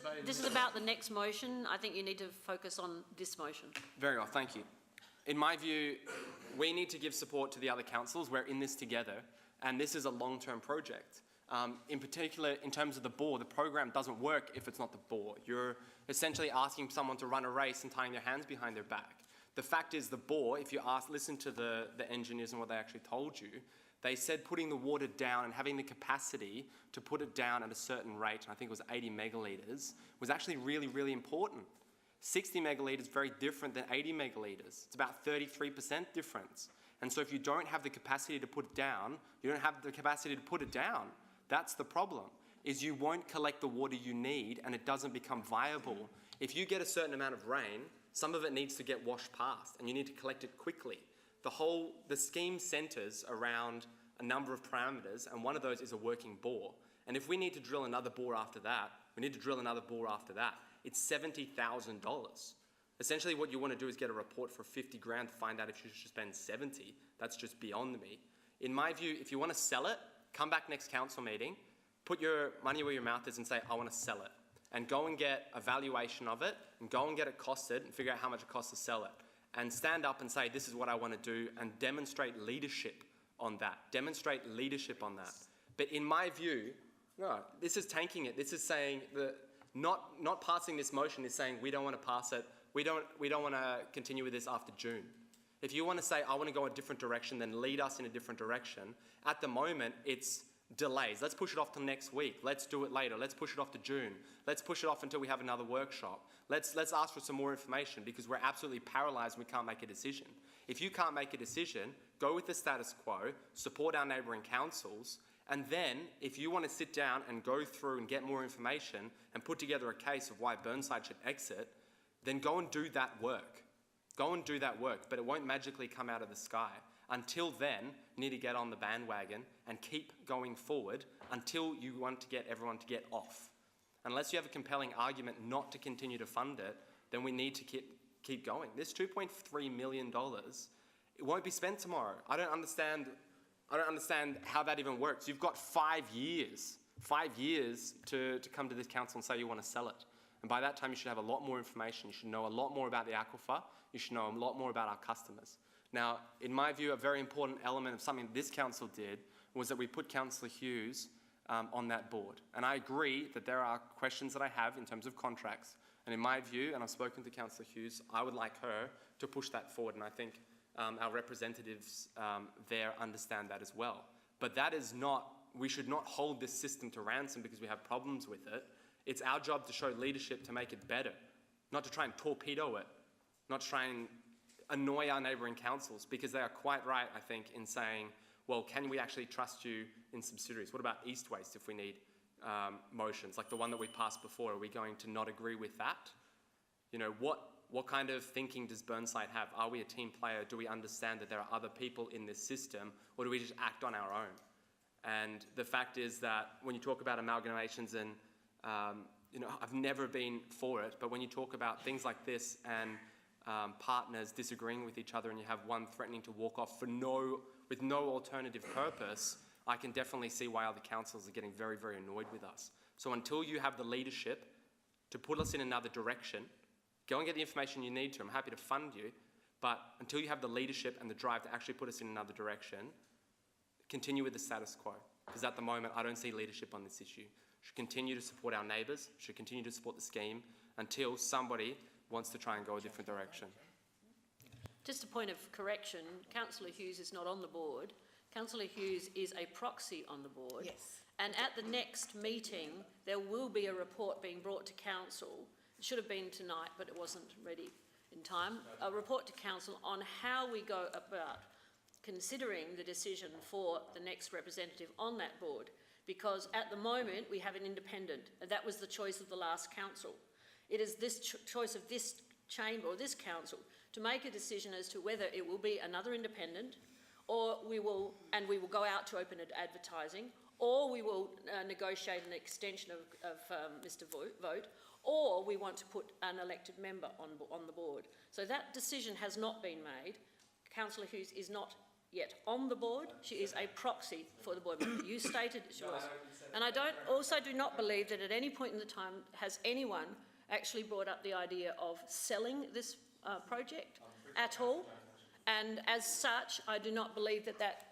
about the next motion. I think you need to focus on this motion. Very well, thank you. In my view, we need to give support to the other councils. We're in this together, and this is a long-term project. In particular, in terms of the board, the program doesn't work if it's not the board. You're essentially asking someone to run a race and tying their hands behind their back. The fact is the board, if you listen to the engineers and what they actually told you, they said putting the water down and having the capacity to put it down at a certain rate, and I think it was 80 megalitres, was actually really, really important. 60 megalitres is very different than 80 megalitres. It's about 33% difference. And so if you don't have the capacity to put it down, you don't have the capacity to put it down. That's the problem, is you won't collect the water you need and it doesn't become viable. If you get a certain amount of rain, some of it needs to get washed past and you need to collect it quickly. The scheme centres around a number of parameters, and one of those is a working bore. And if we need to drill another bore after that, we need to drill another bore after that. It's $70,000. Essentially what you want to do is get a report for 50 grand to find out if you should spend 70. That's just beyond me. In my view, if you want to sell it, come back next council meeting, put your money where your mouth is and say, I want to sell it. And go and get a valuation of it, and go and get it costed, and figure out how much it costs to sell it. And stand up and say, this is what I want to do, and demonstrate leadership on that. Demonstrate leadership on that. But in my view, no, this is tanking it. This is saying that not passing this motion is saying we don't want to pass it. We don't want to continue with this after June. If you want to say, I want to go a different direction, then lead us in a different direction. At the moment, it's delays. Let's push it off till next week. Let's do it later. Let's push it off to June. Let's push it off until we have another workshop. Let's ask for some more information because we're absolutely paralysed and we can't make a decision. If you can't make a decision, go with the status quo, support our neighbouring councils, and then if you want to sit down and go through and get more information and put together a case of why Burnside should exit, then go and do that work. Go and do that work, but it won't magically come out of the sky. Until then, you need to get on the bandwagon and keep going forward until you want to get everyone to get off. Unless you have a compelling argument not to continue to fund it, then we need to keep going. This $2.3 million, it won't be spent tomorrow. I don't understand how that even works. You've got 5 years to come to this council and say you want to sell it. And by that time, you should have a lot more information. You should know a lot more about the aquifer. You should know a lot more about our customers. Now, in my view, a very important element of something this council did was that we put Councillor Hughes on that board. And I agree that there are questions that I have in terms of contracts. And in my view, and I've spoken to Councillor Hughes, I would like her to push that forward. And I think our representatives there understand that as well. But that is not, we should not hold this system to ransom because we have problems with it. It's our job to show leadership to make it better, not to try and torpedo it, not to try and annoy our neighbouring councils, because they are quite right, I think, in saying, well, can we actually trust you in subsidiaries? What about East Waste if we need motions, like the one that we passed before? Are we going to not agree with that? You know, what kind of thinking does Burnside have? Are we a team player? Do we understand that there are other people in this system, or do we just act on our own? And the fact is that when you talk about amalgamations and, you know, I've never been for it, but when you talk about things like this and partners disagreeing with each other and you have one threatening to walk off with no alternative purpose, I can definitely see why other councils are getting very, very annoyed with us. So until you have the leadership to put us in another direction, go and get the information you need to. I'm happy to fund you, but until you have the leadership and the drive to actually put us in another direction, continue with the status quo. Because at the moment, I don't see leadership on this issue. Should continue to support our neighbours, should continue to support the scheme until somebody wants to try and go a different direction. Just a point of correction, Councillor Hughes is not on the board. Councillor Hughes is a proxy on the board. Yes. And at the next meeting, there will be a report being brought to council. It should have been tonight, but it wasn't ready in time. A report to council on how we go about considering the decision for the next representative on that board. Because at the moment, we have an independent, and that was the choice of the last council. It is this choice of this chamber or this council to make a decision as to whether it will be another independent or we will go out to open advertising, or we will negotiate an extension of Mr. Vote, or we want to put an elected member on the board. So that decision has not been made. Councillor Hughes is not yet on the board. She is a proxy for the board member. You stated she was. And I do not believe that at any point in the time has anyone actually brought up the idea of selling this project at all. And as such, I do not believe that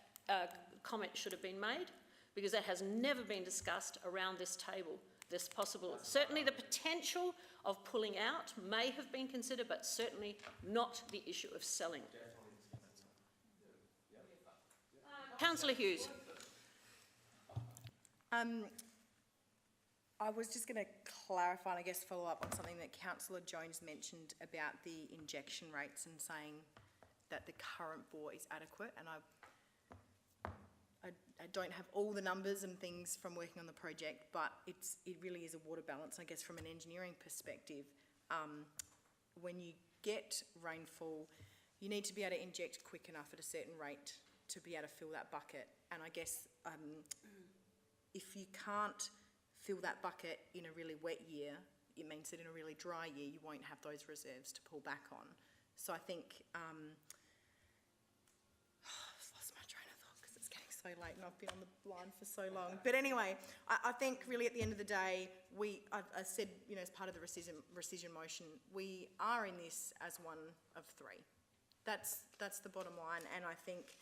comment should have been made, because that has never been discussed around this table. This possible, certainly the potential of pulling out may have been considered, but certainly not the issue of selling. Councillor Hughes. I was just going to clarify and I guess follow up on something that Councillor Jones mentioned about the injection rates and saying that the current bore is adequate, and I don't have all the numbers and things from working on the project, but it really is a water balance. I guess from an engineering perspective, when you get rainfall, you need to be able to inject quick enough at a certain rate to be able to fill that bucket. And I guess if you can't fill that bucket in a really wet year, it means that in a really dry year you won't have those reserves to pull back on. So I think I've lost my train of thought because it's getting so late and I've been on the line for so long. But anyway, I think really at the end of the day, I said, you know, as part of the rescission motion, we are in this as one of three. That's the bottom line, and I think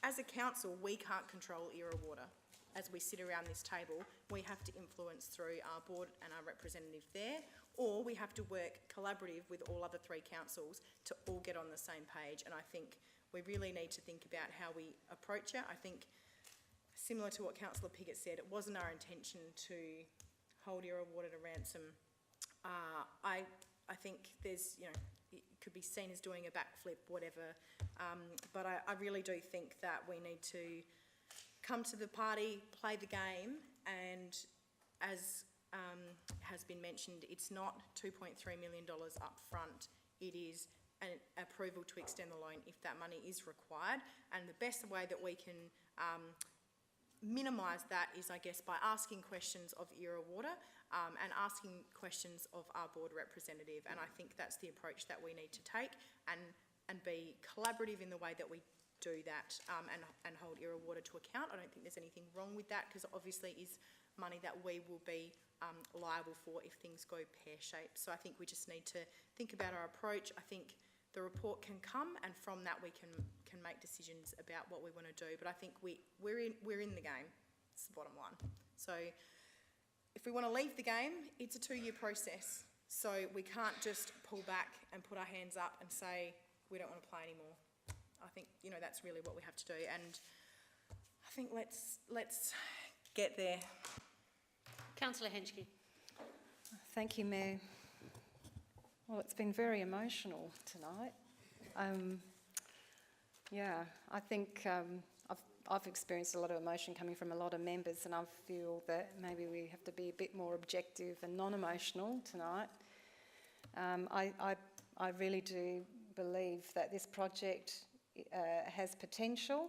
as a council, we can't control Era Water. As we sit around this table, we have to influence through our board and our representative there, or we have to work collaborative with all other three councils to all get on the same page. And I think we really need to think about how we approach it. I think, similar to what Councillor Piggott said, it wasn't our intention to hold Era Water to ransom. I think there's, you know, it could be seen as doing a backflip, whatever. But I really do think that we need to come to the party, play the game, and as has been mentioned, it's not $2.3 million up front. It is an approval to extend the loan if that money is required. And the best way that we can minimise that is, I guess, by asking questions of Era Water and asking questions of our board representative. And I think that's the approach that we need to take, and be collaborative in the way that we do that, and hold Era Water to account. I don't think there's anything wrong with that, because it obviously is money that we will be liable for if things go pear-shaped. So I think we just need to think about our approach. I think the report can come, and from that we can make decisions about what we want to do. But I think we're in the game. It's the bottom line. So if we want to leave the game, it's a 2-year process. So we can't just pull back and put our hands up and say we don't want to play anymore. I think, you know, that's really what we have to do, and I think let's get there. Councillor Henschke. Thank you, Mayor. Well, it's been very emotional tonight. Yeah, I think I've experienced a lot of emotion coming from a lot of members, and I feel that maybe we have to be a bit more objective and non-emotional tonight. I really do believe that this project has potential.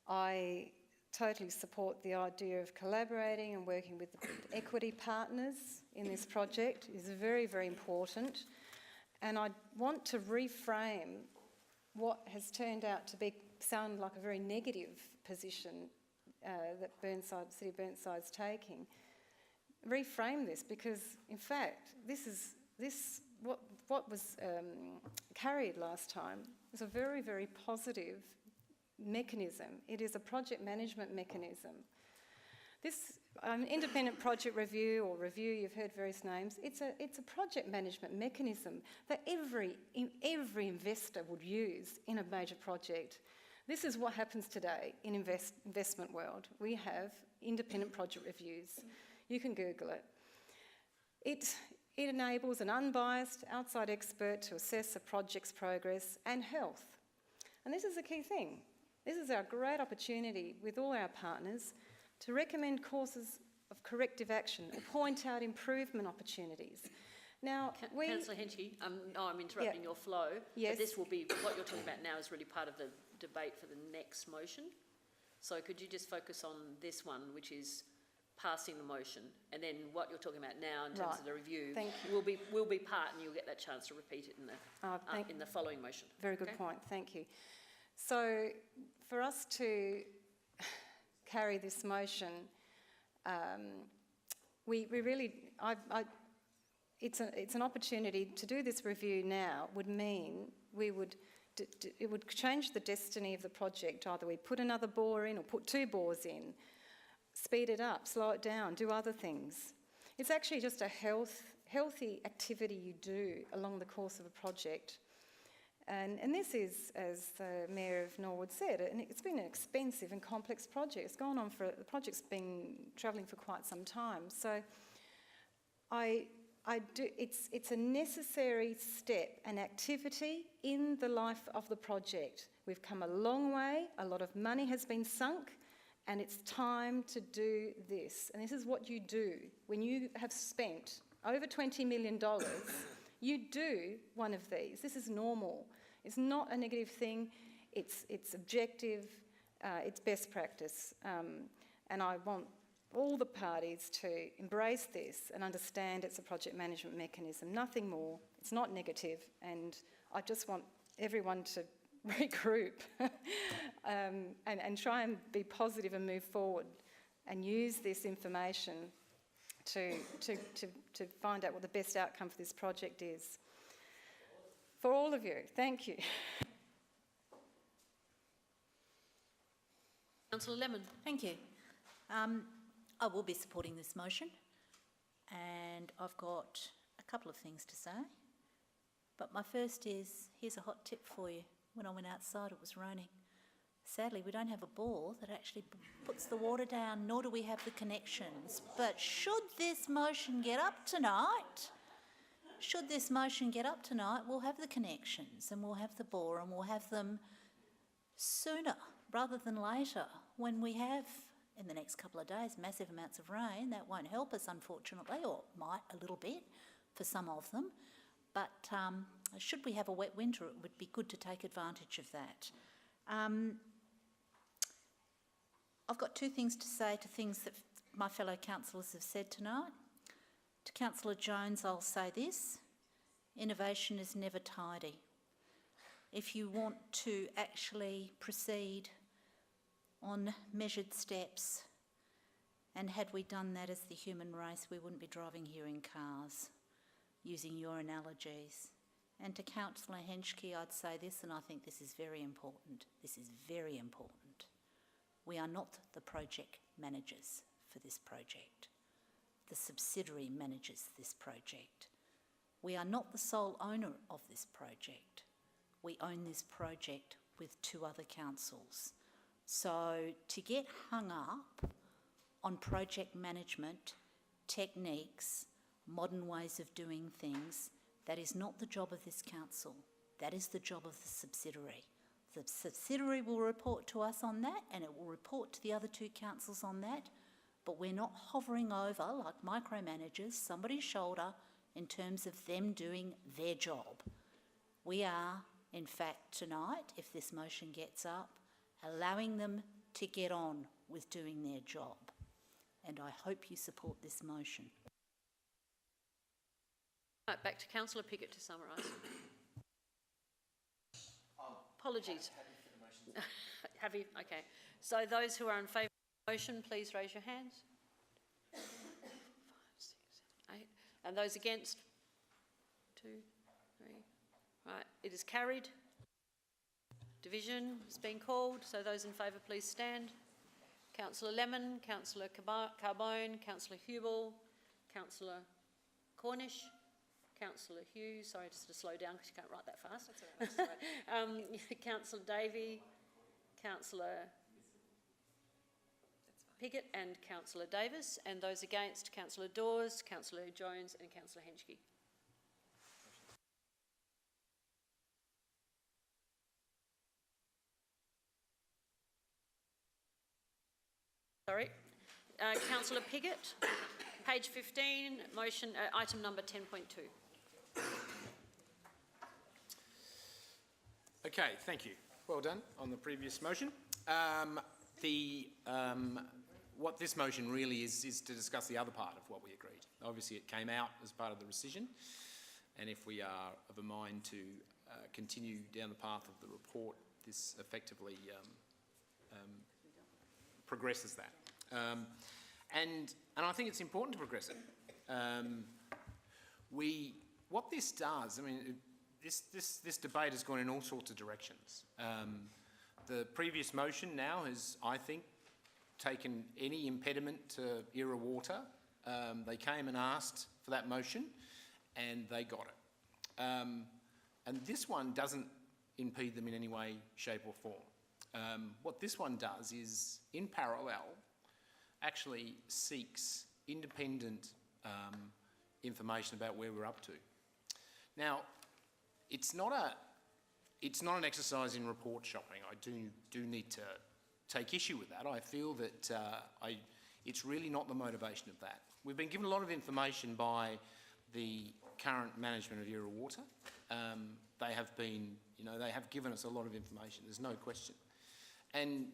I totally support the idea of collaborating and working with the equity partners in this project. It is very, very important. And I want to reframe what has turned out to sound like a very negative position that City of Burnside's taking. Reframe this, because in fact, what was carried last time is a very, very positive mechanism. It is a project management mechanism. This independent project review, or review, you've heard various names, it's a project management mechanism that every investor would use in a major project. This is what happens today in investment world. We have independent project reviews. You can Google it. It enables an unbiased outside expert to assess a project's progress and health. And this is a key thing. This is our great opportunity with all our partners to recommend courses of corrective action or point out improvement opportunities. Now, Councillor Henschke, I'm interrupting your flow. Yes. But this will be, what you're talking about now is really part of the debate for the next motion. So could you just focus on this one, which is passing the motion, and then what you're talking about now in terms of the review will be part, and you'll get that chance to repeat it in the following motion. Very good point, thank you. So for us to carry this motion, we really, it's an opportunity to do this review now would mean it would change the destiny of the project. Either we put another bore in or put 2 bores in, speed it up, slow it down, do other things. It's actually just a healthy activity you do along the course of a project. And this is, as the Mayor of Norwood said, it's been an expensive and complex project. It's gone on the project's been travelling for quite some time. So it's a necessary step, an activity in the life of the project. We've come a long way, a lot of money has been sunk, and it's time to do this. And this is what you do when you have spent over $20 million. You do one of these. This is normal. It's not a negative thing. It's objective. It's best practice. And I want all the parties to embrace this and understand it's a project management mechanism, nothing more. It's not negative, and I just want everyone to regroup and try and be positive and move forward and use this information to find out what the best outcome for this project is. For all of you, thank you. Councillor Lemon. Thank you. I will be supporting this motion, and I've got a couple of things to say. But my first is, here's a hot tip for you. When I went outside, it was raining. Sadly, we don't have a bore that actually puts the water down, nor do we have the connections. But should this motion get up tonight, we'll have the connections and we'll have the bore, and we'll have them sooner rather than later when we have, in the next couple of days, massive amounts of rain. That won't help us, unfortunately, or might a little bit for some of them. But should we have a wet winter, it would be good to take advantage of that. I've got 2 things to say to things that my fellow councillors have said tonight. To Councillor Jones, I'll say this: innovation is never tidy. If you want to actually proceed on measured steps, and had we done that as the human race, we wouldn't be driving here in cars, using your analogies. And to Councillor Henschke, I'd say this, and I think this is very important. This is very important. We are not the project managers for this project. The subsidiary manages this project. We are not the sole owner of this project. We own this project with 2 other councils. So to get hung up on project management, techniques, modern ways of doing things, that is not the job of this council. That is the job of the subsidiary. The subsidiary will report to us on that, and it will report to the other 2 councils on that, but we're not hovering over, like micromanagers, somebody's shoulder in terms of them doing their job. We are, in fact, tonight, if this motion gets up, allowing them to get on with doing their job. And I hope you support this motion. Right, back to Councillor Pickett to summarise. Apologies. Have you? Okay. So those who are in favour of the motion, please raise your hands. 5, 6, 7, 8. And those against? 2, 3. Right, it is carried. Division has been called, so those in favour please stand. Councillor Lemon, Councillor Carbone, Councillor Hubel, Councillor Cornish, Councillor Hughes, sorry just to slow down because you can't write that fast. That's all right. Councillor Davey, Councillor Pickett and Councillor Davis, and those against, Councillor Dawes, Councillor Jones and Councillor Henschke. Sorry. Councillor Pickett, page 15, motion, item number 10.2. Okay, thank you. Well done on the previous motion. What this motion really is to discuss the other part of what we agreed. Obviously, it came out as part of the rescission, and if we are of a mind to continue down the path of the report, this effectively progresses that. And I think it's important to progress it. What this does, I mean, this debate has gone in all sorts of directions. The previous motion now has, I think, taken any impediment to Era Water. They came and asked for that motion, and they got it. And this one doesn't impede them in any way, shape or form. What this one does is, in parallel, actually seeks independent information about where we're up to. Now, it's not an exercise in report shopping. I do need to take issue with that. I feel that it's really not the motivation of that. We've been given a lot of information by the current management of Era Water. They have been, they have given us a lot of information. There's no question. And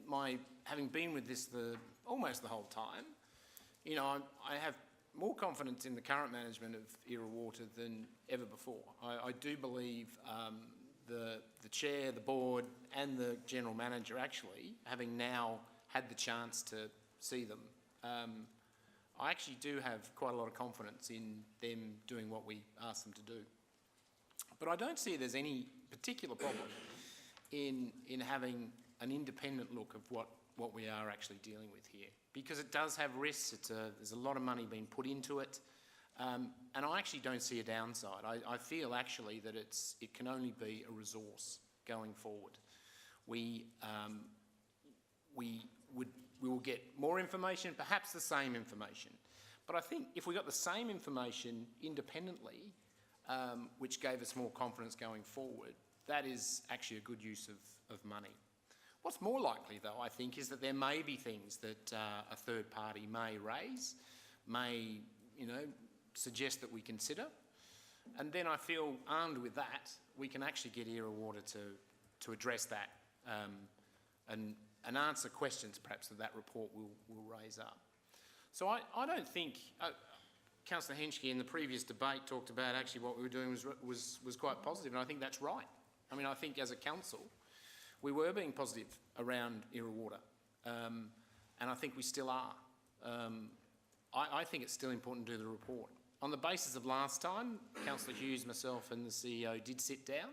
having been with this almost the whole time, I have more confidence in the current management of Era Water than ever before. I do believe the chair, the board and the general manager actually, having now had the chance to see them, I actually do have quite a lot of confidence in them doing what we ask them to do. But I don't see there's any particular problem in having an independent look of what we are actually dealing with here, because it does have risks. There's a lot of money being put into it, and I actually don't see a downside. I feel actually that it can only be a resource going forward. We will get more information, perhaps the same information, but I think if we got the same information independently, which gave us more confidence going forward, that is actually a good use of money. What's more likely, though, I think, is that there may be things that a third party may raise, may, suggest that we consider, and then I feel armed with that, we can actually get Era Water to address that and answer questions perhaps that report will raise up. So I don't think, Councillor Henschke in the previous debate talked about actually what we were doing was quite positive, and I think that's right. I mean, I think as a council, we were being positive around Era Water, and I think we still are. I think it's still important to do the report. On the basis of last time, Councillor Hughes, myself and the CEO did sit down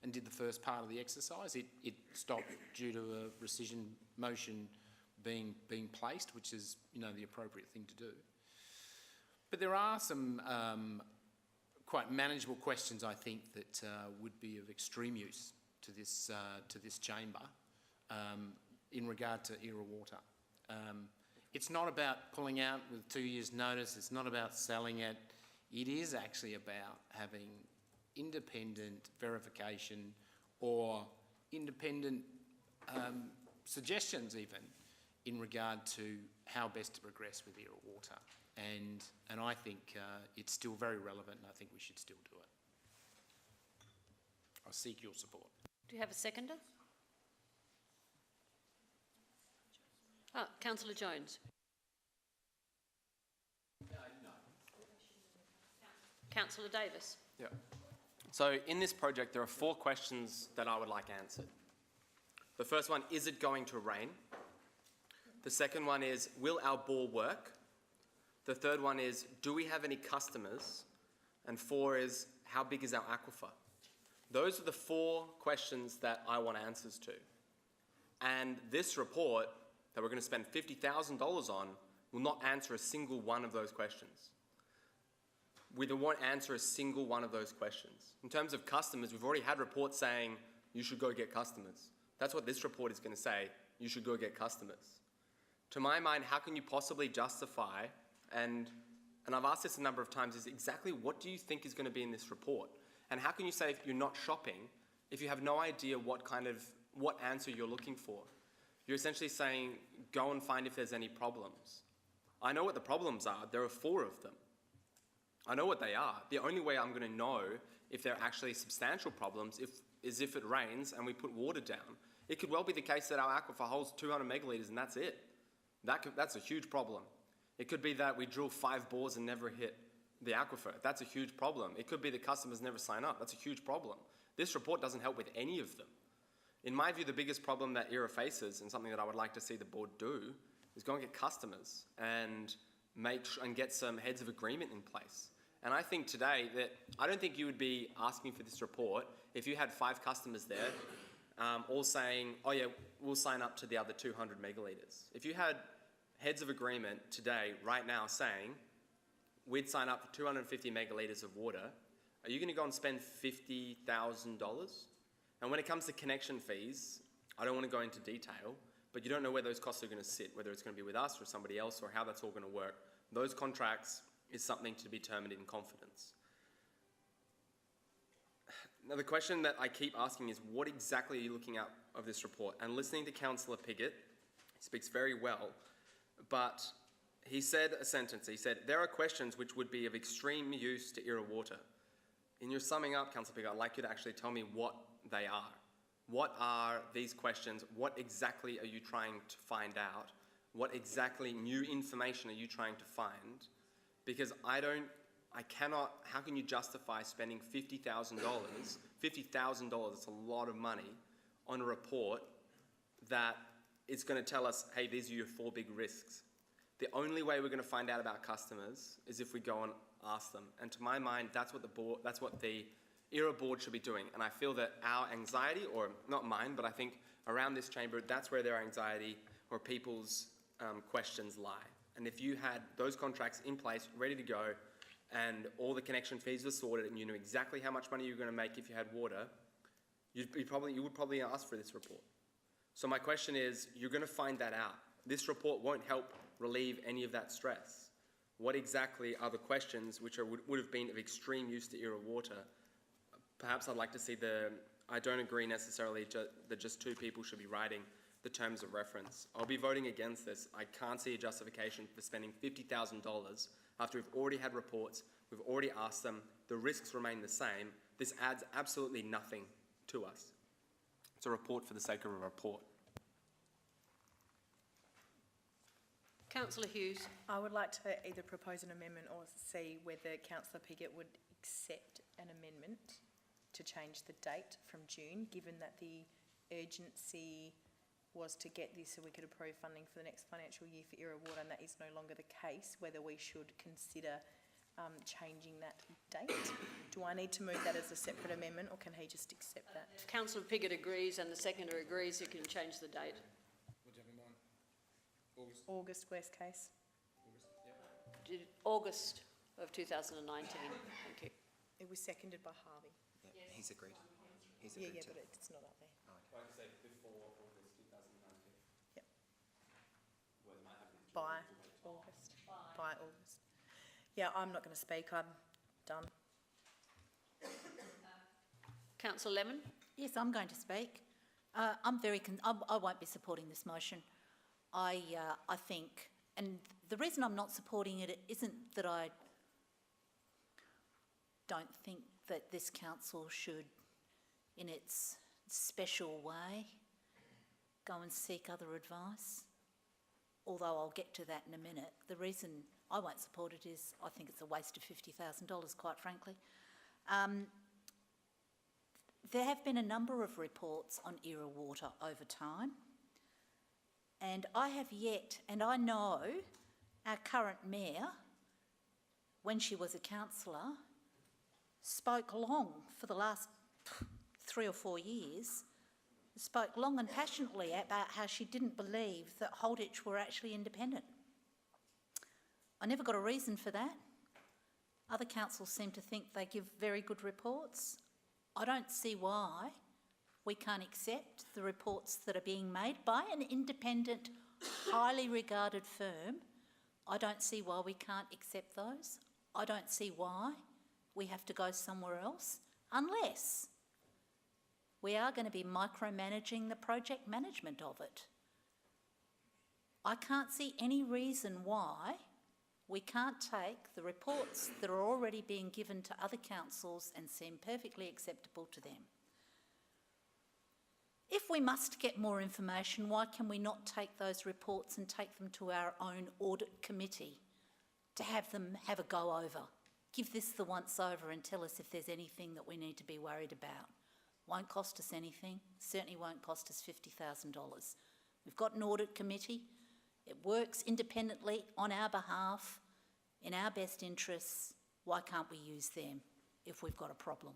and did the first part of the exercise. It stopped due to a rescission motion being placed, which is, the appropriate thing to do. But there are some quite manageable questions, I think, that would be of extreme use to this chamber in regard to Era Water. It's not about pulling out with 2 years' notice. It's not about selling it. It is actually about having independent verification or independent suggestions even in regard to how best to progress with Era Water. And I think it's still very relevant, and I think we should still do it. I seek your support. Do you have a seconder? Councillor Jones. No. Councillor Davis. Yeah. So in this project, there are 4 questions that I would like answered. The first one, is it going to rain? The second one is, will our bore work? The third one is, do we have any customers? And 4 is, how big is our aquifer? Those are the 4 questions that I want answers to. And this report that we're going to spend $50,000 on will not answer a single one of those questions. We won't answer a single one of those questions. In terms of customers, we've already had reports saying you should go get customers. That's what this report is going to say, you should go get customers. To my mind, how can you possibly justify, and I've asked this a number of times, is exactly what do you think is going to be in this report? And how can you say if you're not shopping if you have no idea what answer you're looking for? You're essentially saying, go and find if there's any problems. I know what the problems are. There are 4 of them. I know what they are. The only way I'm going to know if they're actually substantial problems is if it rains and we put water down. It could well be the case that our aquifer holds 200 megalitres and that's it. That's a huge problem. It could be that we drill 5 bores and never hit the aquifer. That's a huge problem. It could be the customers never sign up. That's a huge problem. This report doesn't help with any of them. In my view, the biggest problem that ERA faces, and something that I would like to see the board do, is go and get customers and get some heads of agreement in place. And I think today that I don't think you would be asking for this report if you had 5 customers there all saying, oh yeah, we'll sign up to the other 200 megalitres. If you had heads of agreement today, right now, saying we'd sign up for 250 megalitres of water, are you going to go and spend $50,000? And when it comes to connection fees, I don't want to go into detail, but you don't know where those costs are going to sit, whether it's going to be with us or somebody else or how that's all going to work. Those contracts is something to be determined in confidence. Now, the question that I keep asking is, what exactly are you looking at of this report? And listening to Councillor Piggott, he speaks very well, but he said a sentence. He said, there are questions which would be of extreme use to ERA Water. In your summing up, Councillor Piggott, I'd like you to actually tell me what they are. What are these questions? What exactly are you trying to find out? What exactly new information are you trying to find? Because how can you justify spending $50,000, it's a lot of money, on a report that is going to tell us, hey, these are your 4 big risks. The only way we're going to find out about customers is if we go and ask them. And to my mind, that's what the ERA board should be doing. And I feel that our anxiety, or not mine, but I think around this chamber, that's where their anxiety or people's questions lie. And if you had those contracts in place, ready to go, and all the connection fees were sorted, and you knew exactly how much money you were going to make if you had water, you would probably ask for this report. So my question is, you're going to find that out. This report won't help relieve any of that stress. What exactly are the questions which would have been of extreme use to ERA Water? Perhaps I'd like to see I don't agree necessarily that just 2 people should be writing the terms of reference. I'll be voting against this. I can't see a justification for spending $50,000 after we've already had reports, we've already asked them, the risks remain the same. This adds absolutely nothing to us. It's a report for the sake of a report. Councillor Hughes. I would like to either propose an amendment or see whether Councillor Piggott would accept an amendment to change the date from June, given that the urgency was to get this so we could approve funding for the next financial year for ERA Water, and that is no longer the case, whether we should consider changing that date. Do I need to move that as a separate amendment, or can he just accept that? If Councillor Piggott agrees and the seconder agrees, you can change the date. What do you have in mind? August? August, worst case. August, yep. August of 2019. Thank you. It was seconded by Harvey. Yeah, he's agreed. He's agreed Yeah, to but it's not up there. Like I say, before August 2019. Yep. Well, it might happen. By August. By August. Yeah, I'm not going to speak. I'm done. Councillor Lemon. Yes, I'm going to speak. I won't be supporting this motion. I think, and the reason I'm not supporting it isn't that I don't think that this council should, in its special way, go and seek other advice, although I'll get to that in a minute. The reason I won't support it is I think it's a waste of $50,000, quite frankly. There have been a number of reports on ERA Water over time, and I know our current mayor, when she was a councillor, spoke long for the last 3 or 4 years, spoke long and passionately about how she didn't believe that Holditch were actually independent. I never got a reason for that. Other councils seem to think they give very good reports. I don't see why we can't accept the reports that are being made by an independent, highly regarded firm. I don't see why we can't accept those. I don't see why we have to go somewhere else, unless we are going to be micromanaging the project management of it. I can't see any reason why we can't take the reports that are already being given to other councils and seem perfectly acceptable to them. If we must get more information, why can we not take those reports and take them to our own audit committee to have them have a go over? Give this the once over and tell us if there's anything that we need to be worried about. Won't cost us anything, certainly won't cost us $50,000. We've got an audit committee, it works independently on our behalf, in our best interests. Why can't we use them if we've got a problem?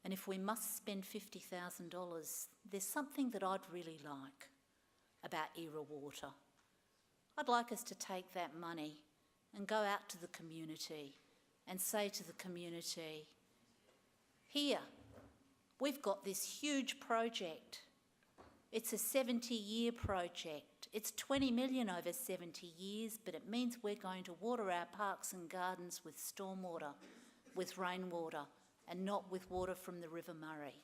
And if we must spend $50,000, there's something that I'd really like about Era Water. I'd like us to take that money and go out to the community and say to the community, here, we've got this huge project. It's a 70-year project. It's 20 million over 70 years, but it means we're going to water our parks and gardens with stormwater, with rainwater, and not with water from the River Murray.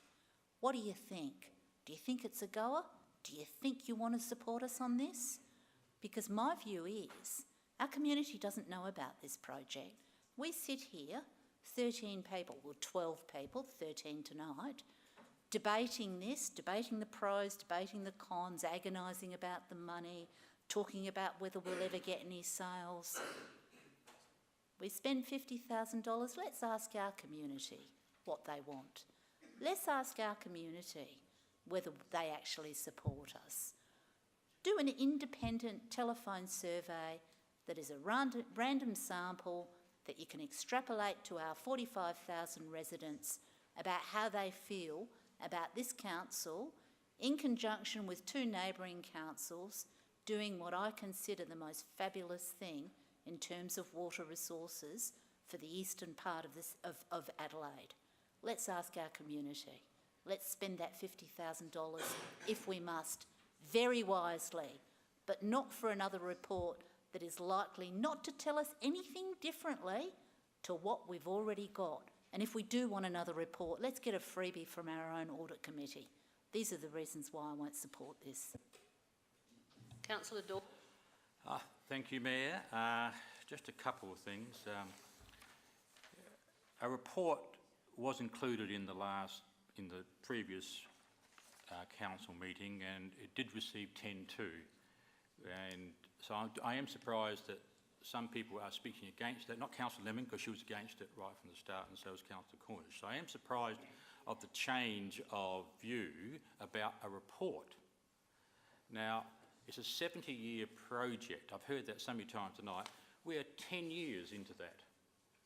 What do you think? Do you think it's a goer? Do you think you want to support us on this? Because my view is, our community doesn't know about this project. We sit here, 13 people, well 12 people, 13 tonight, debating this, debating the pros, debating the cons, agonising about the money, talking about whether we'll ever get any sales. We spend $50,000, let's ask our community what they want. Let's ask our community whether they actually support us. Do an independent telephone survey that is a random sample that you can extrapolate to our 45,000 residents about how they feel about this council in conjunction with 2 neighbouring councils doing what I consider the most fabulous thing in terms of water resources for the eastern part of Adelaide. Let's ask our community. Let's spend that $50,000 if we must, very wisely, but not for another report that is likely not to tell us anything differently to what we've already got. And if we do want another report, let's get a freebie from our own audit committee. These are the reasons why I won't support this. Councillor Daw. Thank you, Mayor. Just a couple of things. A report was included in the previous council meeting, and it did receive 10-2. And so I am surprised that some people are speaking against that. Not Councillor Lemon, because she was against it right from the start, and so was Councillor Cornish. So I am surprised of the change of view about a report. Now, it's a 70-year project. I've heard that so many times tonight. We are 10 years into that.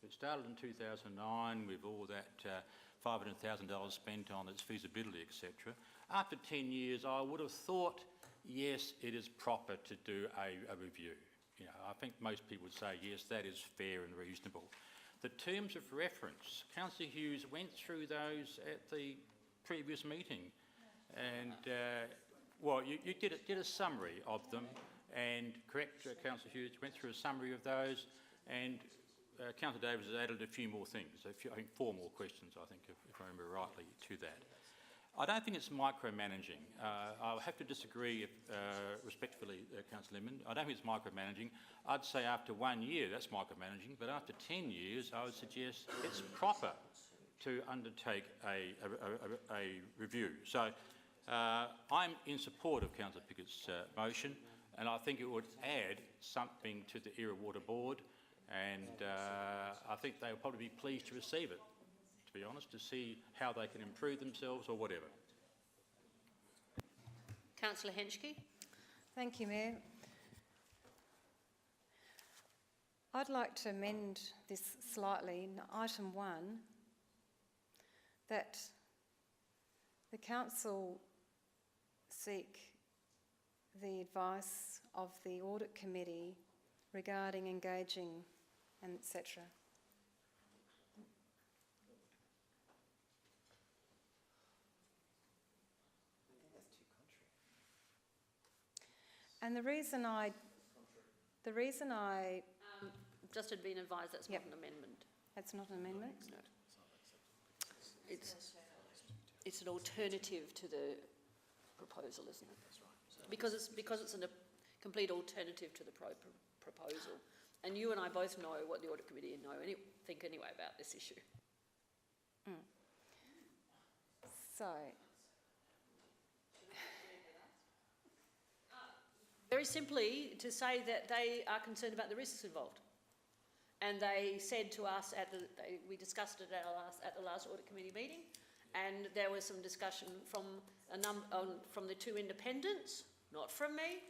It started in 2009 with all that $500,000 spent on its feasibility, etc. After 10 years, I would have thought, yes, it is proper to do a review. You know, I think most people would say, yes, that is fair and reasonable. The terms of reference, Councillor Hughes went through those at the previous meeting, and well, you did a summary of them, and correct, Councillor Hughes went through a summary of those, and Councillor Davis has added a few more things, I think 4 more questions, I think, if I remember rightly, to that. I don't think it's micromanaging. I'll have to disagree respectfully, Councillor Lemon. I don't think it's micromanaging. I'd say after 1 year that's micromanaging, but after 10 years I would suggest it's proper to undertake a review. So I'm in support of Councillor Pickett's motion, and I think it would add something to the Era Water Board, and I think they will probably be pleased to receive it, to be honest, to see how they can improve themselves or whatever. Councillor Henschke. Thank you, Mayor. I'd like to amend this slightly in item 1, that the council seek the advice of the audit committee regarding engaging and etc. And the reason I just had been advised that's not an amendment. That's not an amendment? No. It's an alternative to the proposal, isn't it? That's right. Because it's a complete alternative to the proposal. And you and I both know what the audit committee think anyway about this issue. So, Very simply, to say that they are concerned about the risks involved. And they said to us we discussed it at the last audit committee meeting, and there was some discussion from the two independents, not from me,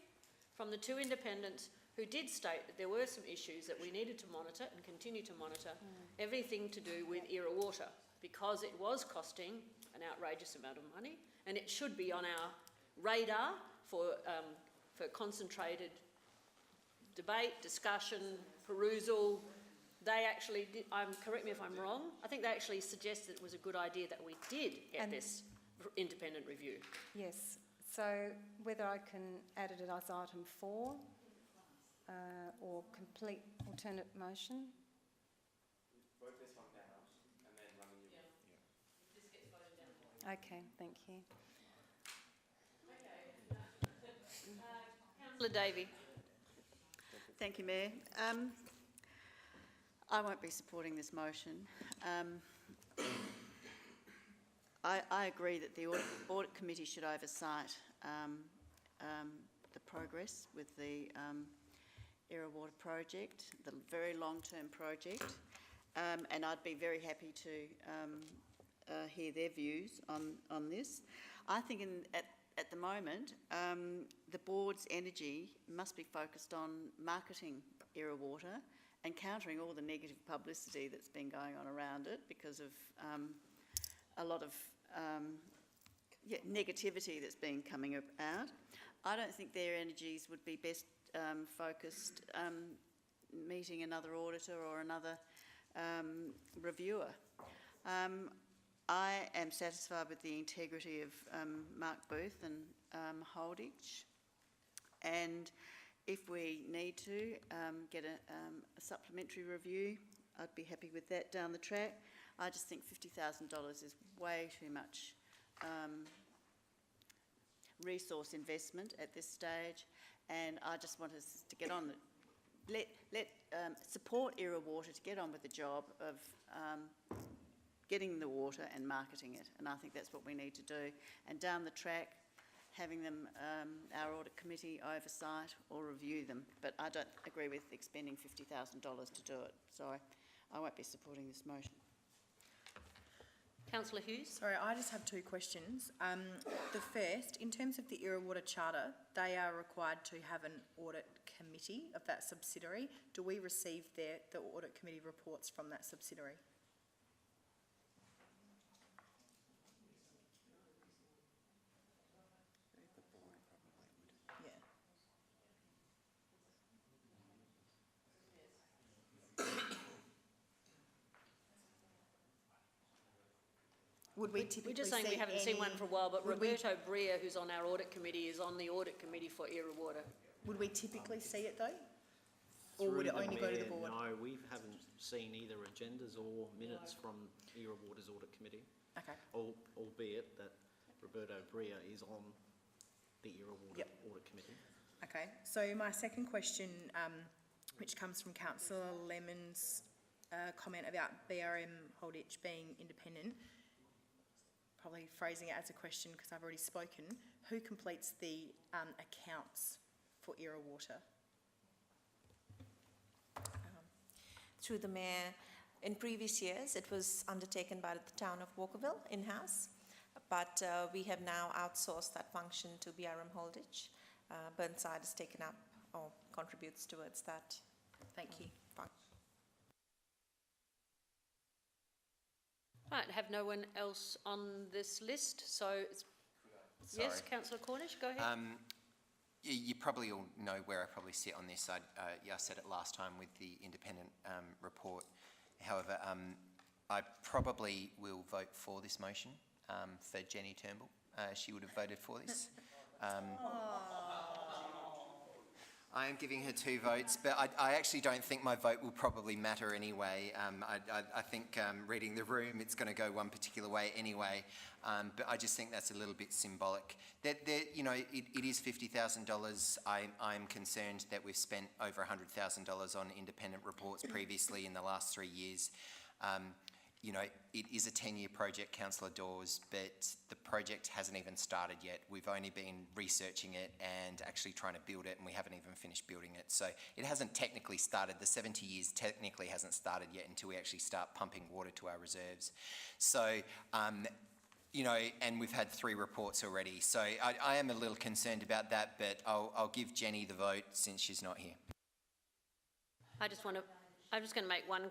from the two independents who did state that there were some issues that we needed to monitor and continue to monitor, everything to do with Era Water, because it was costing an outrageous amount of money, and it should be on our radar for concentrated debate, discussion, perusal. They actually did, correct me if I'm wrong, I think they actually suggested it was a good idea that we did get this independent review. yes, so whether I can add it as item 4 or complete alternate motion. Vote this one down and then run the new one. This gets voted down. Okay, thank you. Councillor Davey. Thank you, Mayor. I won't be supporting this motion. I agree that the audit committee should oversight the progress with the Era Water project, the very long-term project, and I'd be very happy to hear their views on this. I think at the moment, the board's energy must be focused on marketing Era Water and countering all the negative publicity that's been going on around it because of a lot of negativity that's been coming out. I don't think their energies would be best focused meeting another auditor or another reviewer. I am satisfied with the integrity of Mark Booth and Holditch, and if we need to get a supplementary review, I'd be happy with that down the track. I just think $50,000 is way too much resource investment at this stage, and I just want us to get on support Era Water to get on with the job of getting the water and marketing it, and I think that's what we need to do. And down the track, having them, our audit committee oversight or review them, but I don't agree with expending $50,000 to do it, so I won't be supporting this motion. Councillor Hughes. Sorry, I just have 2 questions. The first, in terms of the Era Water Charter, they are required to have an audit committee of that subsidiary. Do we receive the audit committee reports from that subsidiary? Would we typically We're just saying we haven't seen one for a while, but Roberto Bria, who's on our audit committee, is on the audit committee for Era Water. Would we typically see it though? Or would it only go to the board? No, we haven't seen either agendas or minutes from Era Water's audit committee. Okay. Albeit that Roberto Bria is on the Era Water audit committee. Okay, so my second question, which comes from Councillor Lemon's comment about BRM Holditch being independent, probably phrasing it as a question because I've already spoken, who completes the accounts for Era Water? Through the Mayor, in previous years it was undertaken by the town of Walkerville in-house, but we have now outsourced that function to BRM Holditch. Burnside has taken up or contributes towards that. Thank you. Right, have no one else on this list, so yes, Councillor Cornish, go ahead. You probably all know where I probably sit on this. I said it last time with the independent report. However, I probably will vote for this motion for Jenny Turnbull. She would have voted for this. I am giving her 2 votes, but I actually don't think my vote will probably matter anyway. I think reading the room, it's going to go one particular way anyway, but I just think that's a little bit symbolic. It is $50,000. I'm concerned that we've spent over $100,000 on independent reports previously in the last 3 years. you know, it is a 10-year project, Councillor Dawes, but the project hasn't even started yet. We've only been researching it and actually trying to build it, and we haven't even finished building it. So it hasn't technically started. The 70 years technically hasn't started yet until we actually start pumping water to our reserves. So, you know, and we've had 3 reports already. So I am a little concerned about that, but I'll give Jenny the vote since she's not here. I'm just going to make one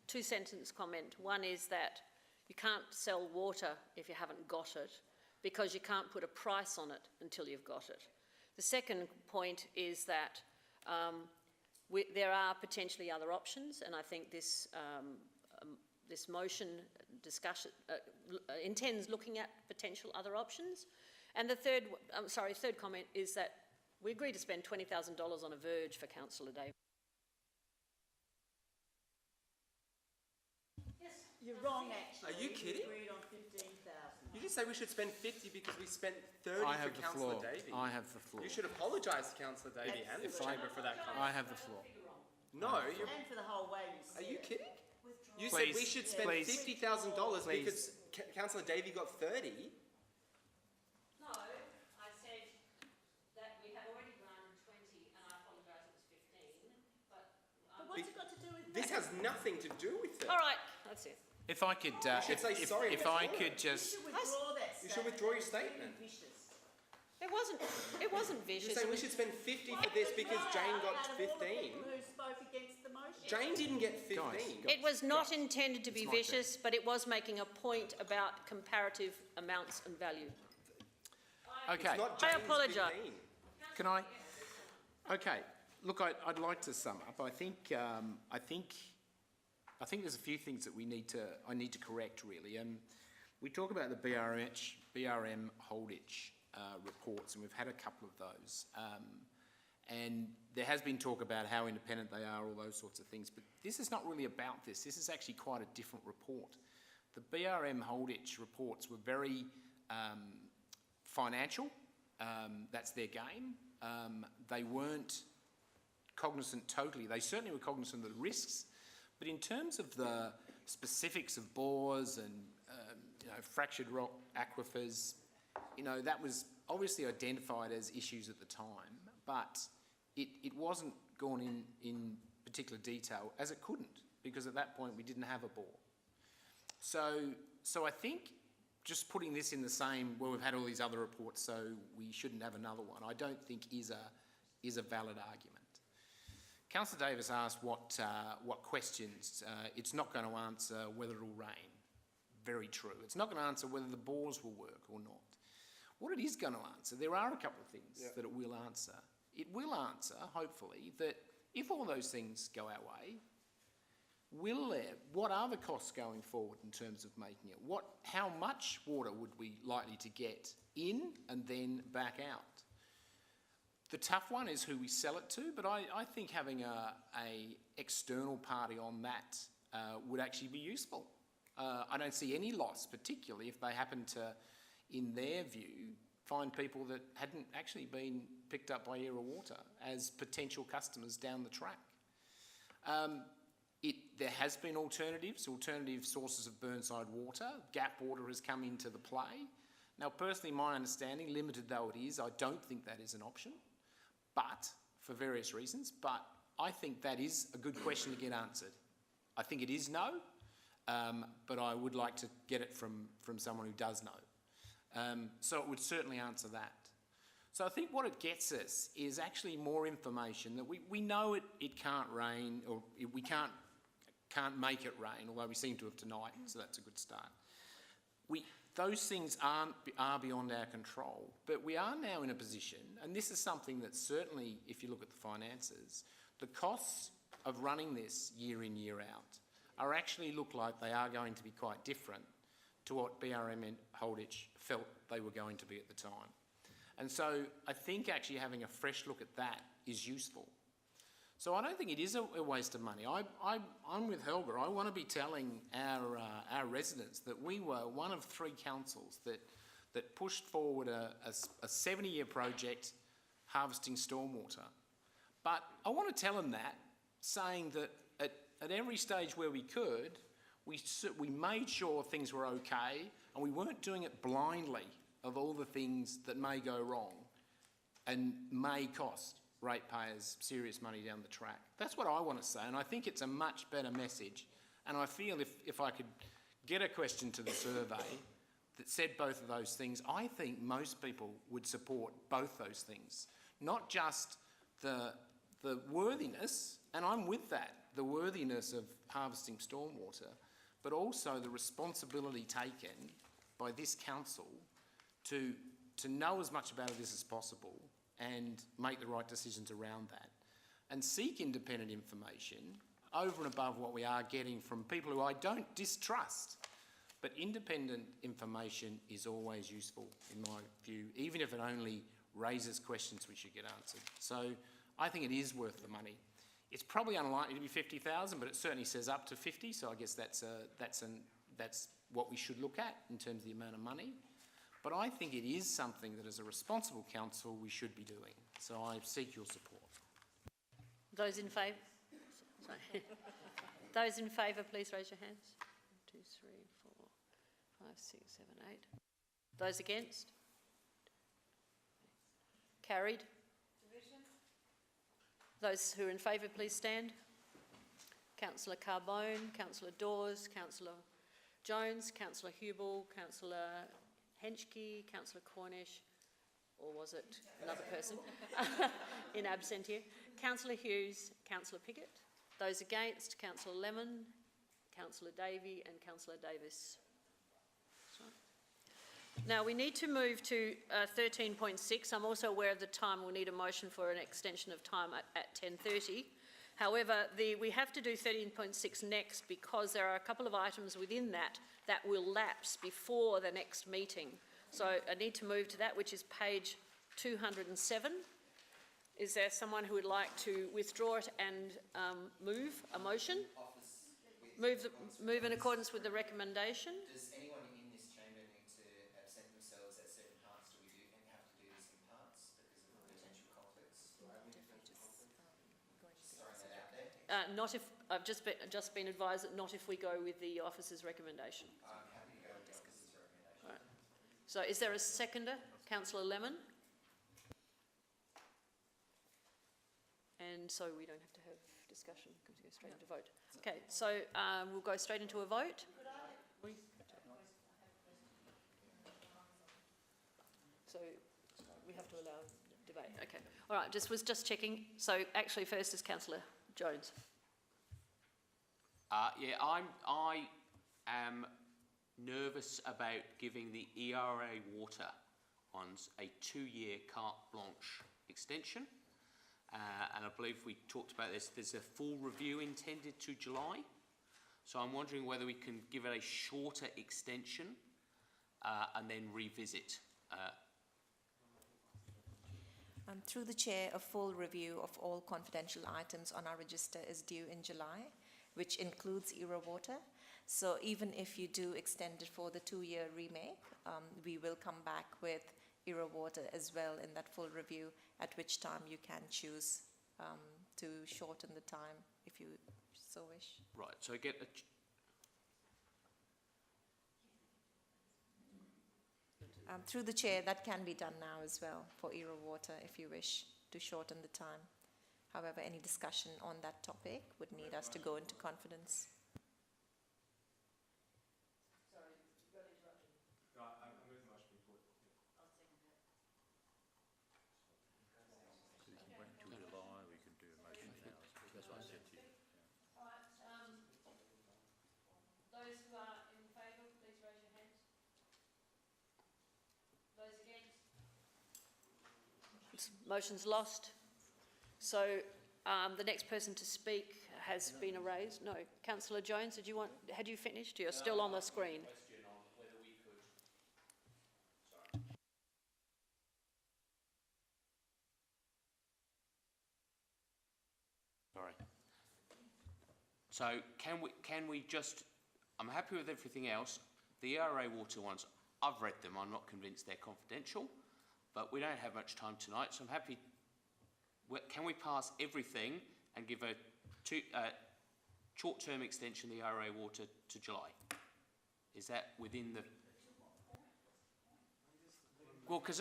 2-sentence comment. One is that you can't sell water if you haven't got it, because you can't put a price on it until you've got it. The second point is that there are potentially other options, and I think this this motion discussion intends looking at potential other options. And the third comment is that we agreed to spend $20,000 on a verge for Councillor Davis. You're wrong, actually. Are you kidding? We agreed on 15,000. You just say we should spend 50 because we spent 30 I have for the Councillor floor. Davey. I have the floor. You should apologise to Councillor Davey and the Chamber for that comment. I have the floor. No, you're... And for the whole way you said Are you it. kidding? You Please, said we should spend please. $50,000 Please. because Councillor Davey got 30. No, I said that we have already granted 20, and I apologise, it was 15. But what's it got to do with This that? has nothing to do with it. all right, that's it. If I could, should say sorry if and I withdraw could it. just, You should withdraw that You should withdraw your statement. It wasn't vicious. You're saying we should spend 50 for this because Jane got 15. Who spoke against the motion? Jane didn't get 15. It was not intended to be vicious, but it was making a point about comparative amounts and value. okay. It's not I Jane's apologise. 15. Can I? Okay. Look, I'd like to sum up. I think there's a few things that I need to correct really. We talk about the BRM Holditch reports, and we've had a couple of those. And there has been talk about how independent they are, all those sorts of things. But this is not really about this. This is actually quite a different report. The BRM Holditch reports were very financial. That's their game. They weren't cognizant totally. They certainly were cognizant of the risks. But in terms of the specifics of bores and fractured rock aquifers, that was obviously identified as issues at the time, but it wasn't gone in particular detail, as it couldn't, because at that point we didn't have a bore. So I think just putting this in the same, well, we've had all these other reports, so we shouldn't have another one, I don't think is a valid argument. Councillor Davis asked what questions. It's not going to answer whether it'll rain. Very true. It's not going to answer whether the bores will work or not. What it is going to answer, there are a couple of things that it will answer. It will answer, hopefully, that if all those things go our way, what are the costs going forward in terms of making it? How much water would we likely to get in and then back out? The tough one is who we sell it to, but I think having a external party on that would actually be useful. I don't see any loss, particularly if they happen to, in their view, find people that hadn't actually been picked up by Air or Water as potential customers down the track. There has been alternative sources of Burnside water. Gap water has come into the play. Now, personally, my understanding, limited though it is, I don't think that is an option, but for various reasons. But I think that is a good question to get answered. I think it is no, but I would like to get it from someone who does know. So it would certainly answer that. So I think what it gets us is actually more information that we know it can't rain, or we can't make it rain, although we seem to have tonight, so that's a good start. Those things are beyond our control, but we are now in a position, and this is something that certainly, if you look at the finances, the costs of running this year in, year out are actually look like they are going to be quite different to what BRM and Holditch felt they were going to be at the time. And so I think actually having a fresh look at that is useful. So I don't think it is a waste of money. I'm with Helga. I want to be telling our residents that we were one of 3 councils that pushed forward a 70-year project harvesting stormwater. But I want to tell them that, saying that at every stage where we could, We made sure things were okay, and we weren't doing it blindly of all the things that may go wrong and may cost ratepayers serious money down the track. That's what I want to say, and I think it's a much better message. And I feel if I could get a question to the survey that said both of those things, I think most people would support both those things. Not just the worthiness, and I'm with that, the worthiness of harvesting stormwater, but also the responsibility taken by this council to know as much about this as possible and make the right decisions around that, and seek independent information over and above what we are getting from people who I don't distrust. But independent information is always useful, in my view, even if it only raises questions which should get answered. So I think it is worth the money. It's probably unlikely to be 50,000, but it certainly says up to 50, so I guess that's what we should look at in terms of the amount of money. But I think it is something that as a responsible council we should be doing. So I seek your support. Those in favour? Sorry. Those in favour, please raise your hands. 1, 2, 3, 4, 5, 6, 7, 8. Those against? Carried. Those who are in favour, please stand. Councillor Carbone, Councillor Dawes, Councillor Jones, Councillor Hubel, Councillor Henschke, Councillor Cornish, or was it another person in absentia? Councillor Hughes, Councillor Piggott. Those against, Councillor Lemon, Councillor Davey and Councillor Davis. Now we need to move to 13.6. I'm also aware of the time. We'll need a motion for an extension of time at 10:30. However, we have to do 13.6 next because there are a couple of items within that will lapse before the next meeting. So I need to move to that, which is page 207. Is there someone who would like to withdraw it and move a motion? Move in accordance with the recommendation. Does anyone in this chamber need to absent themselves at certain parts? Do we have to do this in parts because of potential conflicts? Just throwing that out there. Not if, I've just been advised that not if we go with the officer's recommendation. I'm happy to go with the officer's recommendation. Right. So is there a seconder? Councillor Lemon? And so we don't have to have discussion because we go straight into vote. Okay, so we'll go straight into a vote. So we have to allow debate. Okay. All right, was just checking. So actually first is Councillor Jones. Yeah, I am nervous about giving the ERA water ones a 2-year carte blanche extension. And I believe we talked about this. There's a full review intended to July. So I'm wondering whether we can give it a shorter extension and then revisit. Through the Chair, a full review of all confidential items on our register is due in July, which includes ERA water. So even if you do extend it for the 2-year remake, we will come back with ERA water as well in that full review, at which time you can choose to shorten the time if you so wish. Right, so get a... Through the Chair, that can be done now as well for ERA water if you wish to shorten the time. However, any discussion on that topic would need us to go into confidence. Motion's lost. So the next person to speak has been erased. No, Councillor Jones, had you finished? You're still on the screen. Sorry. So can we just, I'm happy with everything else. The ERA water ones, I've read them. I'm not convinced they're confidential. But we don't have much time tonight, so I'm happy. Can we pass everything and give a short-term extension of the RA water to July. Is that within the... Well, because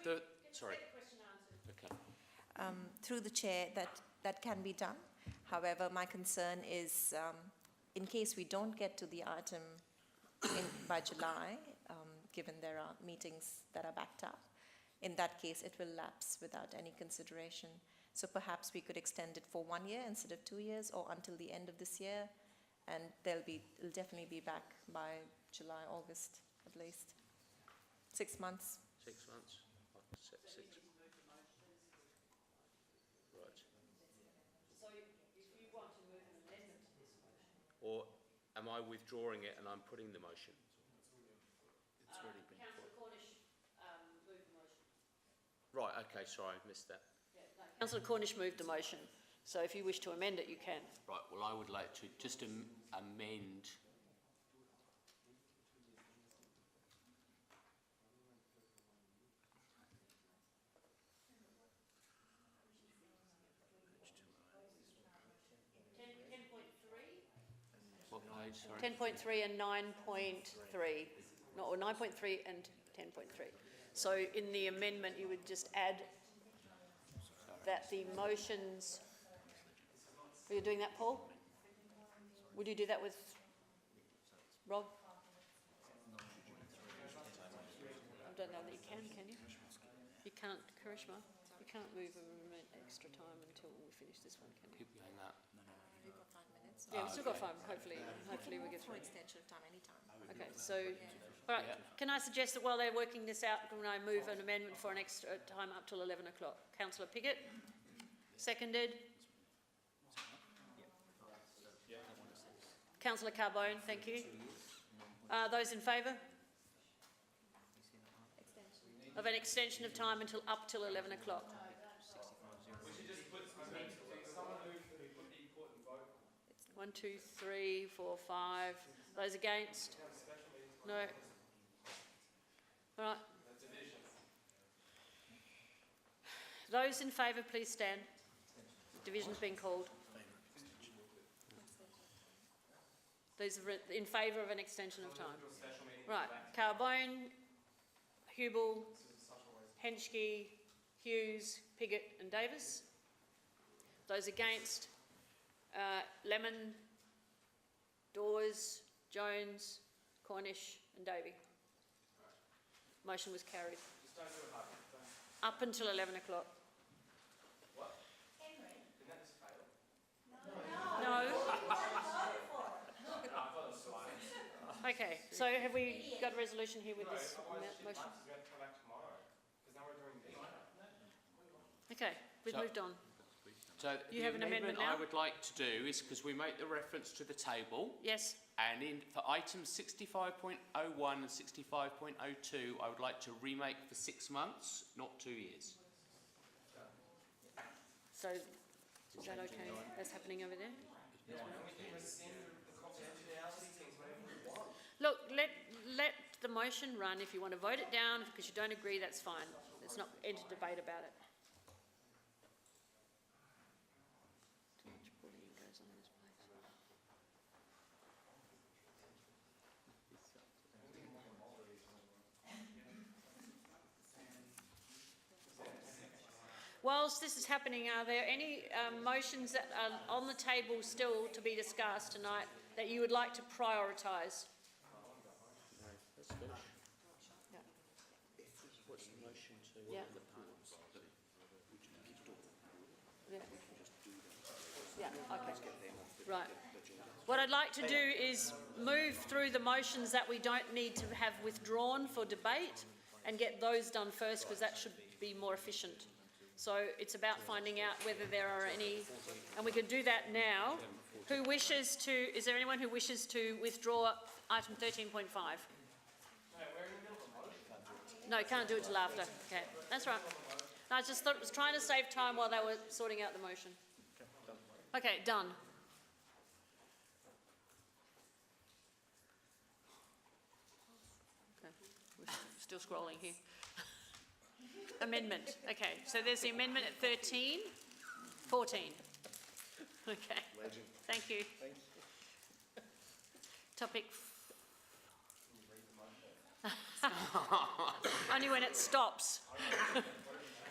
the... Sorry. Okay. Through the chair, that can be done. However, my concern is in case we don't get to the item by July, given there are meetings that are backed up, in that case it will lapse without any consideration. So perhaps we could extend it for 1 year instead of 2 years, or until the end of this year, and it'll definitely be back by July, August at least. 6 months. 6 months. Six. Right. So if you want to move an amendment to this motion. Or am I withdrawing it and I'm putting the motion? It's already been Councillor Cornish moved the motion. Right, okay, sorry, I missed that. Councillor Cornish moved the motion, so if you wish to amend it, you can. Right, well, I would like to just amend... What page, sorry? 10.3 and 9.3, no, or 9.3 and 10.3. So in the amendment, you would just add that the motions... Are you doing that, Paul? Would you do that with Rob? I don't know that you can you? You can't, Karishma, you can't move a extra time until we finish this one, can you? Keep going that. We've got 5 minutes. Yeah, we've still got 5, hopefully we get For through. extension of time anytime. Okay, so, all right, can I suggest that while they're working this out, can I move an amendment for an extra time up till 11 o'clock? Councillor Piggott, seconded. Councillor Carbone, thank you. Those in favour? Of an extension of time until up till 11 o'clock. We should just put someone move that we put input and vote. 1, 2, 3, 4, 5. Those against? No. All right. Those in favour, please stand. Division's been called. Those are in favour of an extension of time. Right. Carbone, Hubel, Henschke, Hughes, Piggott and Davis. Those against, Lemon, Dawes, Jones, Cornish and Davey. Motion was carried. Just don't do it hard. Up until 11 o'clock. What? Henry? Didn't that just fail? No. I thought it was science. Okay, so have we got a resolution here with this motion? We have to come back tomorrow, because now we're doing this. Okay, we've moved on. So You the have an amendment now? I would like to do is, because we make the reference to the table, Yes, and for items 65.01 and 65.02, I would like to remake for 6 months, not 2 years. so is that okay? That's happening over there? Look, let the motion run. If you want to vote it down because you don't agree, that's fine. Let's not enter debate about it. Too much bullying goes on in this place. Whilst this is happening, are there any motions that are on the table still to be discussed tonight that you would like to prioritise? Let's finish. Yeah. What's the motion to Yeah. the reports? Yeah, okay. Right. What I'd like to do is move through the motions that we don't need to have withdrawn for debate and get those done first, because that should be more efficient. So it's about finding out whether there are any, and we can do that now. Who wishes to, is there anyone who wishes to withdraw item 13.5? No, can't do it till after. Okay, that's right. No, I just thought it was trying to save time while they were sorting out the motion. Okay, done. Okay, we're still scrolling here. Amendment. Okay, so there's the amendment at 13, 14. Okay. Thank you. Topic. Only when it stops.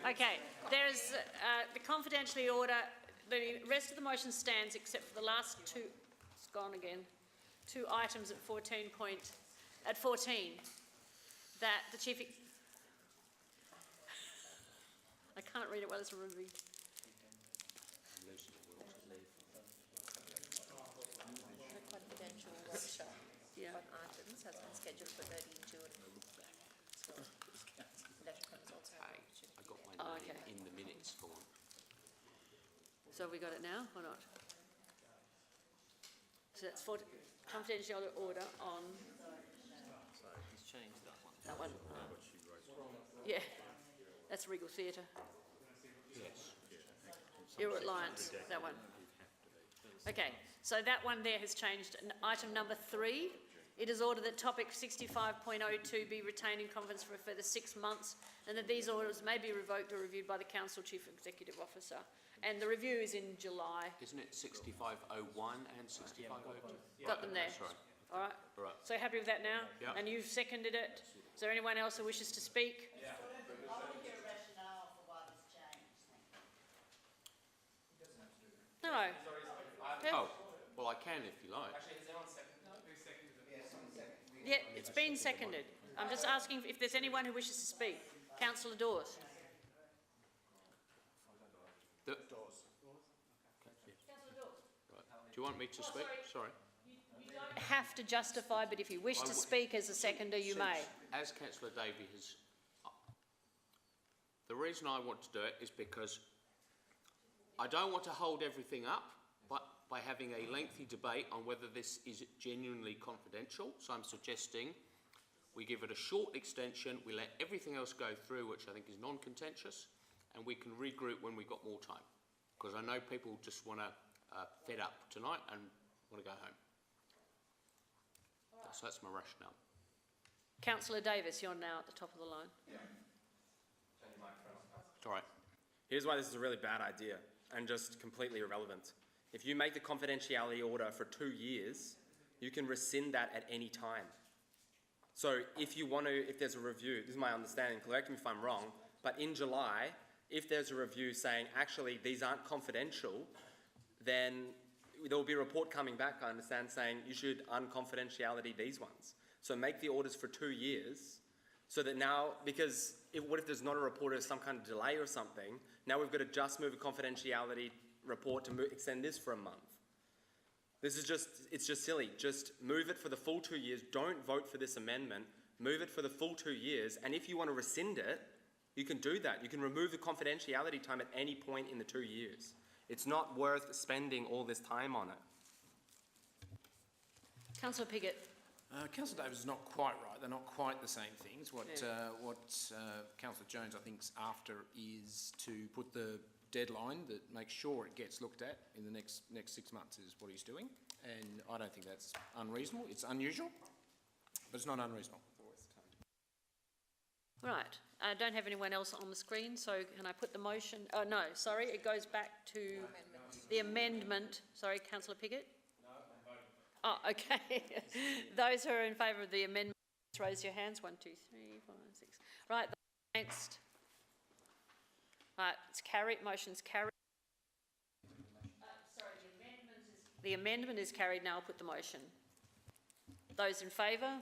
Okay. There's the confidentiality order. The rest of the motion stands except for the last two. It's gone again. 2 items at 14. That the chief. I can't read it well. It's a review. Confidential workshop on items has been scheduled for 13 June. So, electrical is also I got my name in the minutes for one. So have we got it now or not? So that's for confidential order on So he's changed that one. that one. Yeah, that's Regal Theatre. Yes. You're at Lions, that one. Okay, so that one there has changed. Item number 3, it is ordered that topic 65.02 be retained in confidence for a further 6 months and that these orders may be revoked or reviewed by the Council Chief Executive Officer. And the review is in July. Isn't it 6501 and 6502? Got them there. That's right. All right. Right. So happy with that now? Yeah. And you've seconded it. Is there anyone else who wishes to speak? I want to hear a rationale for why this changed. No. Oh, well, I can if you like. Actually, has anyone seconded? Who seconded it? Yeah, it's been seconded. I'm just asking if there's anyone who wishes to speak. Councillor Dawes. Right. Do you want me to speak? Sorry. You don't have to justify, but if you wish to speak as a seconder, you may. As Councillor Davey has... The reason I want to do it is because I don't want to hold everything up by having a lengthy debate on whether this is genuinely confidential. So I'm suggesting we give it a short extension, we let everything else go through, which I think is non-contentious, and we can regroup when we've got more time. Because I know people just want to fed up tonight and want to go home. So that's my rationale. Councillor Davis, you're now at the top of the line. All right. Here's why this is a really bad idea and just completely irrelevant. If you make the confidentiality order for 2 years, you can rescind that at any time. So if you want to, if there's a review, this is my understanding, correct me if I'm wrong, but in July, if there's a review saying, actually, these aren't confidential, then there will be a report coming back, I understand, saying you should unconfidentiality these ones. So make the orders for 2 years, so that now, because what if there's not a report or some kind of delay or something, now we've got to just move a confidentiality report to extend this for a month. This is just, it's just silly. Just move it for the full 2 years. Don't vote for this amendment. Move it for the full 2 years. And if you want to rescind it, you can do that. You can remove the confidentiality time at any point in the 2 years. It's not worth spending all this time on it. Councillor Piggott. Councillor Davis is not quite right. They're not quite the same things. What Councillor Jones, I think, is after is to put the deadline that makes sure it gets looked at in the next 6 months is what he's doing. And I don't think that's unreasonable. It's unusual, but it's not unreasonable. Right. I don't have anyone else on the screen, so can I put the motion? Oh, no, sorry, it goes back to the amendment. Sorry, Councillor Piggott? No, I'm voting. Oh, okay. Those who are in favour of the amendment, raise your hands. 1, 2, 3, 4, 6. Right, against? Right, it's carried. Motion's carried. Sorry, the amendment is carried. Now I'll put the motion. Those in favour?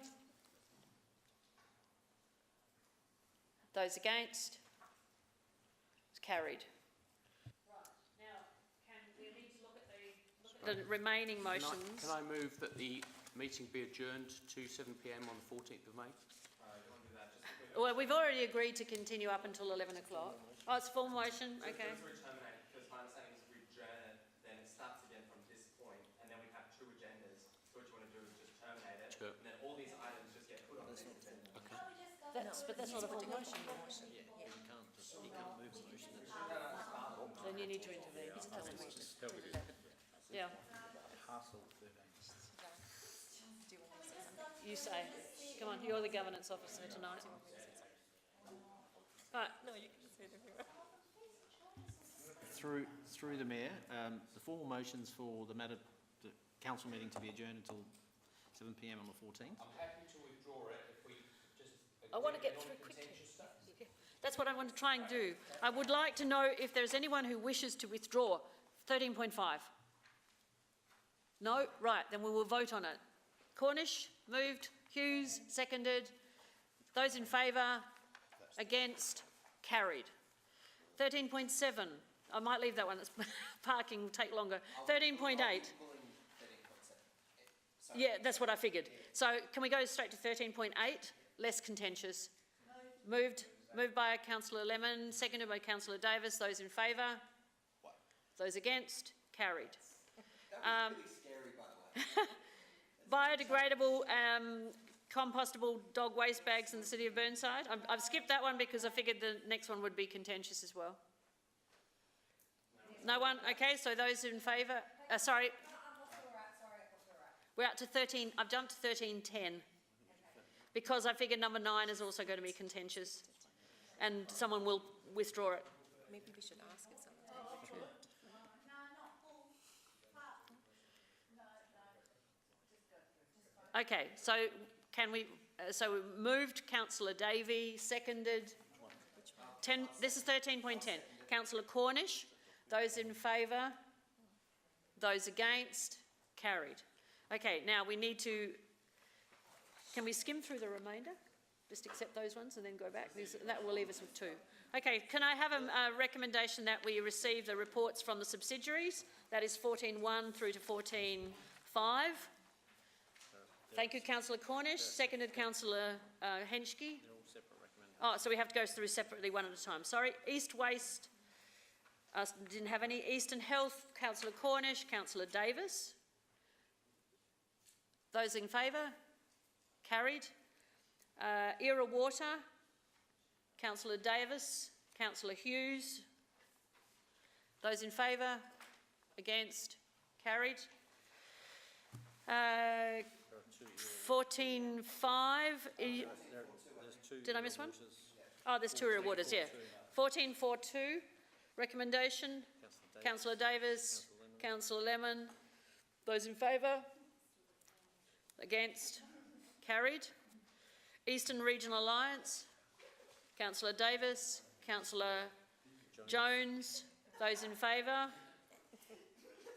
Those against? It's carried. Right, now we need to look at the remaining motions. Can I move that the meeting be adjourned to 7 p.m. on the 14th of May? Well, we've already agreed to continue up until 11 o'clock. Oh, it's full motion, okay. Terminate, because my understanding is if we adjourn it, then it starts again from this point, and then we have 2 agendas. So what you want to do is just terminate it, Sure. and then all these items just get put on the next agenda. Okay. But that's not a full motion. He can't move the motion. Then you need to intervene. Yeah. You say. Come on, you're the governance officer tonight. Right. No, you can say it everywhere. through the Mayor, the formal motions for the council meeting to be adjourned until 7 p.m. on the 14th. I'm happy to withdraw it if we just... I want to get through quickly. Yeah. That's what I want to try and do. I would like to know if there's anyone who wishes to withdraw 13.5. No? Right, then we will vote on it. Cornish, moved. Hughes, seconded. Those in favour? Against? Carried. 13.7. I might leave that one. That's parking will take longer. 13.8. Yeah, that's what I figured. So can we go straight to 13.8? Less contentious. Moved by Councillor Lemon, seconded by Councillor Davis. Those in favour? Those against? Carried. That was really scary, by the way. Biodegradable compostable dog waste bags in the City of Burnside. I've skipped that one because I figured the next one would be contentious as well. No one? Okay, so those in favour? Sorry. We're up to 13. I've jumped to 13.10 because I figured number 9 is also going to be contentious and someone will withdraw it. Maybe we should ask if someone's Okay, so can we, so we moved Councillor Davey, seconded. 10, this is 13.10. Councillor Cornish, those in favour, those against, carried. Okay, now we need to, can we skim through the remainder? Just accept those ones and then go back? That will leave us with 2. Okay, can I have a recommendation that we receive the reports from the subsidiaries? That is 14.1 through to 14.5. Thank you, Councillor Cornish. Seconded, Councillor Henschke. Oh, so we have to go through separately one at a time. Sorry. East Waste, didn't have any. Eastern Health, Councillor Cornish, Councillor Davis. Those in favour? Carried. Era Water, Councillor Davis, Councillor Hughes. Those in favour? Against? Carried. 14.5. Did I miss one? Oh, there's 2 waters, yeah. 14.4.2. Recommendation. Councillor Davis, Councillor Lemon. Those in favour? Against? Carried. Eastern Regional Alliance. Councillor Davis, Councillor Jones. Those in favour?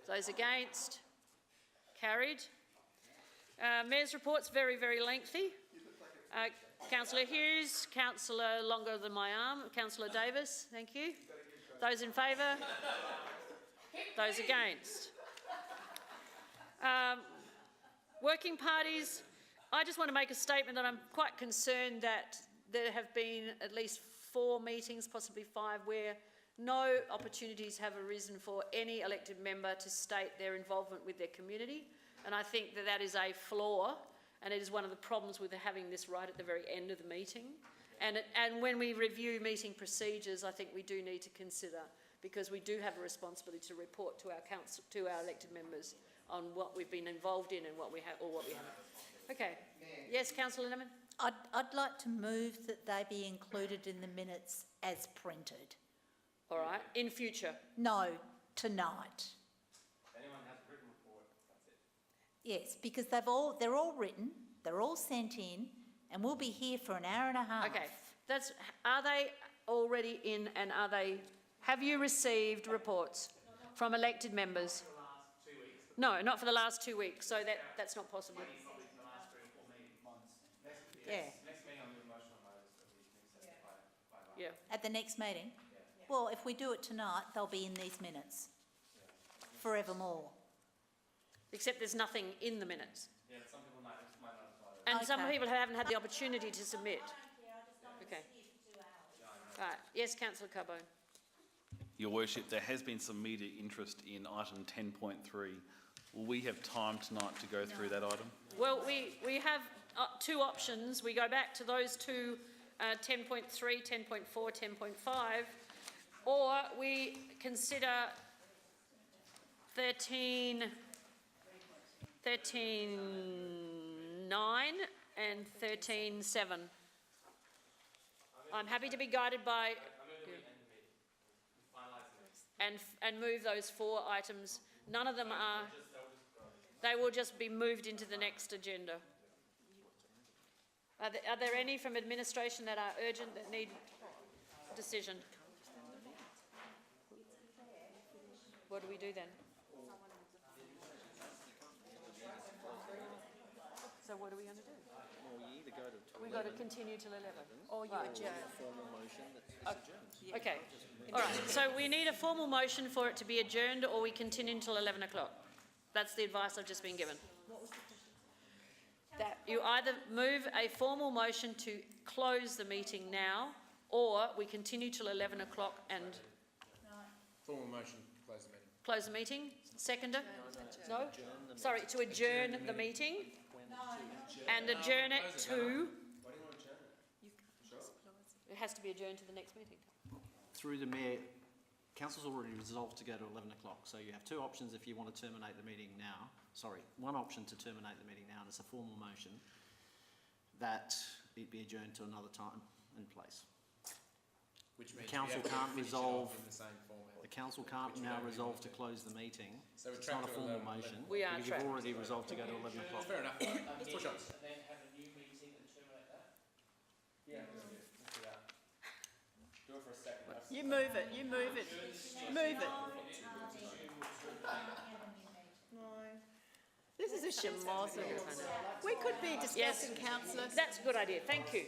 Those against? Carried. Mayor's report's very, very lengthy. Councillor Hughes, Councillor longer than my arm, Councillor Davis, thank you. Those in favour? Those against? Working parties, I just want to make a statement that I'm quite concerned that there have been at least 4 meetings, possibly 5, where no opportunities have arisen for any elected member to state their involvement with their community. And I think that that is a flaw, and it is one of the problems with having this right at the very end of the meeting. And when we review meeting procedures, I think we do need to consider, because we do have a responsibility to report to our council, to our elected members, on what we've been involved in and what we have or what we haven't. Okay. Yes, Councillor Lemon. I'd like to move that they be included in the minutes as printed. All right. In future. No, tonight. Anyone has a written report, that's it. Yes, because they're all written, they're all sent in, and we'll be here for an hour and a half. Okay. Are they already in, and have you received reports from elected members? No, not for the last 2 weeks, so that's not possible. Yeah. Next meeting I'll do a motion on those that we've been set by Yeah. At the next meeting? Well, if we do it tonight, they'll be in these minutes forevermore. Except there's nothing in the minutes. Yeah, some people might not have. And some people haven't had the opportunity to submit. Okay. Right. Yes, Councillor Carbone. Your Worship, there has been some media interest in item 10.3. Will we have time tonight to go through that item? Well, we have 2 options. We go back to those 2, 10.3, 10.4, 10.5, or we consider 13.9 and 13.7. I'm happy to be guided by... and move those 4 items. None of them are, they will just be moved into the next agenda. Are there any from administration that are urgent that need decision? What do we do then? So what are we going to do? Well, you either go to We've got to continue till 11. Or you adjourn. formal motion that is adjourned. Okay, all right, so we need a formal motion for it to be adjourned, or we continue until 11 o'clock. That's the advice I've just been given. That you either move a formal motion to close the meeting now, or we continue till 11 o'clock and Formal motion to close the meeting. close the meeting. Seconder? No? Sorry, to adjourn the meeting and adjourn it to... It has to be adjourned to the next meeting. Through the Mayor, Council's already resolved to go to 11 o'clock, so you have 2 options if you want to terminate the meeting now. Sorry, 1 option to terminate the meeting now, and it's a formal motion that it be adjourned to another time and place. Which The means council we have to can't finish it resolve. off in the same format. The council can't Which we now don't really resolve want to to. close the meeting. So we're It's not a trapped to formal 11. motion. We are because trapped. you've already resolved to go to 11 o'clock. Fair enough. Let's push on. And then have a new meeting and terminate that? Yeah, let's do that. Do it for a second. You move it, you move it. Move it. This is a schmozzle. We could be discussing, councillor. That's a good idea, thank you.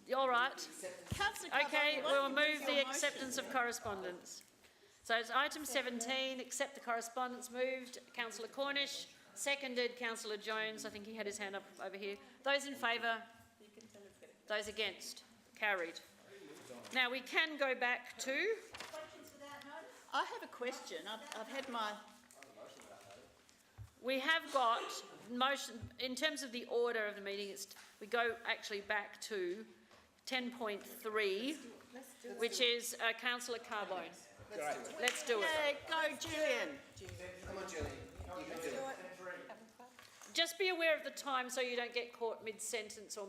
You all right? Councillor Okay, Carbone, we'll what move is the your acceptance motion? of correspondence. So it's item 17, accept the correspondence, moved councillor Cornish, seconded councillor Jones. I think he had his hand up over here. Those in favour? Those against? Carried. Now we can go back to... I have a question. I've had my... We have got motion, in terms of the order of the meeting, we go actually back to 10.3, which is councillor Carbone. Let's do it. Yeah, go Julian. Come on, Julie. You can do it. Just be aware of the time so you don't get caught mid-sentence or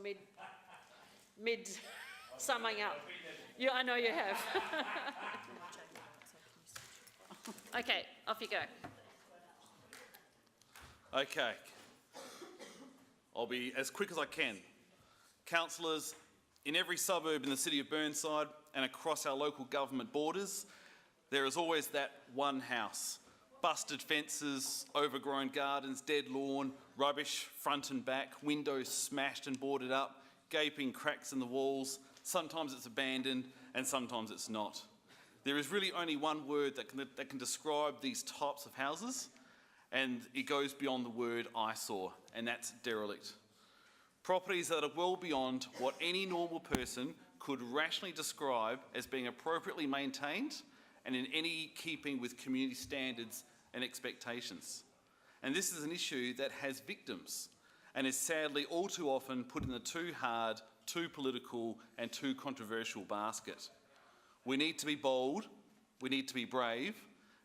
mid-summing up. I know you have. Okay, off you go. Okay. I'll be as quick as I can. Councillors, in every suburb in the city of Burnside and across our local government borders, there is always that one house. Busted fences, overgrown gardens, dead lawn, rubbish front and back, windows smashed and boarded up, gaping cracks in the walls. Sometimes it's abandoned and sometimes it's not. There is really only one word that can describe these types of houses, and it goes beyond the word eyesore, and that's derelict. Properties that are well beyond what any normal person could rationally describe as being appropriately maintained and in any keeping with community standards and expectations. And this is an issue that has victims and is sadly all too often put in the too hard, too political and too controversial basket. We need to be bold, we need to be brave,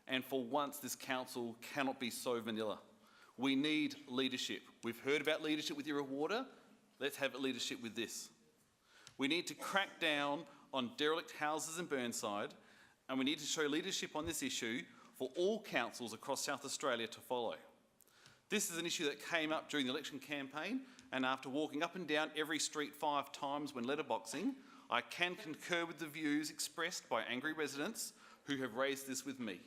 and for once this council cannot be so vanilla. We need leadership. We've heard about leadership with your water, let's have leadership with this. We need to crack down on derelict houses in Burnside, and we need to show leadership on this issue for all councils across South Australia to follow. This is an issue that came up during the election campaign, and after walking up and down every street 5 times when letterboxing, I can concur with the views expressed by angry residents who have raised this with me.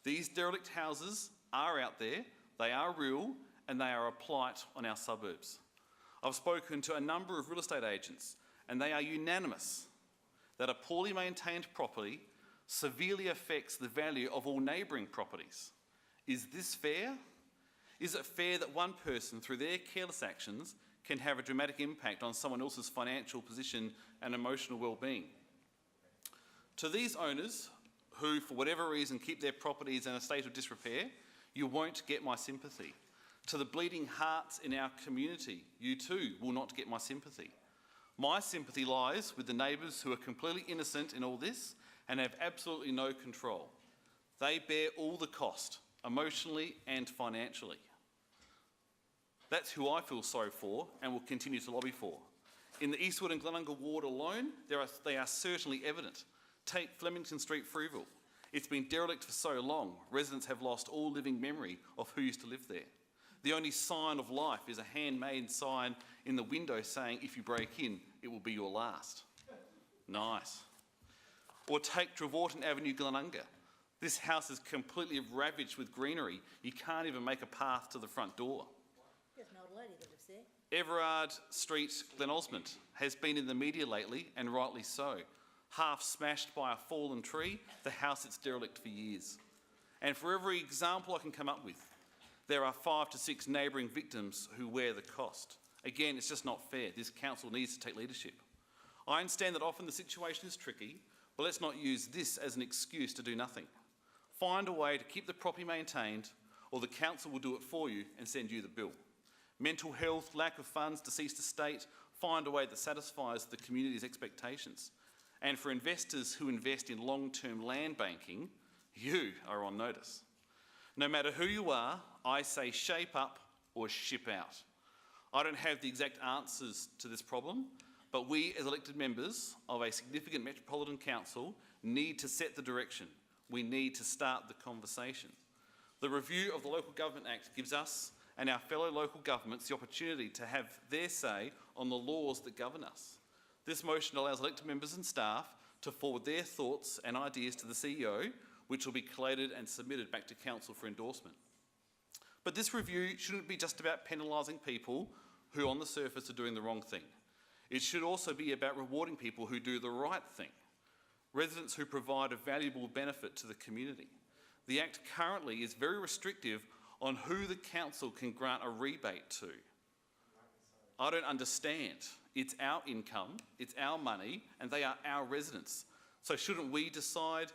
These derelict houses are out there, they are real, and they are a plight on our suburbs. I've spoken to a number of real estate agents, and they are unanimous that a poorly maintained property severely affects the value of all neighbouring properties. Is this fair? Is it fair that one person, through their careless actions, can have a dramatic impact on someone else's financial position and emotional well-being? To these owners, who for whatever reason keep their properties in a state of disrepair, you won't get my sympathy. To the bleeding hearts in our community, you too will not get my sympathy. My sympathy lies with the neighbours who are completely innocent in all this and have absolutely no control. They bear all the cost, emotionally and financially. That's who I feel sorry for and will continue to lobby for. In the Eastwood and Glenunga ward alone, they are certainly evident. Take Flemington Street, Freeville. It's been derelict for so long, residents have lost all living memory of who used to live there. The only sign of life is a handmade sign in the window saying, if you break in, it will be your last. Nice. Or take Trevorton Avenue, Glenunga. This house is completely ravaged with greenery. You can't even make a path to the front door. There's an old lady that lives there. Everard Street, Glen Osmond, has been in the media lately, and rightly so. Half smashed by a fallen tree, the house sits derelict for years. And for every example I can come up with, there are 5 to 6 neighbouring victims who wear the cost. Again, it's just not fair. This council needs to take leadership. I understand that often the situation is tricky, but let's not use this as an excuse to do nothing. Find a way to keep the property maintained, or the council will do it for you and send you the bill. Mental health, lack of funds, deceased estate, find a way that satisfies the community's expectations. And for investors who invest in long-term land banking, you are on notice. No matter who you are, I say shape up or ship out. I don't have the exact answers to this problem, but we as elected members of a significant metropolitan council need to set the direction. We need to start the conversation. The review of the Local Government Act gives us and our fellow local governments the opportunity to have their say on the laws that govern us. This motion allows elected members and staff to forward their thoughts and ideas to the CEO, which will be collated and submitted back to council for endorsement. But this review shouldn't be just about penalising people who on the surface are doing the wrong thing. It should also be about rewarding people who do the right thing, residents who provide a valuable benefit to the community. The Act currently is very restrictive on who the council can grant a rebate to. I don't understand. It's our income, it's our money, and they are our residents. So shouldn't we decide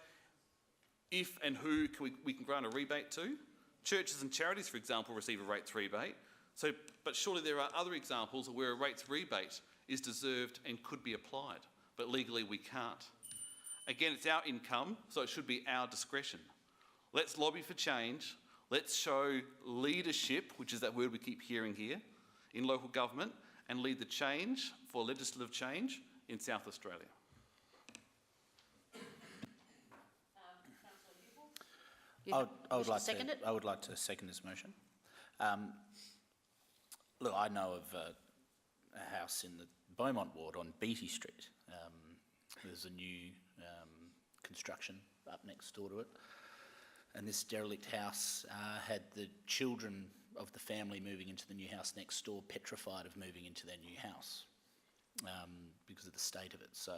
if and who we can grant a rebate to? Churches and charities, for example, receive a rates rebate. But surely there are other examples where a rates rebate is deserved and could be applied, but legally we can't. Again, it's our income, so it should be our discretion. Let's lobby for change. Let's show leadership, which is that word we keep hearing here, in local government, and lead the change for legislative change in South Australia. I would like to second this motion. Look, I know of a house in the Beaumont ward on Beatty Street. There's a new construction up next door to it. And this derelict house had the children of the family moving into the new house next door petrified of moving into their new house because of the state of it. So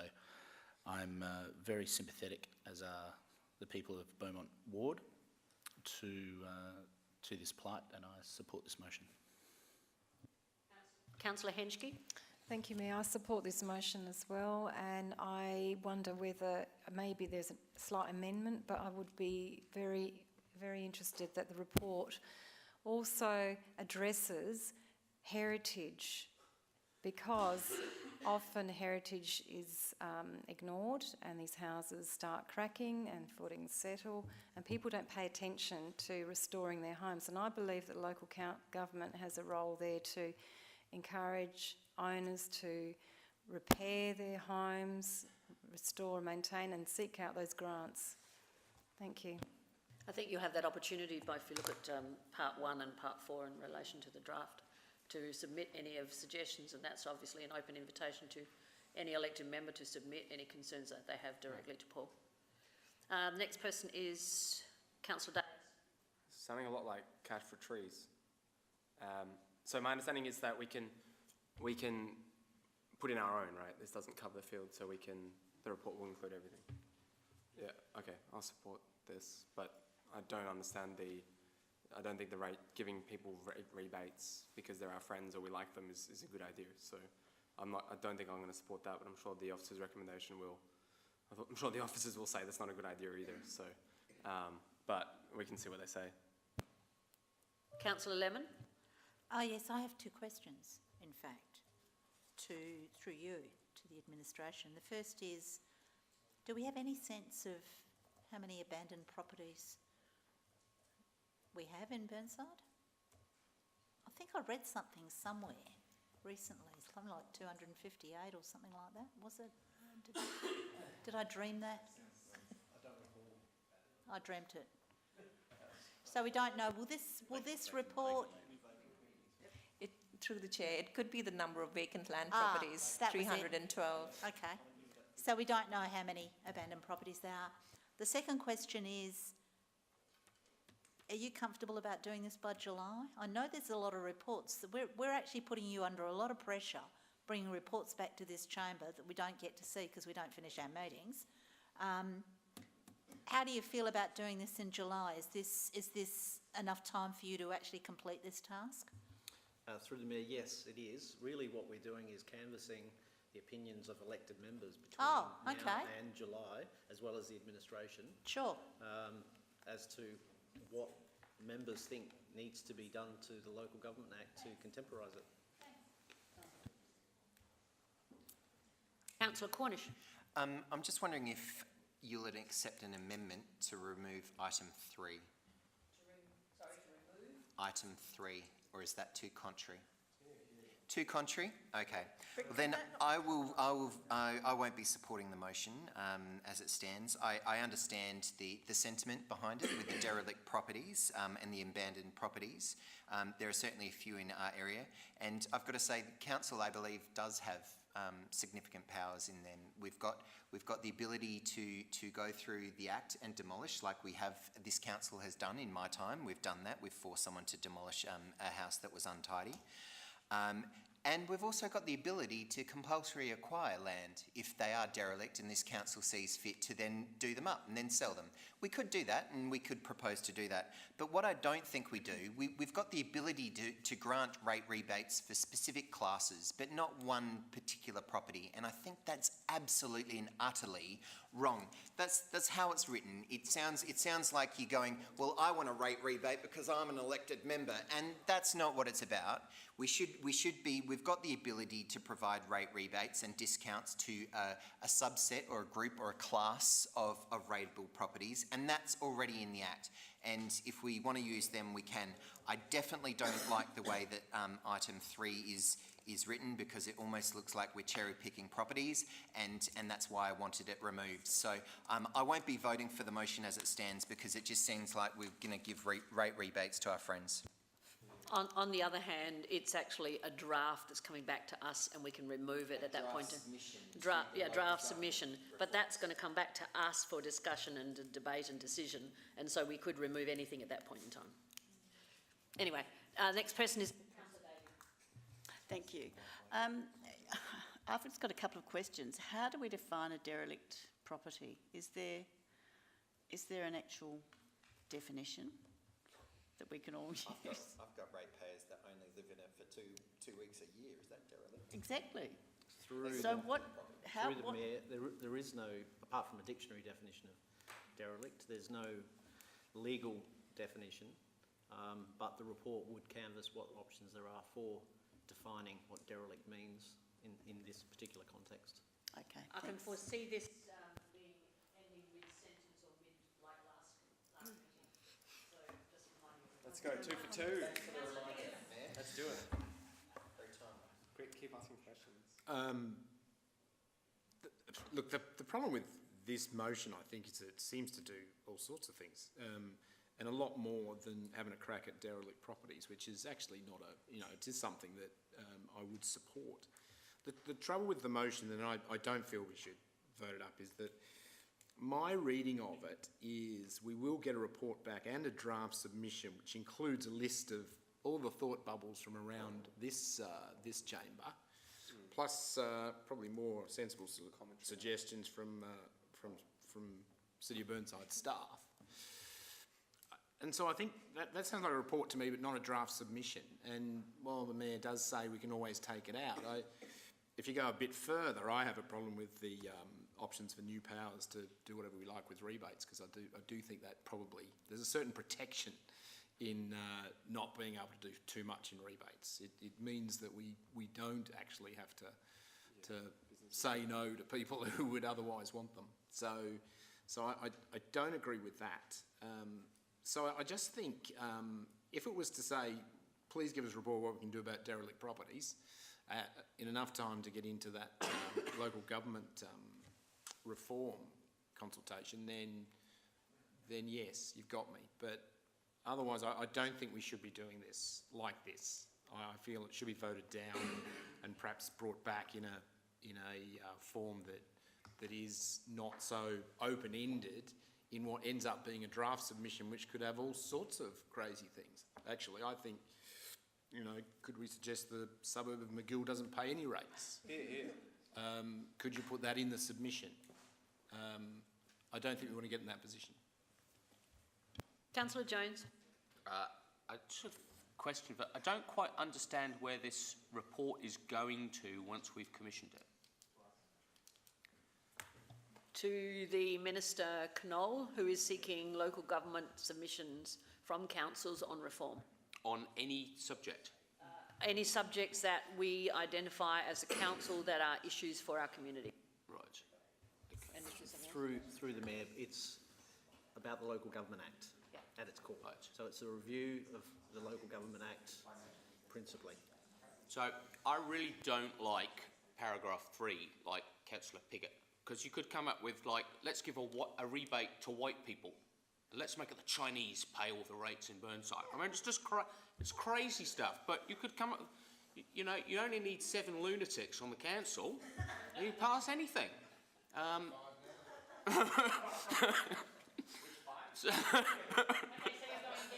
I'm very sympathetic, as are the people of Beaumont ward, to this plight, and I support this motion. Councillor Henschke. Thank you, Mayor. I support this motion as well, and I wonder whether maybe there's a slight amendment, but I would be very, very interested that the report also addresses heritage, because often heritage is ignored and these houses start cracking and footings settle and people don't pay attention to restoring their homes. And I believe that local government has a role there to encourage owners to repair their homes, restore, maintain and seek out those grants. Thank you. I think you have that opportunity if you look at part 1 and part 4 in relation to the draft, to submit any of suggestions, and that's obviously an open invitation to any elected member to submit any concerns that they have directly to Paul. Next person is Councillor Davis. Sounding a lot like Cash for Trees. So my understanding is that we can put in our own, right? This doesn't cover the field, so the report will include everything. Yeah, okay, I'll support this, but I don't understand I don't think giving people rebates because they're our friends or we like them is a good idea. So I don't think I'm going to support that, but I'm sure the officer's recommendation I'm sure the officers will say that's not a good idea either. So, but we can see what they say. Councillor Lemon. Oh yes, I have 2 questions, in fact, through you to the administration. The first is, do we have any sense of how many abandoned properties we have in Burnside? I think I read something somewhere recently, something like 258 or something like that. Was it? Did I dream that? I don't recall. I dreamt it. So we don't know, will this report... Through the chair, it could be the number of vacant land Ah, properties, that was it. 312. Okay. So we don't know how many abandoned properties there are. The second question is, are you comfortable about doing this by July? I know there's a lot of reports. We're actually putting you under a lot of pressure, bringing reports back to this chamber that we don't get to see because we don't finish our meetings. How do you feel about doing this in July? Is this enough time for you to actually complete this task? Through the Mayor, yes, it is. Really what we're doing is canvassing the opinions of elected members between now and July, as well as the administration. Sure. As to what members think needs to be done to the Local Government Act to contemporise it. Councillor Cornish. I'm just wondering if you'll accept an amendment to remove item 3. To remove? Item 3, or is that too contrary? Too contrary? Okay. Well, then I won't be supporting the motion as it stands. I understand the sentiment behind it with the derelict properties and the abandoned properties. There are certainly a few in our area, and I've got to say, the council, I believe, does have significant powers in them. We've got the ability to go through the Act and demolish, like this council has done in my time. We've done that. We've forced someone to demolish a house that was untidy. And we've also got the ability to compulsory acquire land if they are derelict and this council sees fit to then do them up and then sell them. We could do that, and we could propose to do that. But what I don't think we do, we've got the ability to grant rate rebates for specific classes, but not one particular property. And I think that's absolutely and utterly wrong. That's how it's written. It sounds like you're going, well, I want a rate rebate because I'm an elected member, and that's not what it's about. We've got the ability to provide rate rebates and discounts to a subset or a group or a class of rateable properties, and that's already in the Act. And if we want to use them, we can. I definitely don't like the way that item 3 is written, because it almost looks like we're cherry picking properties, and that's why I wanted it removed. So I won't be voting for the motion as it stands, because it just seems like we're going to give rate rebates to our friends. On the other hand, it's actually a draft that's coming back to us, and we can remove it at that point. Draft submission. But that's going to come back to us for discussion and debate and decision, and so we could remove anything at that point in time. Anyway, next person is Councillor Daly. Thank you. I've just got a couple of questions. How do we define a derelict property? Is there an actual definition that we can all use? I've got ratepayers that only live in it for two weeks a year. Is that derelict? Exactly. There is no, apart from a dictionary definition of derelict, there's no legal definition, but the report would canvass what options there are for defining what derelict means in this particular context. Okay. I can foresee this being ending mid-sentence or like last meeting. So just remind you. Let's go 2 for 2. Let's do it. Quick, keep asking questions. Look, the problem with this motion, I think, is it seems to do all sorts of things, and a lot more than having a crack at derelict properties, which is actually not it is something that I would support. The trouble with the motion, and I don't feel we should vote it up, is that my reading of it is we will get a report back and a draft submission, which includes a list of all the thought bubbles from around this chamber, plus probably more sensible suggestions from City of Burnside staff. And so I think that sounds like a report to me, but not a draft submission. And while the Mayor does say we can always take it out, if you go a bit further, I have a problem with the options for new powers to do whatever we like with rebates, because I do think that probably there's a certain protection in not being able to do too much in rebates. It means that we don't actually have to say no to people who would otherwise want them. So I don't agree with that. So I just think if it was to say, please give us a report what we can do about derelict properties in enough time to get into that local government reform consultation, then then yes, you've got me. But otherwise, I don't think we should be doing this like this. I feel it should be voted down and perhaps brought back in a form that is not so open-ended in what ends up being a draft submission, which could have all sorts of crazy things. Actually, I think, you know, could we suggest the suburb of McGill doesn't pay any rates? Could you put that in the submission? I don't think we want to get in that position. Councillor Jones. I just have a question, but I don't quite understand where this report is going to once we've commissioned it. To the Minister Knoll, who is seeking local government submissions from councils on reform. On any subject? Any subjects that we identify as a council that are issues for our community. Right. And this is something else? Through the Mayor, it's about the Local Government Act at its core. Right. So it's a review of the Local Government Act principally. So I really don't like paragraph 3, like Councillor Piggott, because you could come up with, like, let's give a rebate to white people. Let's make it the Chinese pay all the rates in Burnside. I mean, it's just it's crazy stuff. But you could come up, you know, you only need 7 lunatics on the council, and you pass anything.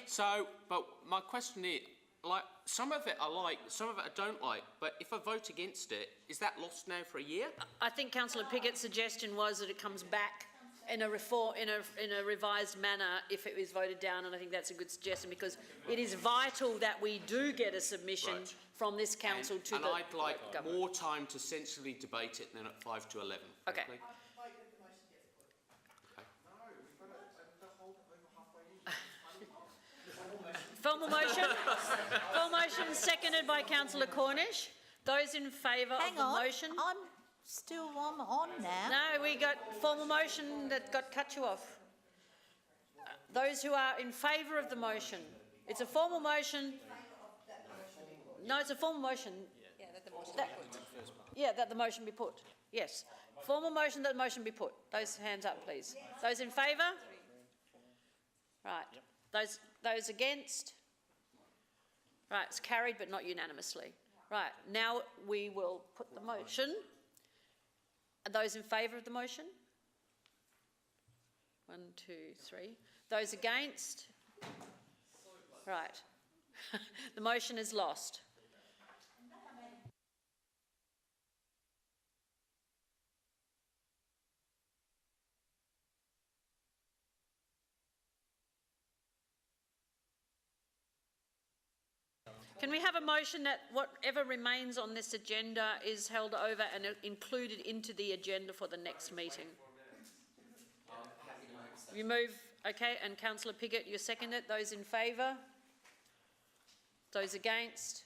So, but my question is, like, some of it I like, some of it I don't like, but if I vote against it, is that lost now for a year? I think Councillor Piggott's suggestion was that it comes back in a revised manner if it is voted down, and I think that's a good suggestion because it is vital that we do get a submission from this council to and the I'd like government. more time to sensibly debate it than at 5 to 11. Okay. Frankly. Formal motion. Formal motion seconded by Councillor Cornish. Those in favour of the motion? I'm still on now. No, we got formal motion that got cut you off. Those who are in favour of the motion. It's a formal motion. No, it's a formal motion. Yeah, that the motion That the motion be put. Yes. Formal motion that the motion be put. Those hands up, please. Those in favour? Right. Those against? Right, it's carried but not unanimously. Right, now we will put the motion. Are those in favour of the motion? 1, 2, 3. Those against? Right. The motion is lost. Can we have a motion that whatever remains on this agenda is held over and included into the agenda for the next meeting? You move, okay, and Councillor Piggott, you second it. Those in favour? Those against?